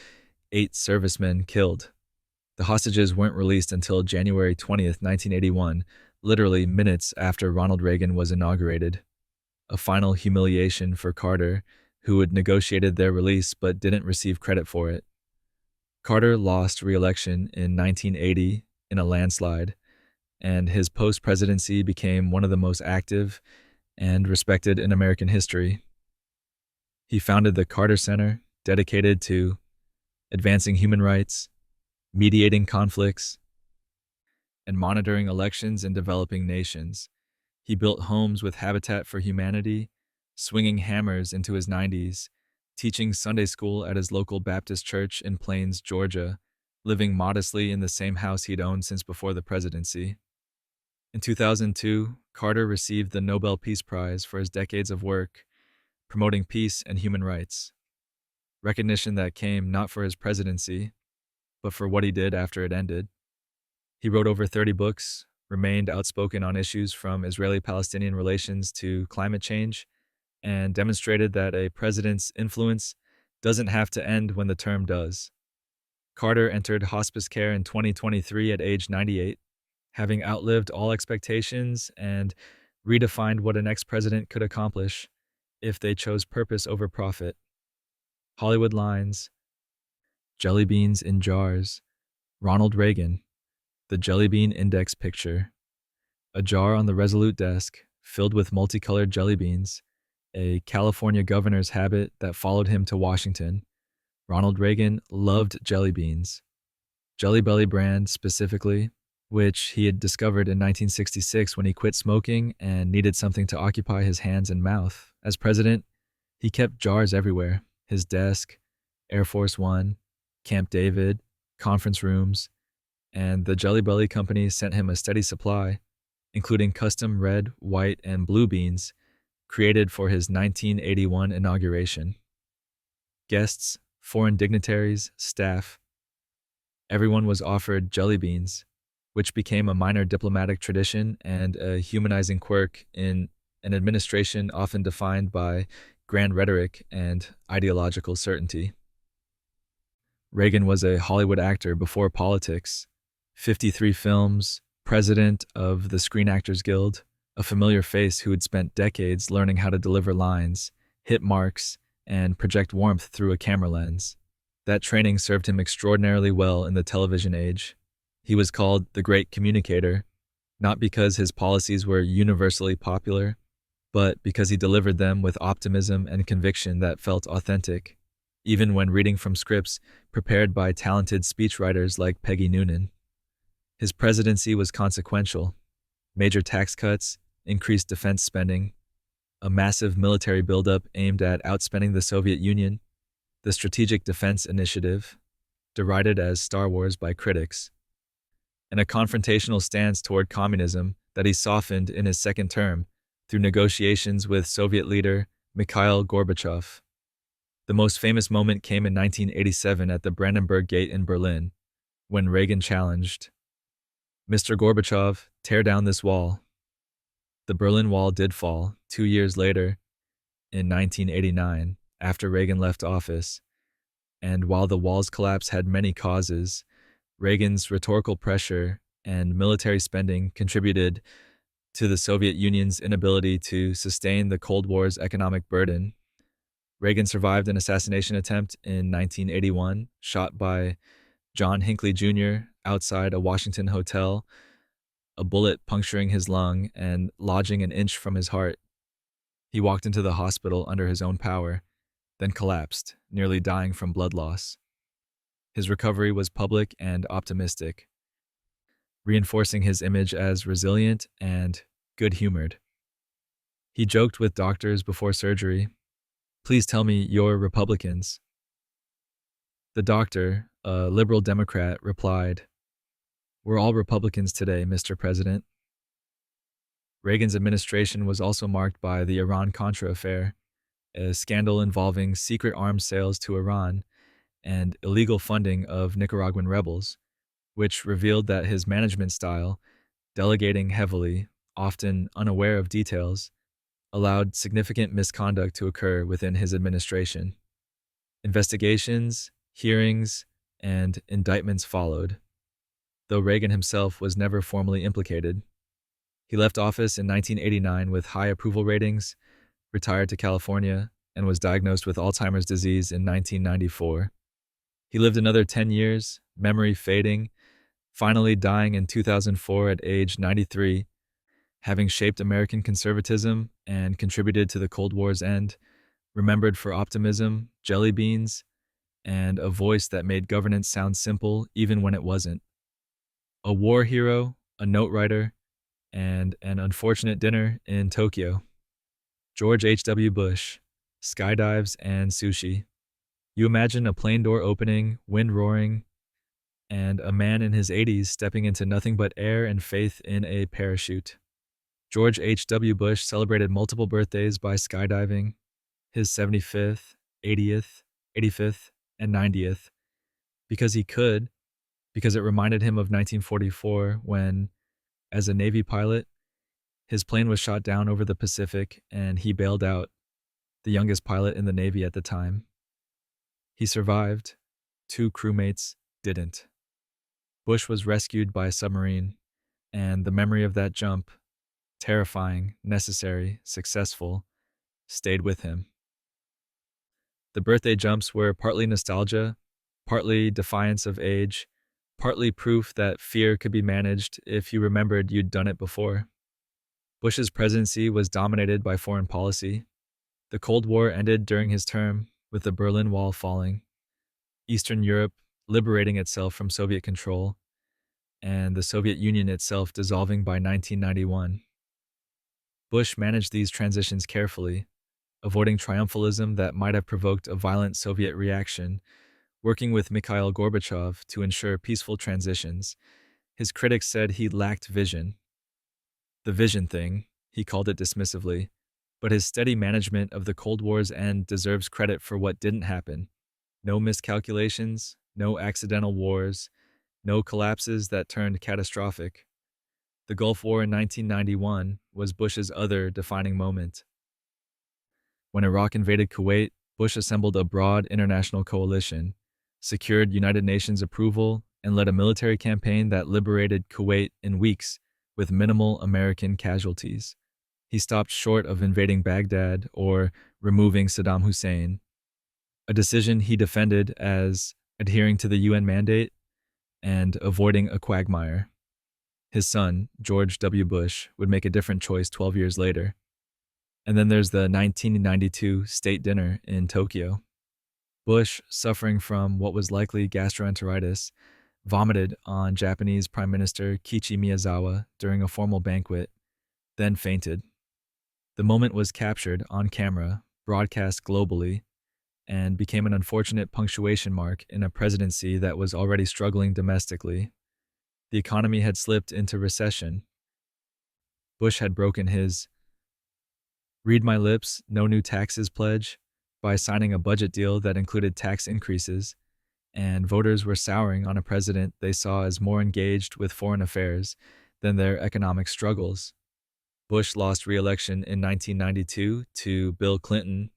8 servicemen killed. The hostages weren't released until January 20th, 1981, literally minutes after Ronald Reagan was inaugurated. A final humiliation for Carter, who had negotiated their release but didn't receive credit for it. Carter lost re-election in 1980 in a landslide, and his post-presidency became one of the most active and respected in American history. He founded the Carter Center, dedicated to advancing human rights, mediating conflicts, and monitoring elections in developing nations. He built homes with Habitat for Humanity, swinging hammers into his 90s, teaching Sunday school at his local Baptist church in Plains, Georgia, living modestly in the same house he'd owned since before the presidency. In 2002, Carter received the Nobel Peace Prize for his decades of work promoting peace and human rights, recognition that came not for his presidency, but for what he did after it ended. He wrote over 30 books, remained outspoken on issues from Israeli-Palestinian relations to climate change, and demonstrated that a president's influence doesn't have to end when the term does. Carter entered hospice care in 2023 at age 98, having outlived all expectations and redefined what an ex-president could accomplish if they chose purpose over profit. Hollywood lines, jelly beans in jars, Ronald Reagan, the Jelly Bean Index picture, a jar on the Resolute desk filled with multicolored jelly beans, a California governor's habit that followed him to Washington. Ronald Reagan loved jelly beans. Jelly Belly brand specifically, which he had discovered in 1966 when he quit smoking and needed something to occupy his hands and mouth. As president, he kept jars everywhere: his desk, Air Force One, Camp David, conference rooms, and the Jelly Belly company sent him a steady supply, including custom red, white, and blue beans created for his 1981 inauguration. Guests, foreign dignitaries, staff, everyone was offered jelly beans, which became a minor diplomatic tradition and a humanizing quirk in an administration often defined by grand rhetoric and ideological certainty. Reagan was a Hollywood actor before politics, 53 films, president of the Screen Actors Guild, a familiar face who had spent decades learning how to deliver lines, hit marks, and project warmth through a camera lens. That training served him extraordinarily well in the television age. He was called the Great Communicator, not because his policies were universally popular, but because he delivered them with optimism and conviction that felt authentic, even when reading from scripts prepared by talented speechwriters like Peggy Noonan. His presidency was consequential: major tax cuts, increased defense spending, a massive military buildup aimed at outspending the Soviet Union, the Strategic Defense Initiative, derided as Star Wars by critics, and a confrontational stance toward communism that he softened in his second term through negotiations with Soviet leader Mikhail Gorbachev. The most famous moment came in 1987 at the Brandenburg Gate in Berlin, when Reagan challenged, "Mr. Gorbachev, tear down this wall." The Berlin Wall did fall 2 years later, in 1989, after Reagan left office, and while the wall's collapse had many causes, Reagan's rhetorical pressure and military spending contributed to the Soviet Union's inability to sustain the Cold War's economic burden. Reagan survived an assassination attempt in 1981, shot by John Hinckley Jr. outside a Washington hotel, a bullet puncturing his lung and lodging an inch from his heart. He walked into the hospital under his own power, then collapsed, nearly dying from blood loss. His recovery was public and optimistic, reinforcing his image as resilient and good-humored. He joked with doctors before surgery, "Please tell me you're Republicans." The doctor, a liberal Democrat, replied, "We're all Republicans today, Mr. President." Reagan's administration was also marked by the Iran-Contra affair, a scandal involving secret arms sales to Iran and illegal funding of Nicaraguan rebels, which revealed that his management style, delegating heavily, often unaware of details, allowed significant misconduct to occur within his administration. Investigations, hearings, and indictments followed, though Reagan himself was never formally implicated. He left office in 1989 with high approval ratings, retired to California, and was diagnosed with Alzheimer's disease in 1994. He lived another 10 years, memory fading, finally dying in 2004 at age 93, having shaped American conservatism and contributed to the Cold War's end, remembered for optimism, jelly beans, and a voice that made governance sound simple even when it wasn't. A war hero, a note writer, and an unfortunate dinner in Tokyo. George H.W. Bush, skydives and sushi. You imagine a plane door opening, wind roaring, and a man in his 80s stepping into nothing but air and faith in a parachute. George H.W. Bush celebrated multiple birthdays by skydiving, his 75th, 80th, 85th, and 90th, because he could, because it reminded him of 1944 when, as a Navy pilot, his plane was shot down over the Pacific and he bailed out, the youngest pilot in the Navy at the time. He survived. 2 crewmates didn't. Bush was rescued by a submarine, and the memory of that jump, terrifying, necessary, successful, stayed with him. The birthday jumps were partly nostalgia, partly defiance of age, partly proof that fear could be managed if you remembered you'd done it before. Bush's presidency was dominated by foreign policy. The Cold War ended during his term, with the Berlin Wall falling, Eastern Europe liberating itself from Soviet control, and the Soviet Union itself dissolving by 1991. Bush managed these transitions carefully, avoiding triumphalism that might have provoked a violent Soviet reaction, working with Mikhail Gorbachev to ensure peaceful transitions. His critics said he lacked vision. The vision thing, he called it dismissively, but his steady management of the Cold War's end deserves credit for what didn't happen. No miscalculations, no accidental wars, no collapses that turned catastrophic. The Gulf War in 1991 was Bush's other defining moment. When Iraq invaded Kuwait, Bush assembled a broad international coalition, secured United Nations approval, and led a military campaign that liberated Kuwait in weeks with minimal American casualties. He stopped short of invading Baghdad or removing Saddam Hussein, a decision he defended as adhering to the UN mandate and avoiding a quagmire. His son, George W. Bush, would make a different choice 12 years later. And then there's the 1992 state dinner in Tokyo. Bush, suffering from what was likely gastroenteritis, vomited on Japanese Prime Minister Kiichi Miyazawa during a formal banquet, then fainted. The moment was captured on camera, broadcast globally, and became an unfortunate punctuation mark in a presidency that was already struggling domestically. The economy had slipped into recession. Bush had broken his read my lips, no new taxes pledge by signing a budget deal that included tax increases, and voters were souring on a president they saw as more engaged with foreign affairs than their economic struggles. Bush lost re-election in 1992 to Bill Clinton,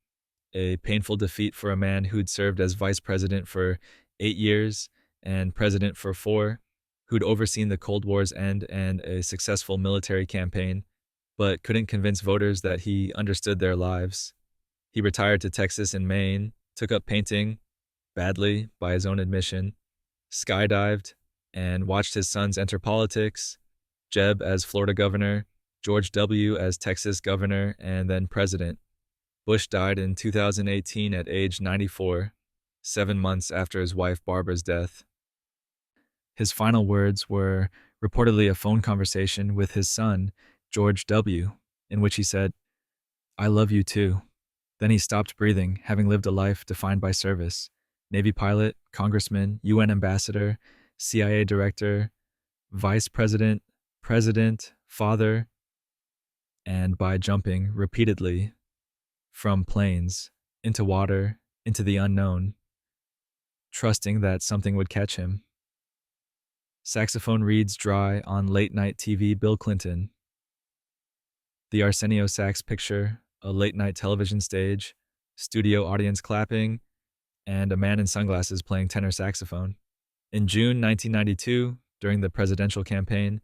a painful defeat for a man who'd served as vice president for 8 years and president for 4, who'd overseen the Cold War's end and a successful military campaign, but couldn't convince voters that he understood their lives. He retired to Texas and Maine, took up painting, badly by his own admission, skydived, and watched his sons enter politics, Jeb as Florida governor, George W. as Texas governor, and then president. Bush died in 2018 at age 94, 7 months after his wife Barbara's death. His final words were reportedly a phone conversation with his son, George W., in which he said, "I love you too." Then he stopped breathing, having lived a life defined by service. Navy pilot, congressman, UN ambassador, CIA director, vice president, president, father, and by jumping repeatedly from planes into water, into the unknown, trusting that something would catch him. Saxophone reeds dry on late-night TV Bill Clinton. The Arsenio sax picture, a late-night television stage, studio audience clapping, and a man in sunglasses playing tenor saxophone. In June 1992, during the presidential campaign,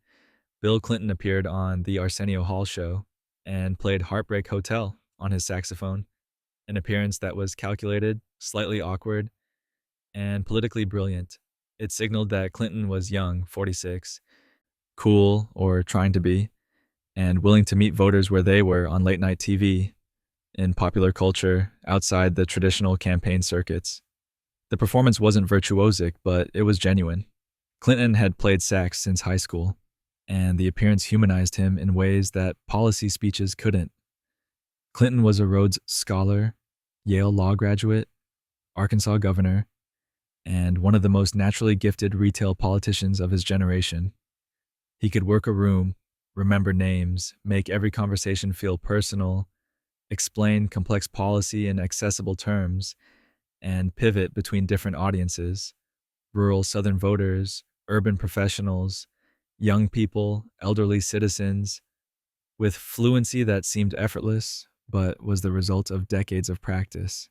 Bill Clinton appeared on the Arsenio Hall show and played Heartbreak Hotel on his saxophone, an appearance that was calculated, slightly awkward, and politically brilliant. It signaled that Clinton was young, 46, cool, or trying to be, and willing to meet voters where they were on late-night TV, in popular culture, outside the traditional campaign circuits. The performance wasn't virtuosic, but it was genuine. Clinton had played sax since high school, and the appearance humanized him in ways that policy speeches couldn't. Clinton was a Rhodes Scholar, Yale law graduate, Arkansas governor, and one of the most naturally gifted retail politicians of his generation. He could work a room, remember names, make every conversation feel personal, explain complex policy in accessible terms, and pivot between different audiences: rural Southern voters, urban professionals, young people, elderly citizens, with fluency that seemed effortless, but was the result of decades of practice.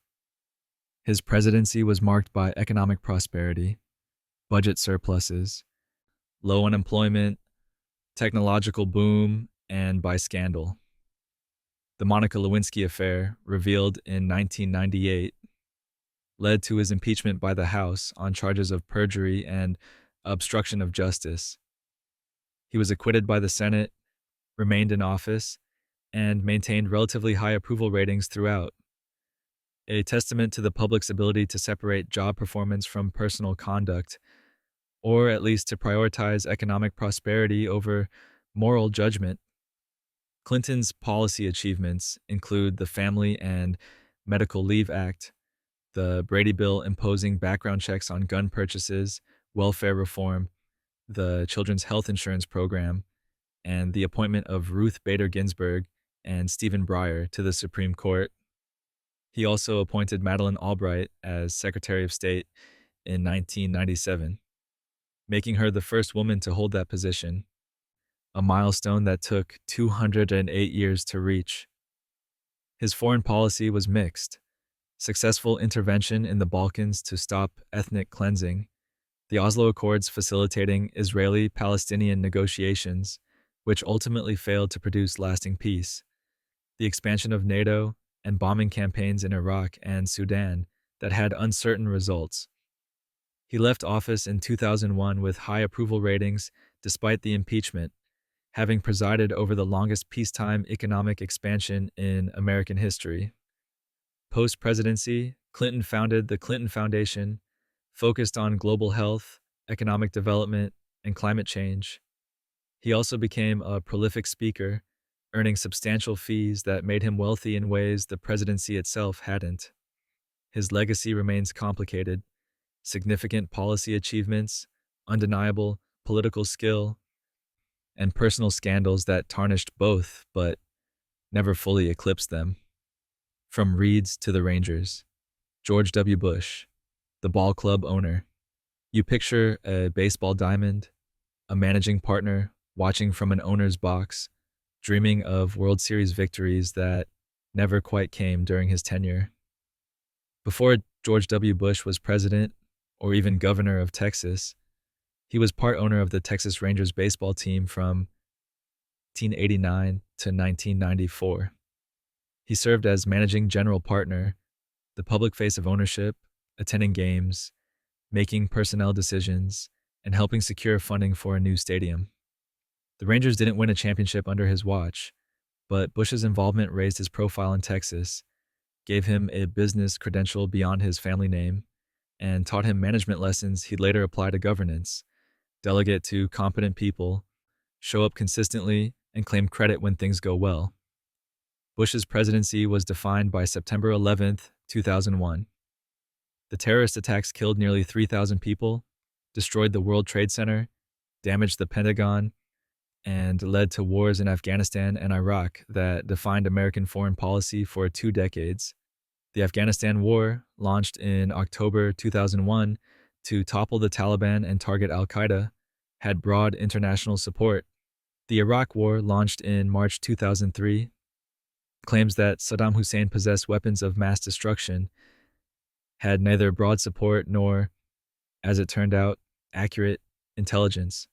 His presidency was marked by economic prosperity, budget surpluses, low unemployment, technological boom, and by scandal. The Monica Lewinsky affair, revealed in 1998, led to his impeachment by the House on charges of perjury and obstruction of justice. He was acquitted by the Senate, remained in office, and maintained relatively high approval ratings throughout, a testament to the public's ability to separate job performance from personal conduct, or at least to prioritize economic prosperity over moral judgment. Clinton's policy achievements include the Family and Medical Leave Act, the Brady Bill imposing background checks on gun purchases, welfare reform, the Children's Health Insurance Program, and the appointment of Ruth Bader Ginsburg and Stephen Breyer to the Supreme Court. He also appointed Madeleine Albright as Secretary of State in 1997, making her the first woman to hold that position, a milestone that took 208 years to reach. His foreign policy was mixed: successful intervention in the Balkans to stop ethnic cleansing, the Oslo Accords facilitating Israeli-Palestinian negotiations, which ultimately failed to produce lasting peace, the expansion of NATO, and bombing campaigns in Iraq and Sudan that had uncertain results. He left office in 2001 with high approval ratings despite the impeachment, having presided over the longest peacetime economic expansion in American history. Post-presidency, Clinton founded the Clinton Foundation, focused on global health, economic development, and climate change. He also became a prolific speaker, earning substantial fees that made him wealthy in ways the presidency itself hadn't. His legacy remains complicated: significant policy achievements, undeniable political skill, and personal scandals that tarnished both but never fully eclipsed them. From Reeds to the Rangers. George W. Bush, the ball club owner. You picture a baseball diamond, a managing partner watching from an owner's box, dreaming of World Series victories that never quite came during his tenure. Before George W. Bush was president or even governor of Texas, he was part owner of the Texas Rangers baseball team from 1889 to 1994. He served as managing general partner, the public face of ownership, attending games, making personnel decisions, and helping secure funding for a new stadium. The Rangers didn't win a championship under his watch, but Bush's involvement raised his profile in Texas, gave him a business credential beyond his family name, and taught him management lessons he'd later apply to governance: delegate to competent people, show up consistently, and claim credit when things go well. Bush's presidency was defined by September 11th, 2001. The terrorist attacks killed nearly 3,000 people, destroyed the World Trade Center, damaged the Pentagon, and led to wars in Afghanistan and Iraq that defined American foreign policy for 2 decades. The Afghanistan War, launched in October 2001 to topple the Taliban and target al-Qaeda, had broad international support. The Iraq War, launched in March 2003, claims that Saddam Hussein possessed weapons of mass destruction, had neither broad support nor, as it turned out, accurate intelligence.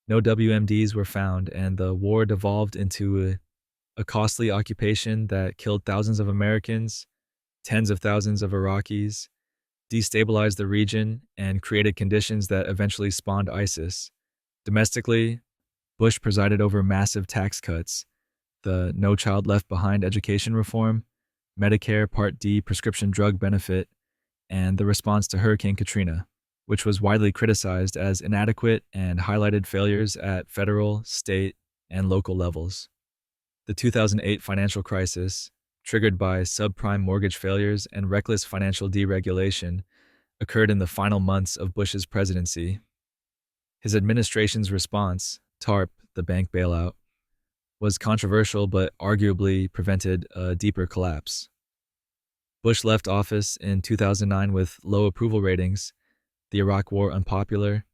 No WMDs were found, and the war devolved into a costly occupation that killed thousands of Americans, tens of thousands of Iraqis, destabilized the region, and created conditions that eventually spawned ISIS. Domestically, Bush presided over massive tax cuts, the No Child Left Behind education reform, Medicare Part D prescription drug benefit, and the response to Hurricane Katrina, which was widely criticized as inadequate and highlighted failures at federal, state, and local levels. The 2008 financial crisis, triggered by subprime mortgage failures and reckless financial deregulation, occurred in the final months of Bush's presidency. His administration's response, TARP, the bank bailout, was controversial but arguably prevented a deeper collapse. Bush left office in 2009 with low approval ratings, the Iraq War unpopular,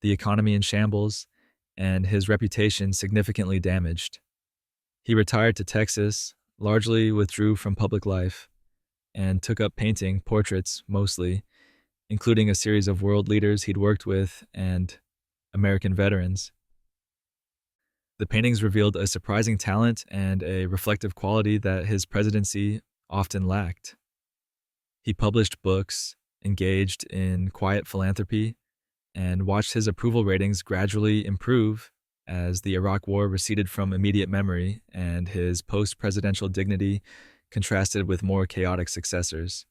the economy in shambles, and his reputation significantly damaged. He retired to Texas, largely withdrew from public life, and took up painting portraits mostly, including a series of world leaders he'd worked with and American veterans. The paintings revealed a surprising talent and a reflective quality that his presidency often lacked. He published books, engaged in quiet philanthropy, and watched his approval ratings gradually improve as the Iraq War receded from immediate memory and his post-presidential dignity contrasted with more chaotic successors.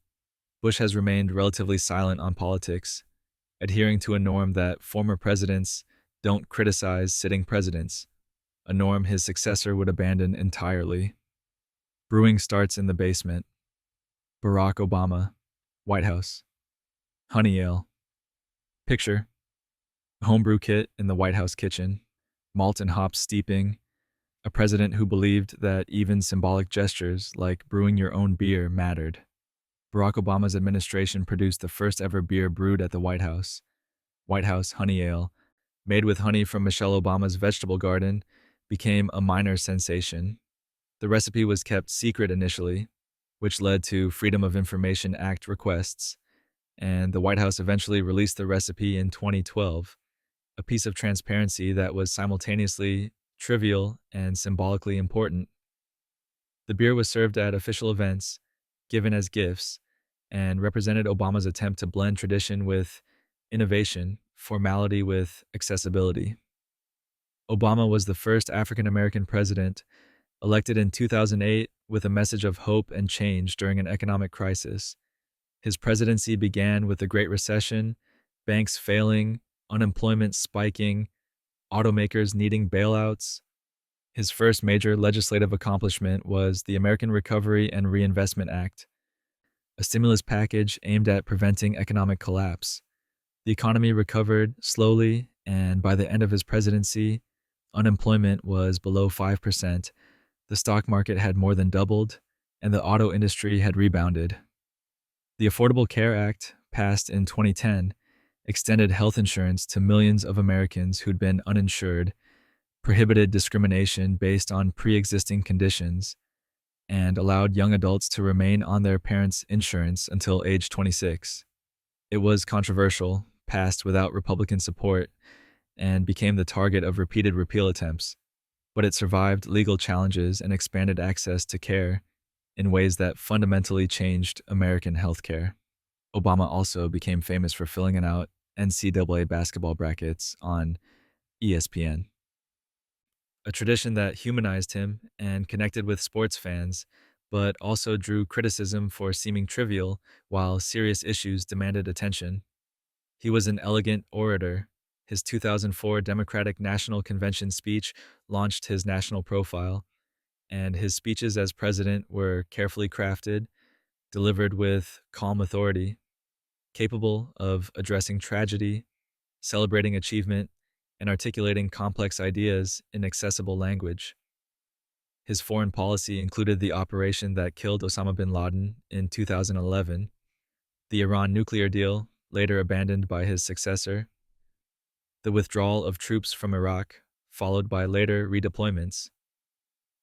Bush has remained relatively silent on politics, adhering to a norm that former presidents don't criticize sitting presidents, a norm his successor would abandon entirely. Brewing starts in the basement. Barack Obama, White House. Honey ale. Picture: a homebrew kit in the White House kitchen, malt and hops steeping, a president who believed that even symbolic gestures like brewing your own beer mattered. Barack Obama's administration produced the first ever beer brewed at the White House Honey Ale, made with honey from Michelle Obama's vegetable garden, became a minor sensation. The recipe was kept secret initially, which led to Freedom of Information Act requests, and the White House eventually released the recipe in 2012, a piece of transparency that was simultaneously trivial and symbolically important. The beer was served at official events, given as gifts, and represented Obama's attempt to blend tradition with innovation, formality with accessibility. Obama was the first African American president elected in 2008 with a message of hope and change during an economic crisis. His presidency began with the Great Recession, banks failing, unemployment spiking, automakers needing bailouts. His first major legislative accomplishment was the American Recovery and Reinvestment Act, a stimulus package aimed at preventing economic collapse. The economy recovered slowly, and by the end of his presidency, unemployment was below 5%, the stock market had more than doubled, and the auto industry had rebounded. The Affordable Care Act, passed in 2010, extended health insurance to millions of Americans who'd been uninsured, prohibited discrimination based on pre existing conditions, and allowed young adults to remain on their parents' insurance until age 26. It was controversial, passed without Republican support, and became the target of repeated repeal attempts, but it survived legal challenges and expanded access to care in ways that fundamentally changed American healthcare. Obama also became famous for filling out NCAA basketball brackets on ESPN, a tradition that humanized him and connected with sports fans, but also drew criticism for seeming trivial while serious issues demanded attention. He was an elegant orator. His 2004 Democratic National Convention speech launched his national profile, and his speeches as president were carefully crafted, delivered with calm authority, capable of addressing tragedy, celebrating achievement, and articulating complex ideas in accessible language. His foreign policy included the operation that killed Osama bin Laden in 2011, the Iran nuclear deal, later abandoned by his successor, the withdrawal of troops from Iraq, followed by later redeployments,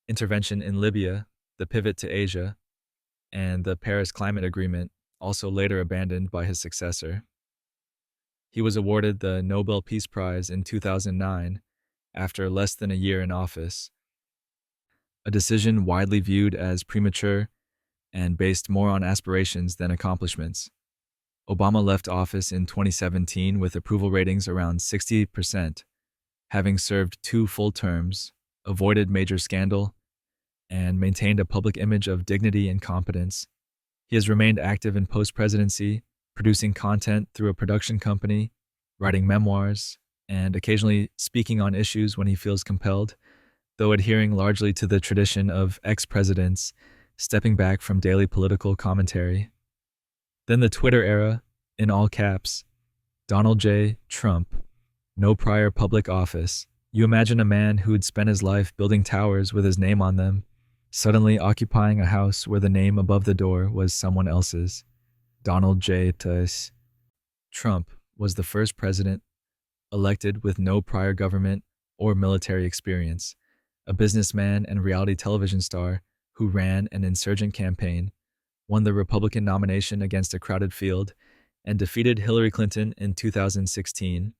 intervention in Libya, the pivot to Asia, and the Paris Climate Agreement, also later abandoned by his successor. He was awarded the Nobel Peace Prize in 2009 after less than a year in office, a decision widely viewed as premature and based more on aspirations than accomplishments. Obama left office in 2017 with approval ratings around 60%, having served 2 full terms, avoided major scandal, and maintained a public image of dignity and competence. He has remained active in post-presidency, producing content through a production company, writing memoirs, and occasionally speaking on issues when he feels compelled, though adhering largely to the tradition of ex-presidents stepping back from daily political commentary. Then the Twitter era, in all caps, Donald J. Trump, no prior public office. You imagine a man who'd spent his life building towers with his name on them, suddenly occupying a house where the name above the door was someone else's. Donald J. Trump was the first president elected with no prior government or military experience, a businessman and reality television star who ran an insurgent campaign, won the Republican nomination against a crowded field, and defeated Hillary Clinton in 2016,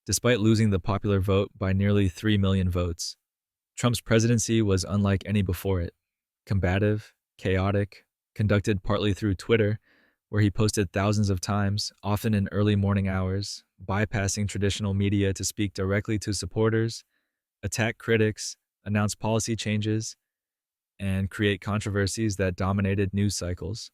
despite losing the popular vote by nearly 3 million votes. Trump's presidency was unlike any before it. Combative, chaotic, conducted partly through Twitter, where he posted thousands of times, often in early morning hours, bypassing traditional media to speak directly to supporters, attack critics, announce policy changes, and create controversies that dominated news cycles.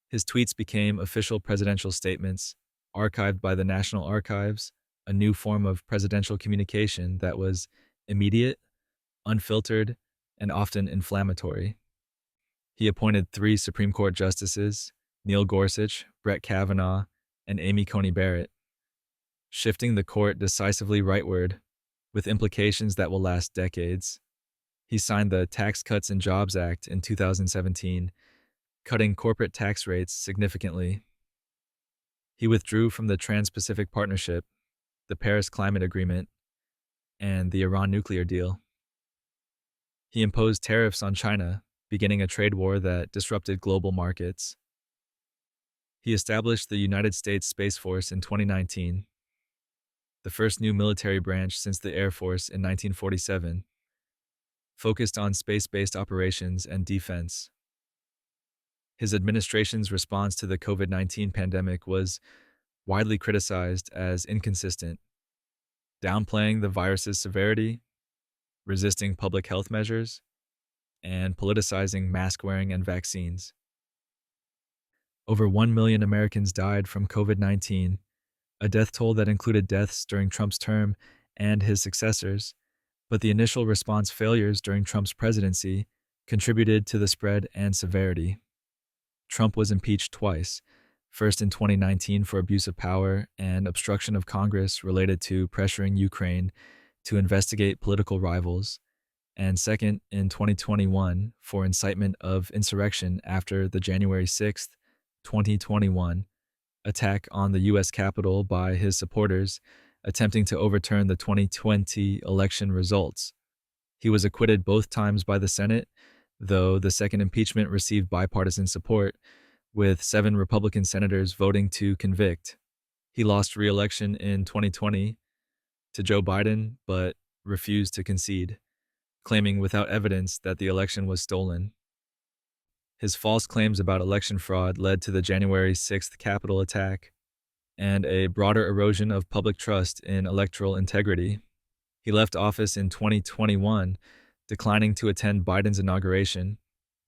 His tweets became official presidential statements, archived by the National Archives, a new form of presidential communication that was immediate, unfiltered, and often inflammatory. He appointed 3 Supreme Court justices, Neil Gorsuch, Brett Kavanaugh, and Amy Coney Barrett, shifting the court decisively rightward, with implications that will last decades. He signed the Tax Cuts and Jobs Act in 2017, cutting corporate tax rates significantly. He withdrew from the Trans-Pacific Partnership, the Paris Climate Agreement, and the Iran nuclear deal. He imposed tariffs on China, beginning a trade war that disrupted global markets. He established the United States Space Force in 2019, the first new military branch since the Air Force in 1947, focused on space-based operations and defense. His administration's response to the COVID-19 pandemic was widely criticized as inconsistent, downplaying the virus's severity resisting public health measures, and politicizing mask wearing and vaccines. Over 1 million Americans died from COVID-19, a death toll that included deaths during Trump's term and his successors, but the initial response failures during Trump's presidency contributed to the spread and severity. Trump was impeached twice, first in 2019 for abuse of power and obstruction of Congress related to pressuring Ukraine to investigate political rivals, and second in 2021 for incitement of insurrection after the January 6th, 2021 attack on the U.S. Capitol by his supporters attempting to overturn the 2020 election results. He was acquitted both times by the Senate, though the second impeachment received bipartisan support, with 7 Republican senators voting to convict. He lost re-election in 2020 to Joe Biden, but refused to concede, claiming without evidence that the election was stolen. His false claims about election fraud led to the January 6th Capitol attack and a broader erosion of public trust in electoral integrity. He left office in 2021, declining to attend Biden's inauguration,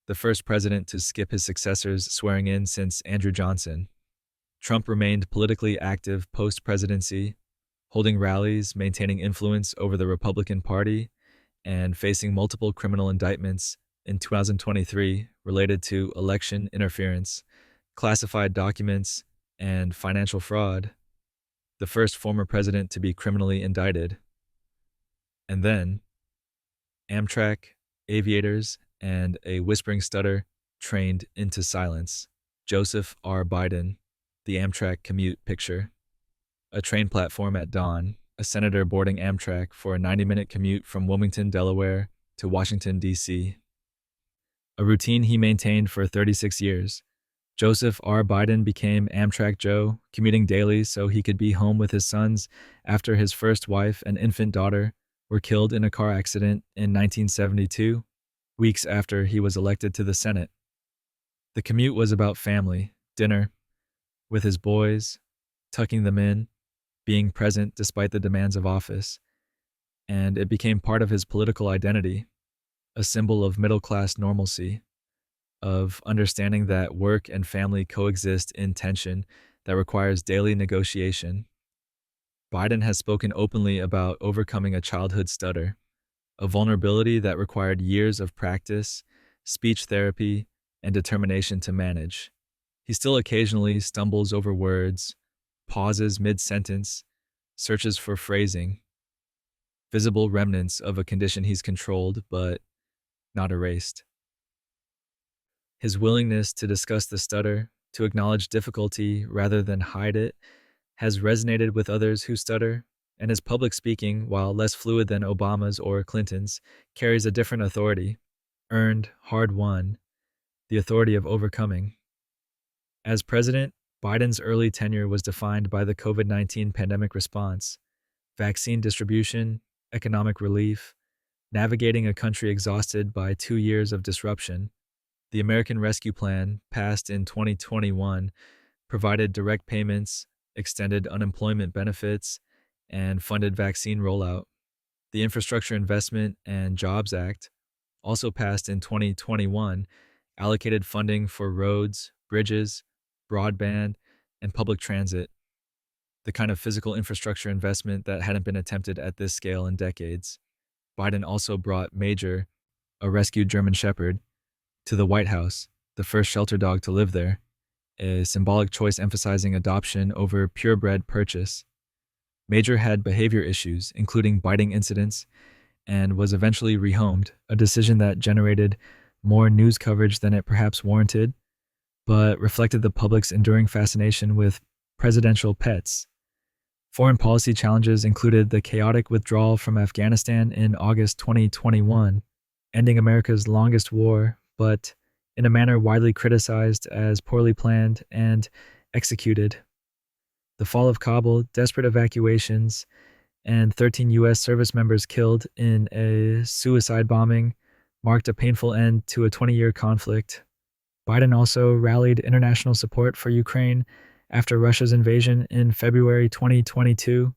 the first president to skip his successor's swearing in since Andrew Johnson. Trump remained politically active post-presidency, holding rallies, maintaining influence over the Republican Party, and facing multiple criminal indictments in 2023 related to election interference, classified documents, and financial fraud, the first former president to be criminally indicted. And then, Amtrak, aviators, and a whispering stutter trained into silence. Joseph R. Biden, the Amtrak commute picture. A train platform at dawn, a senator boarding Amtrak for a 90-minute commute from Wilmington, Delaware to Washington, D.C. A routine he maintained for 36 years. Joseph R. Biden became Amtrak Joe, commuting daily so he could be home with his sons after his first wife and infant daughter were killed in a car accident in 1972, weeks after he was elected to the Senate. The commute was about family, dinner, with his boys, tucking them in, being present despite the demands of office, and it became part of his political identity, a symbol of middle-class normalcy, of understanding that work and family coexist in tension that requires daily negotiation. Biden has spoken openly about overcoming a childhood stutter, a vulnerability that required years of practice, speech therapy, and determination to manage. He still occasionally stumbles over words, pauses mid-sentence, searches for phrasing, visible remnants of a condition he's controlled but not erased. His willingness to discuss the stutter, to acknowledge difficulty rather than hide it, has resonated with others who stutter, and his public speaking, while less fluid than Obama's or Clinton's, carries a different authority, earned, hard-won, the authority of overcoming. As president, Biden's early tenure was defined by the COVID-19 pandemic response, vaccine distribution, economic relief, navigating a country exhausted by 2 years of disruption. The American Rescue Plan, passed in 2021, provided direct payments, extended unemployment benefits, and funded vaccine rollout. The Infrastructure Investment and Jobs Act, also passed in 2021, allocated funding for roads, bridges, broadband, and public transit, the kind of physical infrastructure investment that hadn't been attempted at this scale in decades. Biden also brought Major, a rescued German Shepherd, to the White House, the first shelter dog to live there, a symbolic choice emphasizing adoption over purebred purchase. Major had behavior issues, including biting incidents, and was eventually rehomed, a decision that generated more news coverage than it perhaps warranted, but reflected the public's enduring fascination with presidential pets. Foreign policy challenges included the chaotic withdrawal from Afghanistan in August 2021, ending America's longest war, but in a manner widely criticized as poorly planned and executed. The fall of Kabul, desperate evacuations, and 13 U.S. service members killed in a suicide bombing marked a painful end to a 20-year conflict. Biden also rallied international support for Ukraine after Russia's invasion in February 2022,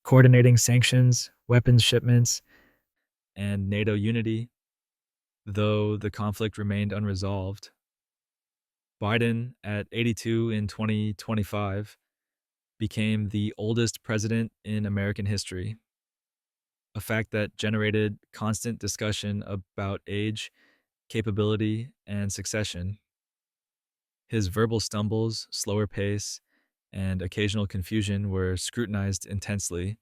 coordinating sanctions, weapons shipments, and NATO unity, though the conflict remained unresolved. Biden, at 82 in 2025, became the oldest president in American history, a fact that generated constant discussion about age, capability, and succession. His verbal stumbles, slower pace, and occasional confusion were scrutinized intensely,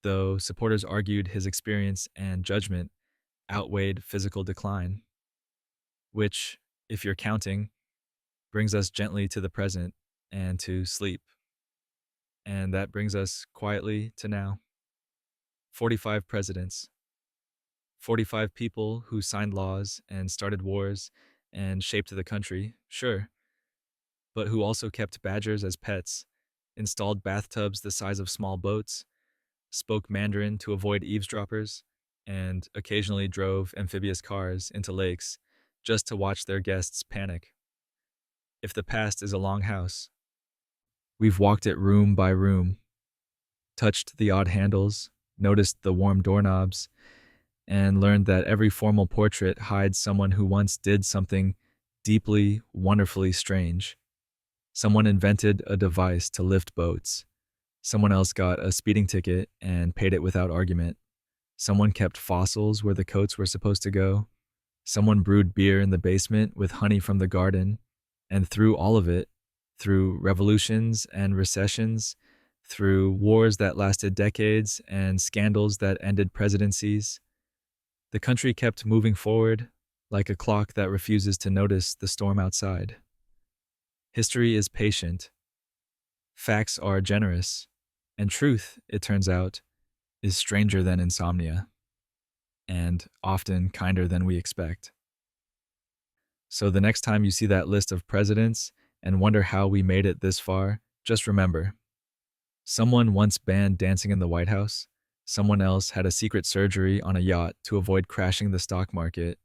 though supporters argued his experience and judgment outweighed physical decline, which, if you're counting, brings us gently to the present and to sleep. And that brings us quietly to now. 45 presidents, 45 people who signed laws and started wars and shaped the country, sure, but who also kept badgers as pets, installed bathtubs the size of small boats, spoke Mandarin to avoid eavesdroppers, and occasionally drove amphibious cars into lakes just to watch their guests panic. If the past is a long house, we've walked it room by room, touched the odd handles, noticed the warm doorknobs, and learned that every formal portrait hides someone who once did something deeply, wonderfully strange. Someone invented a device to lift boats. Someone else got a speeding ticket and paid it without argument. Someone kept fossils where the coats were supposed to go. Someone brewed beer in the basement with honey from the garden. And through all of it, through revolutions and recessions, through wars that lasted decades and scandals that ended presidencies, the country kept moving forward like a clock that refuses to notice the storm outside. History is patient. Facts are generous. And truth, it turns out, is stranger than insomnia, and often kinder than we expect. So the next time you see that list of presidents and wonder how we made it this far, just remember, someone once banned dancing in the White House, someone else had a secret surgery on a yacht to avoid crashing the stock market,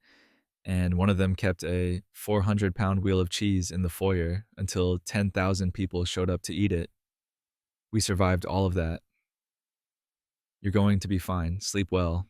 and one of them kept a 400-pound wheel of cheese in the foyer until 10,000 people showed up to eat it. We survived all of that. You're going to be fine. Sleep well.